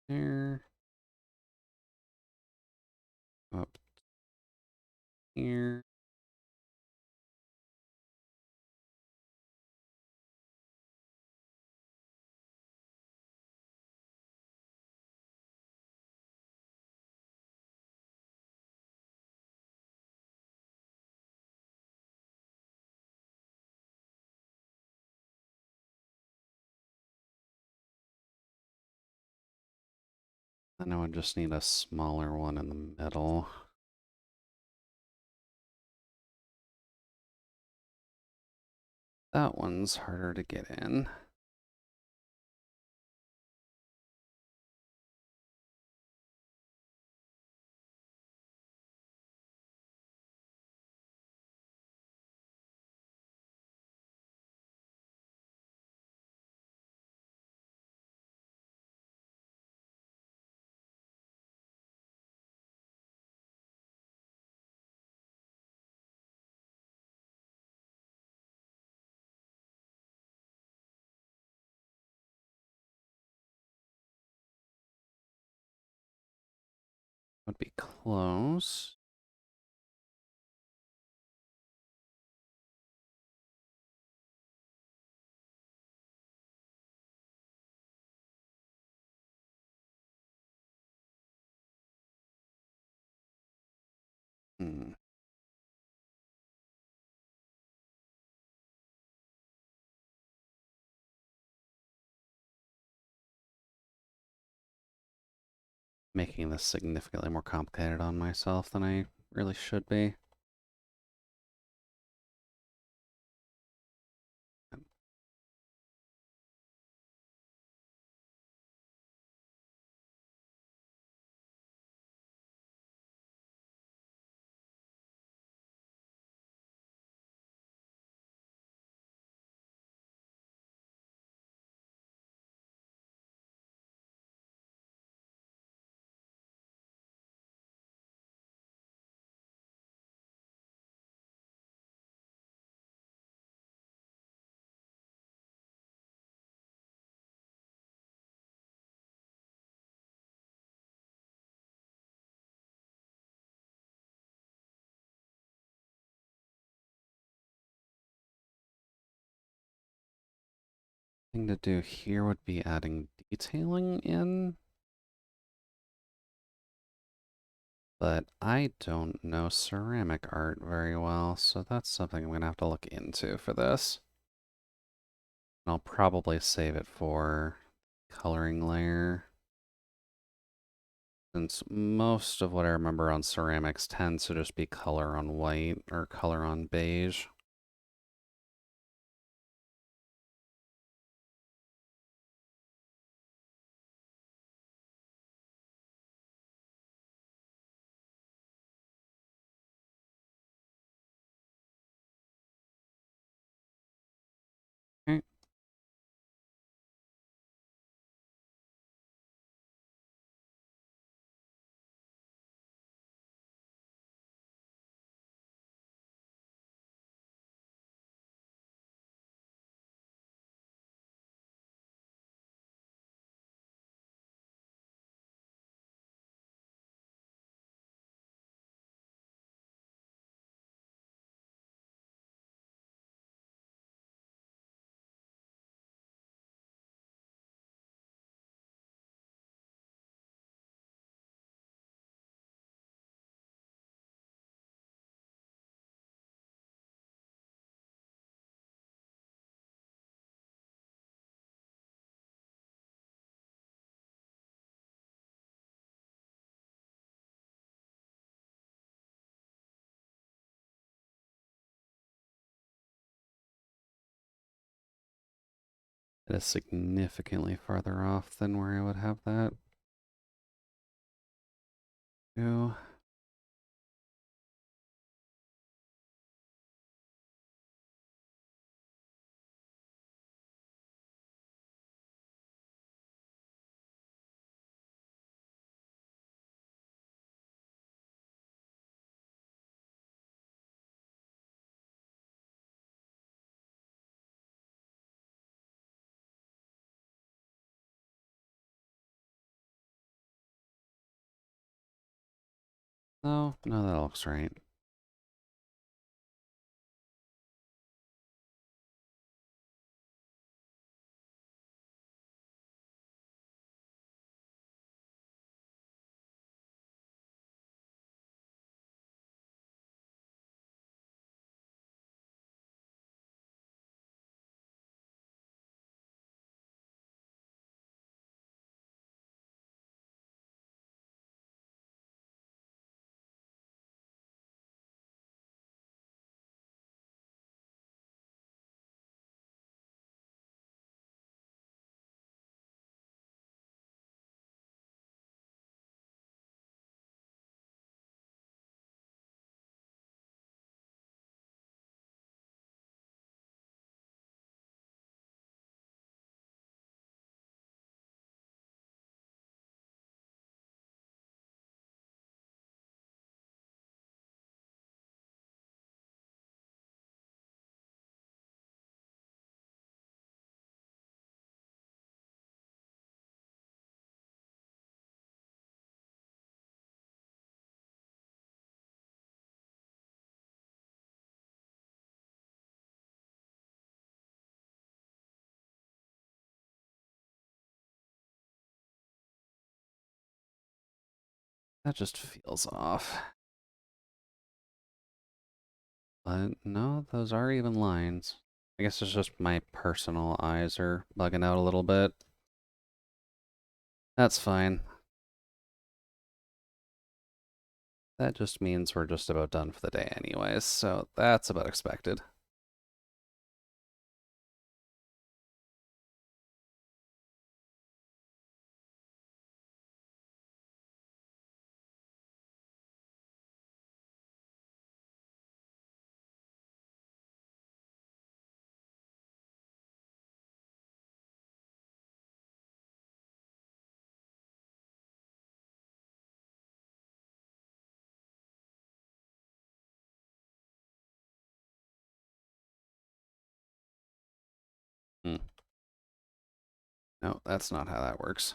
There. Up here. Then I would just need a smaller one in the middle. That one's harder to get in. Would be close. Hmm. Making this significantly more complicated on myself than I really should be. Thing to do here would be adding detailing in. But I don't know ceramic art very well, so that's something I'm going to have to look into for this. And I'll probably save it for coloring layer, since most of what I remember on ceramics tends to just be color on white or color on beige. Okay. It is significantly farther off than where I would have that. Go. No, no, that looks right. That just feels off. But no, those are even lines. I guess it's just my personal eyes are bugging out a little bit. That's fine. That just means we're just about done for the day anyways, so that's about expected. Hmm. No, that's not how that works.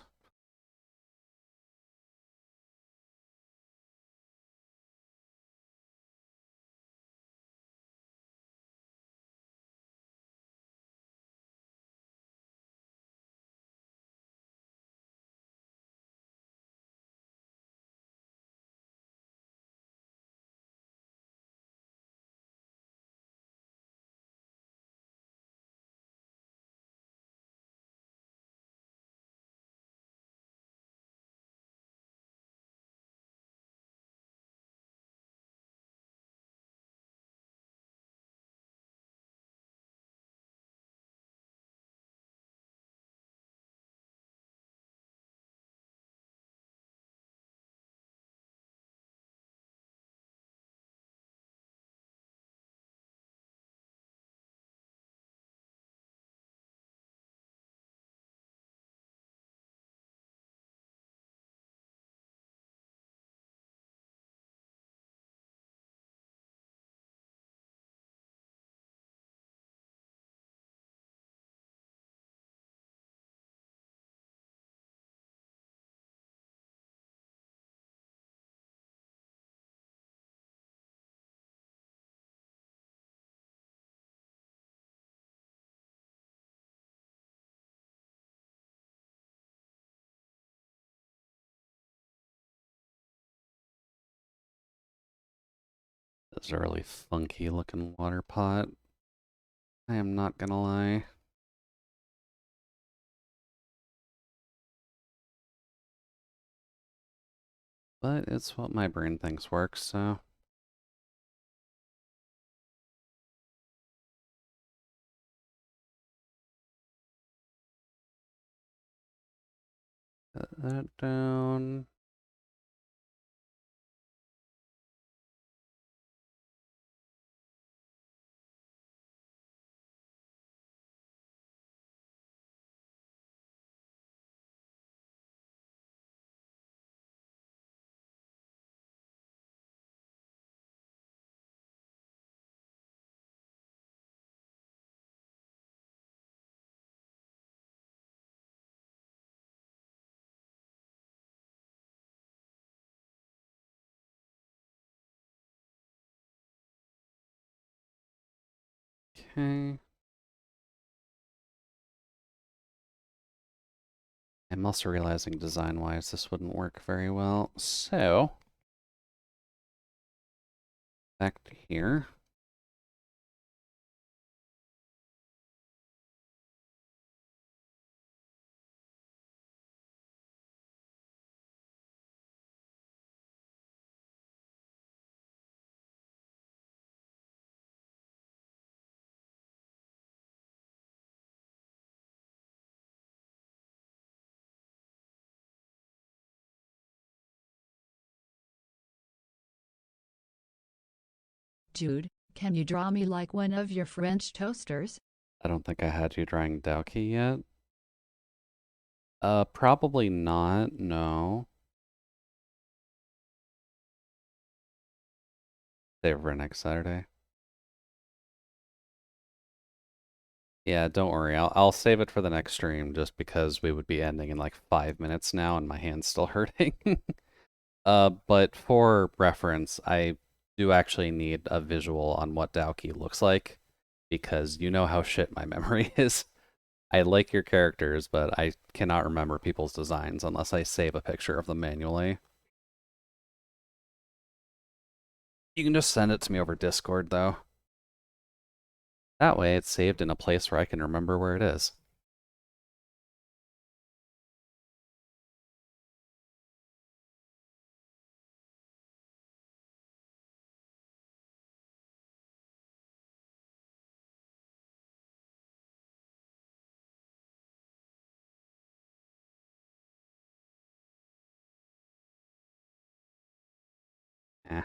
This is a really funky looking water pot. I am not gonna lie. But it's what my brain thinks works, so. Put that down. Okay. I'm also realizing design-wise this wouldn't work very well. So, back to here. Jude, can you draw me like one of your French toasters? I don't think I had you drawing Dalkey yet. Probably not, no. Save for next Saturday. Yeah, don't worry. I'll save it for the next stream just because we would be ending in like 5 minutes now and my hand's still hurting. But for reference, I do actually need a visual on what Dalkey looks like because you know how shit my memory is. I like your characters, but I cannot remember people's designs unless I save a picture of them manually. You can just send it to me over Discord, though. That way, it's saved in a place where I can remember where it is. Eh.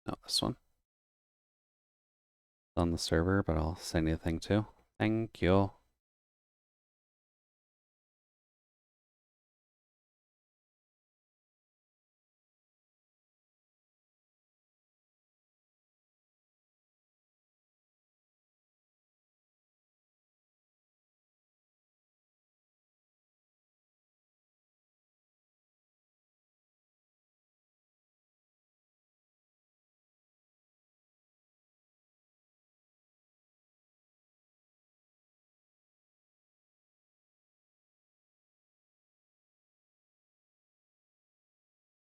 No, this one. It's on the server, but I'll send you the thing too. Thank you.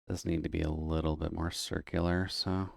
This need to be a little bit more circular, so.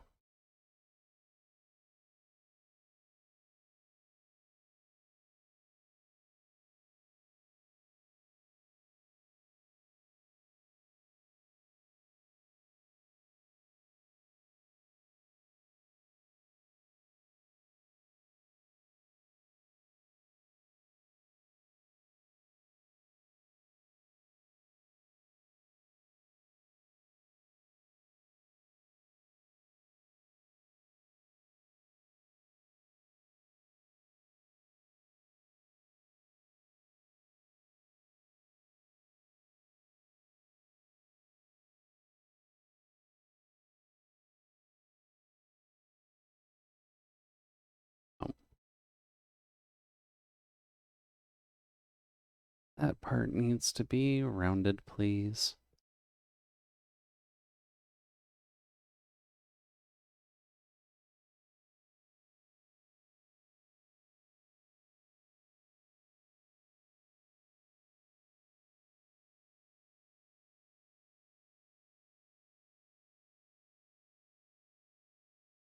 Oh, that part needs to be rounded, please.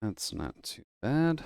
That's not too bad.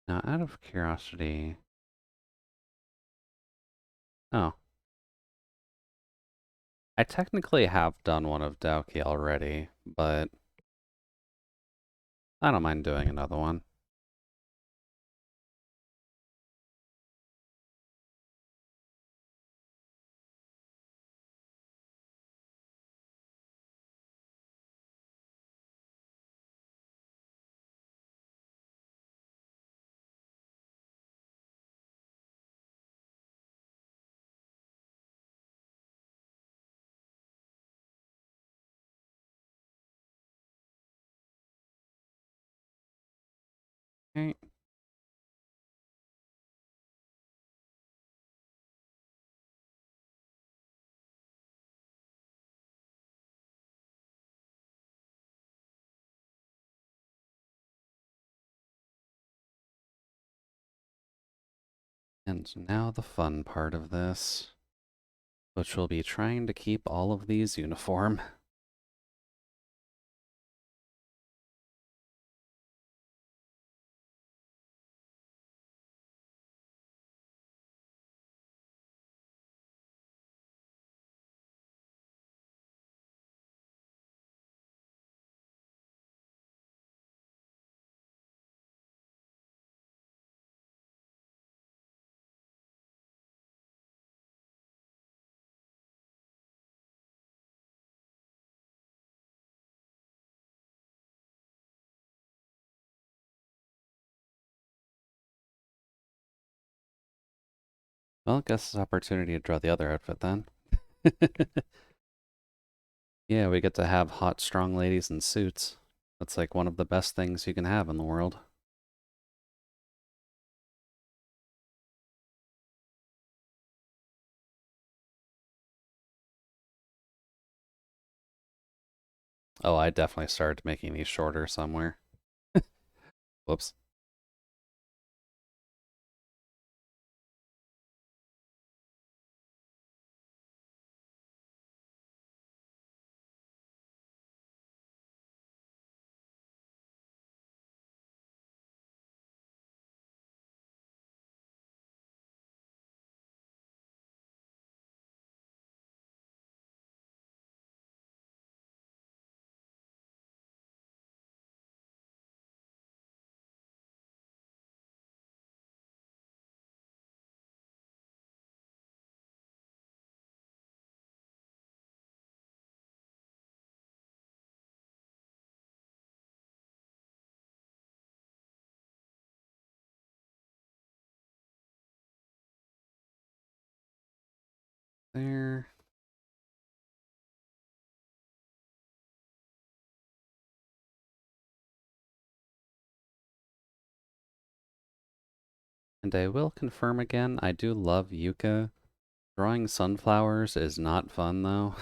Now, out of curiosity... Oh. I technically have done one of Dowkey already, but I don't mind doing another one. Okay. And now the fun part of this, which will be trying to keep all of these uniform. Well, I guess it's opportunity to draw the other outfit then. Yeah, we get to have hot, strong ladies in suits. That's like one of the best things you can have in the world. Oh, I definitely started making these shorter somewhere. Whoops. There. And I will confirm again, I do love Yucca. Drawing sunflowers is not fun, though.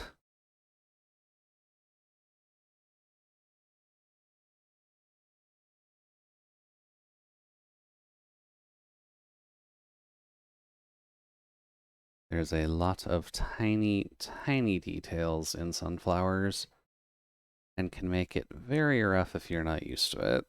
There's a lot of tiny, tiny details in sunflowers and can make it very rough if you're not used to it.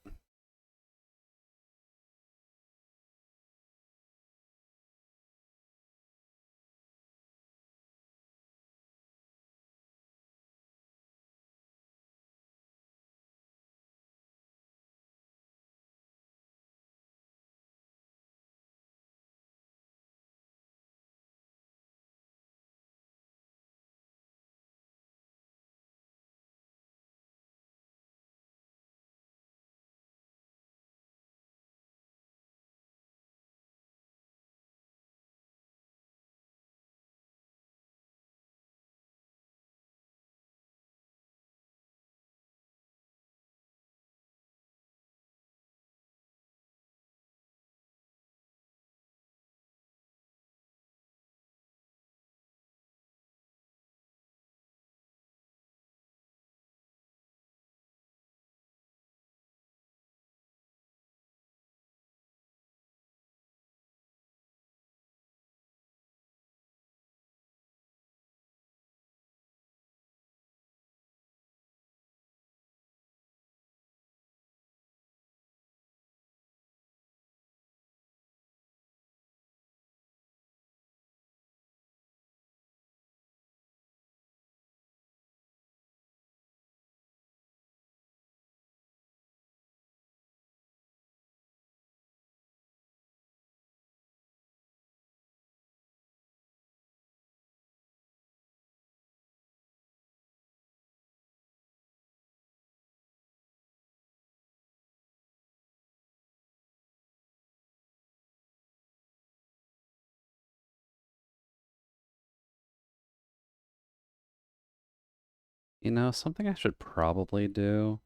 You know, something I should probably do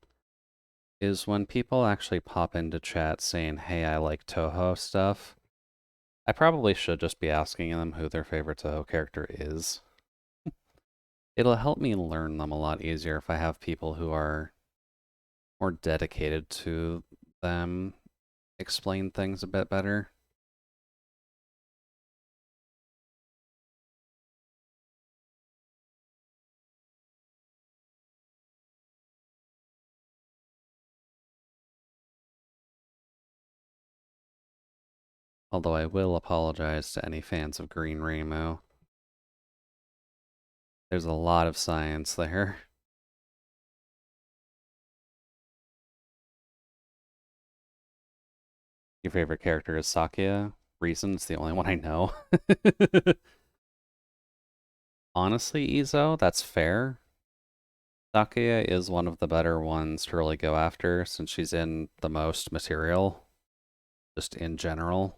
is when people actually pop into chat saying, hey, I like Toho stuff, I probably should just be asking them who their favorite Toho character is. It'll help me learn them a lot easier if I have people who are more dedicated to them explain things a bit better. Although I will apologize to any fans of Green Rainbow. There's a lot of science there. Your favorite character is Sakuya. Reason, it's the only one I know. Honestly, Izo, that's fair. Sakuya is one of the better ones to really go after since she's in the most material, just in general.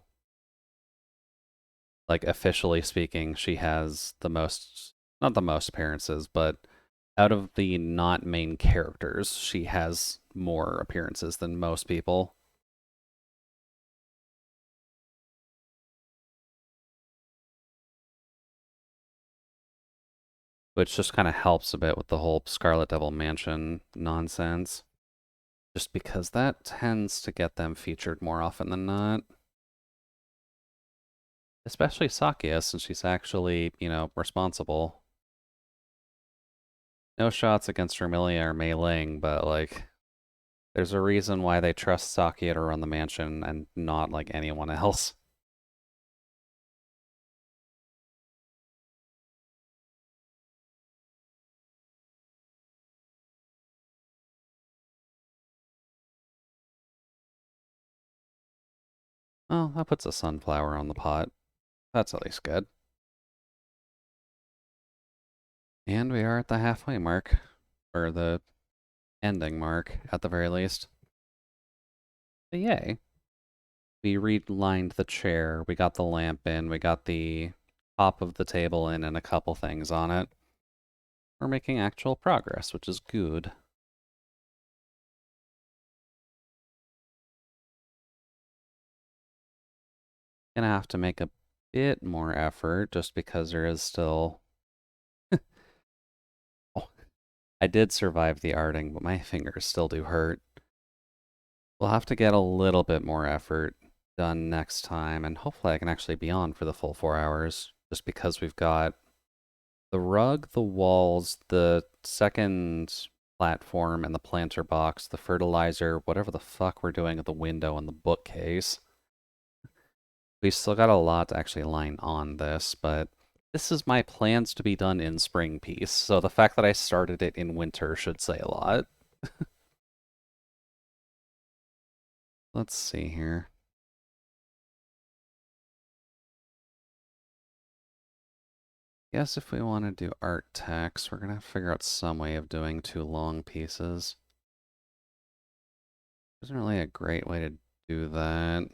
Like, officially speaking, she has the most, not the most appearances, but out of the not main characters, she has more appearances than most people. Which just kind of helps a bit with the whole Scarlet Devil Mansion nonsense. Just because that tends to get them featured more often than not. Especially Sakia, since she's actually, you know, responsible. No shots against Vermilia or Mei Ling, but, like, there's a reason why they trust Sakia to run the mansion and not, like, anyone else. Well, that puts a sunflower on the pot. That's at least good. And we are at the halfway mark. Or the ending mark, at the very least. But yay. We relined the chair, we got the lamp in, we got the top of the table in and a couple things on it. We're making actual progress, which is good. Gonna have to make a bit more effort just because there is still... Oh, I did survive the arting, but my fingers still do hurt. We'll have to get a little bit more effort done next time, and hopefully I can actually be on for the full 4 hours, just because we've got the rug, the walls, the second platform, and the planter box, the fertilizer, whatever the fuck we're doing at the window and the bookcase. We've still got a lot to actually line on this, but this is my plans to be done in spring piece, so the fact that I started it in winter should say a lot. Let's see here. Guess if we want to do art text, we're gonna have to figure out some way of doing 2 long pieces. Isn't really a great way to do that.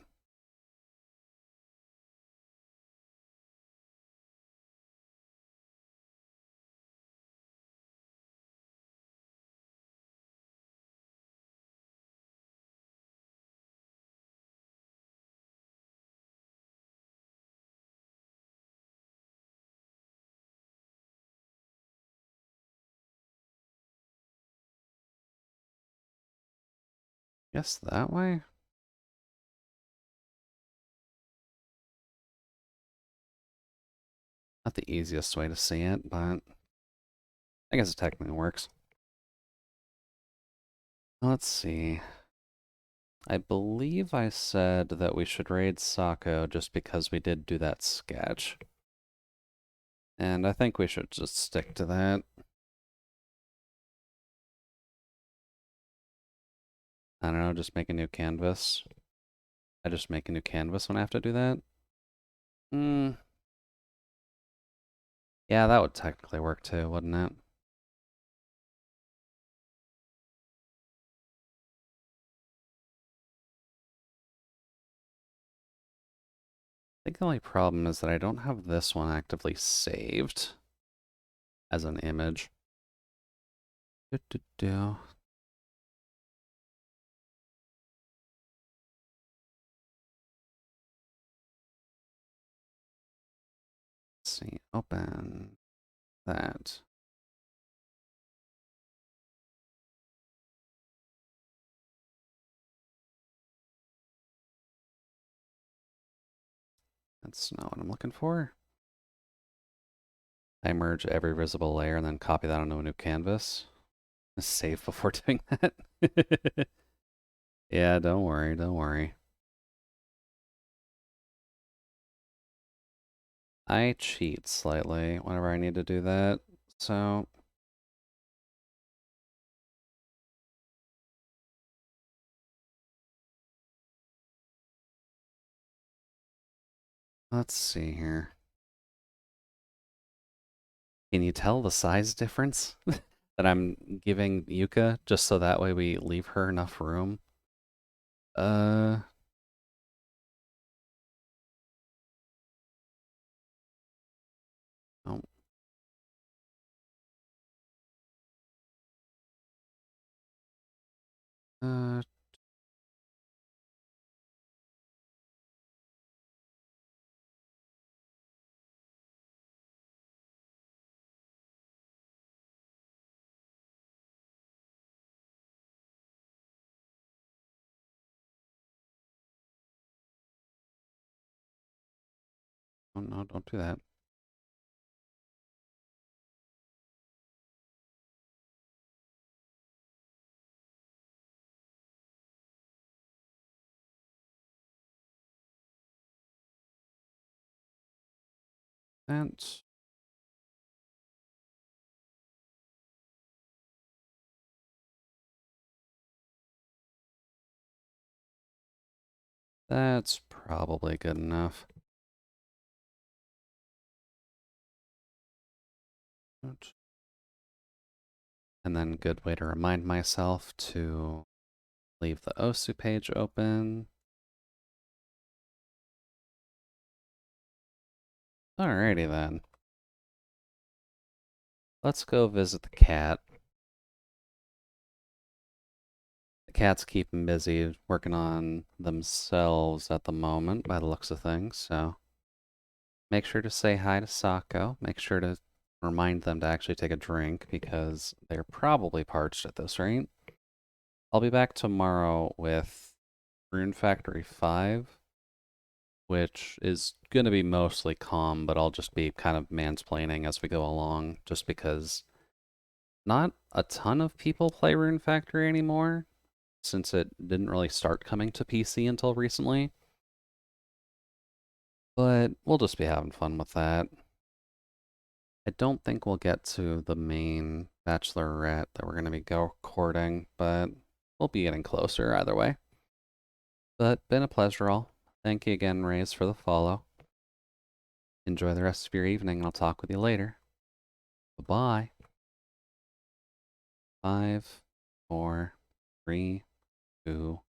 Guess that way? Not the easiest way to see it, but I guess it technically works. Let's see. I believe I said that we should raid Sako just because we did do that sketch. And I think we should just stick to that. I don't know, just make a new canvas. I just make a new canvas when I have to do that? Hmm. Yeah, that would technically work too, wouldn't it? I think the only problem is that I don't have this one actively saved as an image. Do. Let's see, open that. That's not what I'm looking for. I merge every visible layer and then copy that onto a new canvas. Save before doing that. Yeah, don't worry, don't worry. I cheat slightly whenever I need to do that, so let's see here. Can you tell the size difference that I'm giving Yuka just so that way we leave her enough room? Uh, oh, uh, oh no, don't do that. That's that's probably good enough. And then good way to remind myself to leave the Osu page open. Alrighty then. Let's go visit the cat. The cats keep them busy working on themselves at the moment by the looks of things, so make sure to say hi to Sako. Make sure to remind them to actually take a drink because they're probably parched at this rate. I'll be back tomorrow with Rune Factory 5, which is going to be mostly calm, but I'll just be kind of mansplaining as we go along, just because not a ton of people play Rune Factory anymore, since it didn't really start coming to PC until recently. But we'll just be having fun with that. I don't think we'll get to the main bachelorette that we're going to be courting, but we'll be getting closer either way. But been a pleasure all. Thank you again, Raze, for the follow. Enjoy the rest of your evening, and I'll talk with you later. Bye-bye. 5, 4, 3, 2,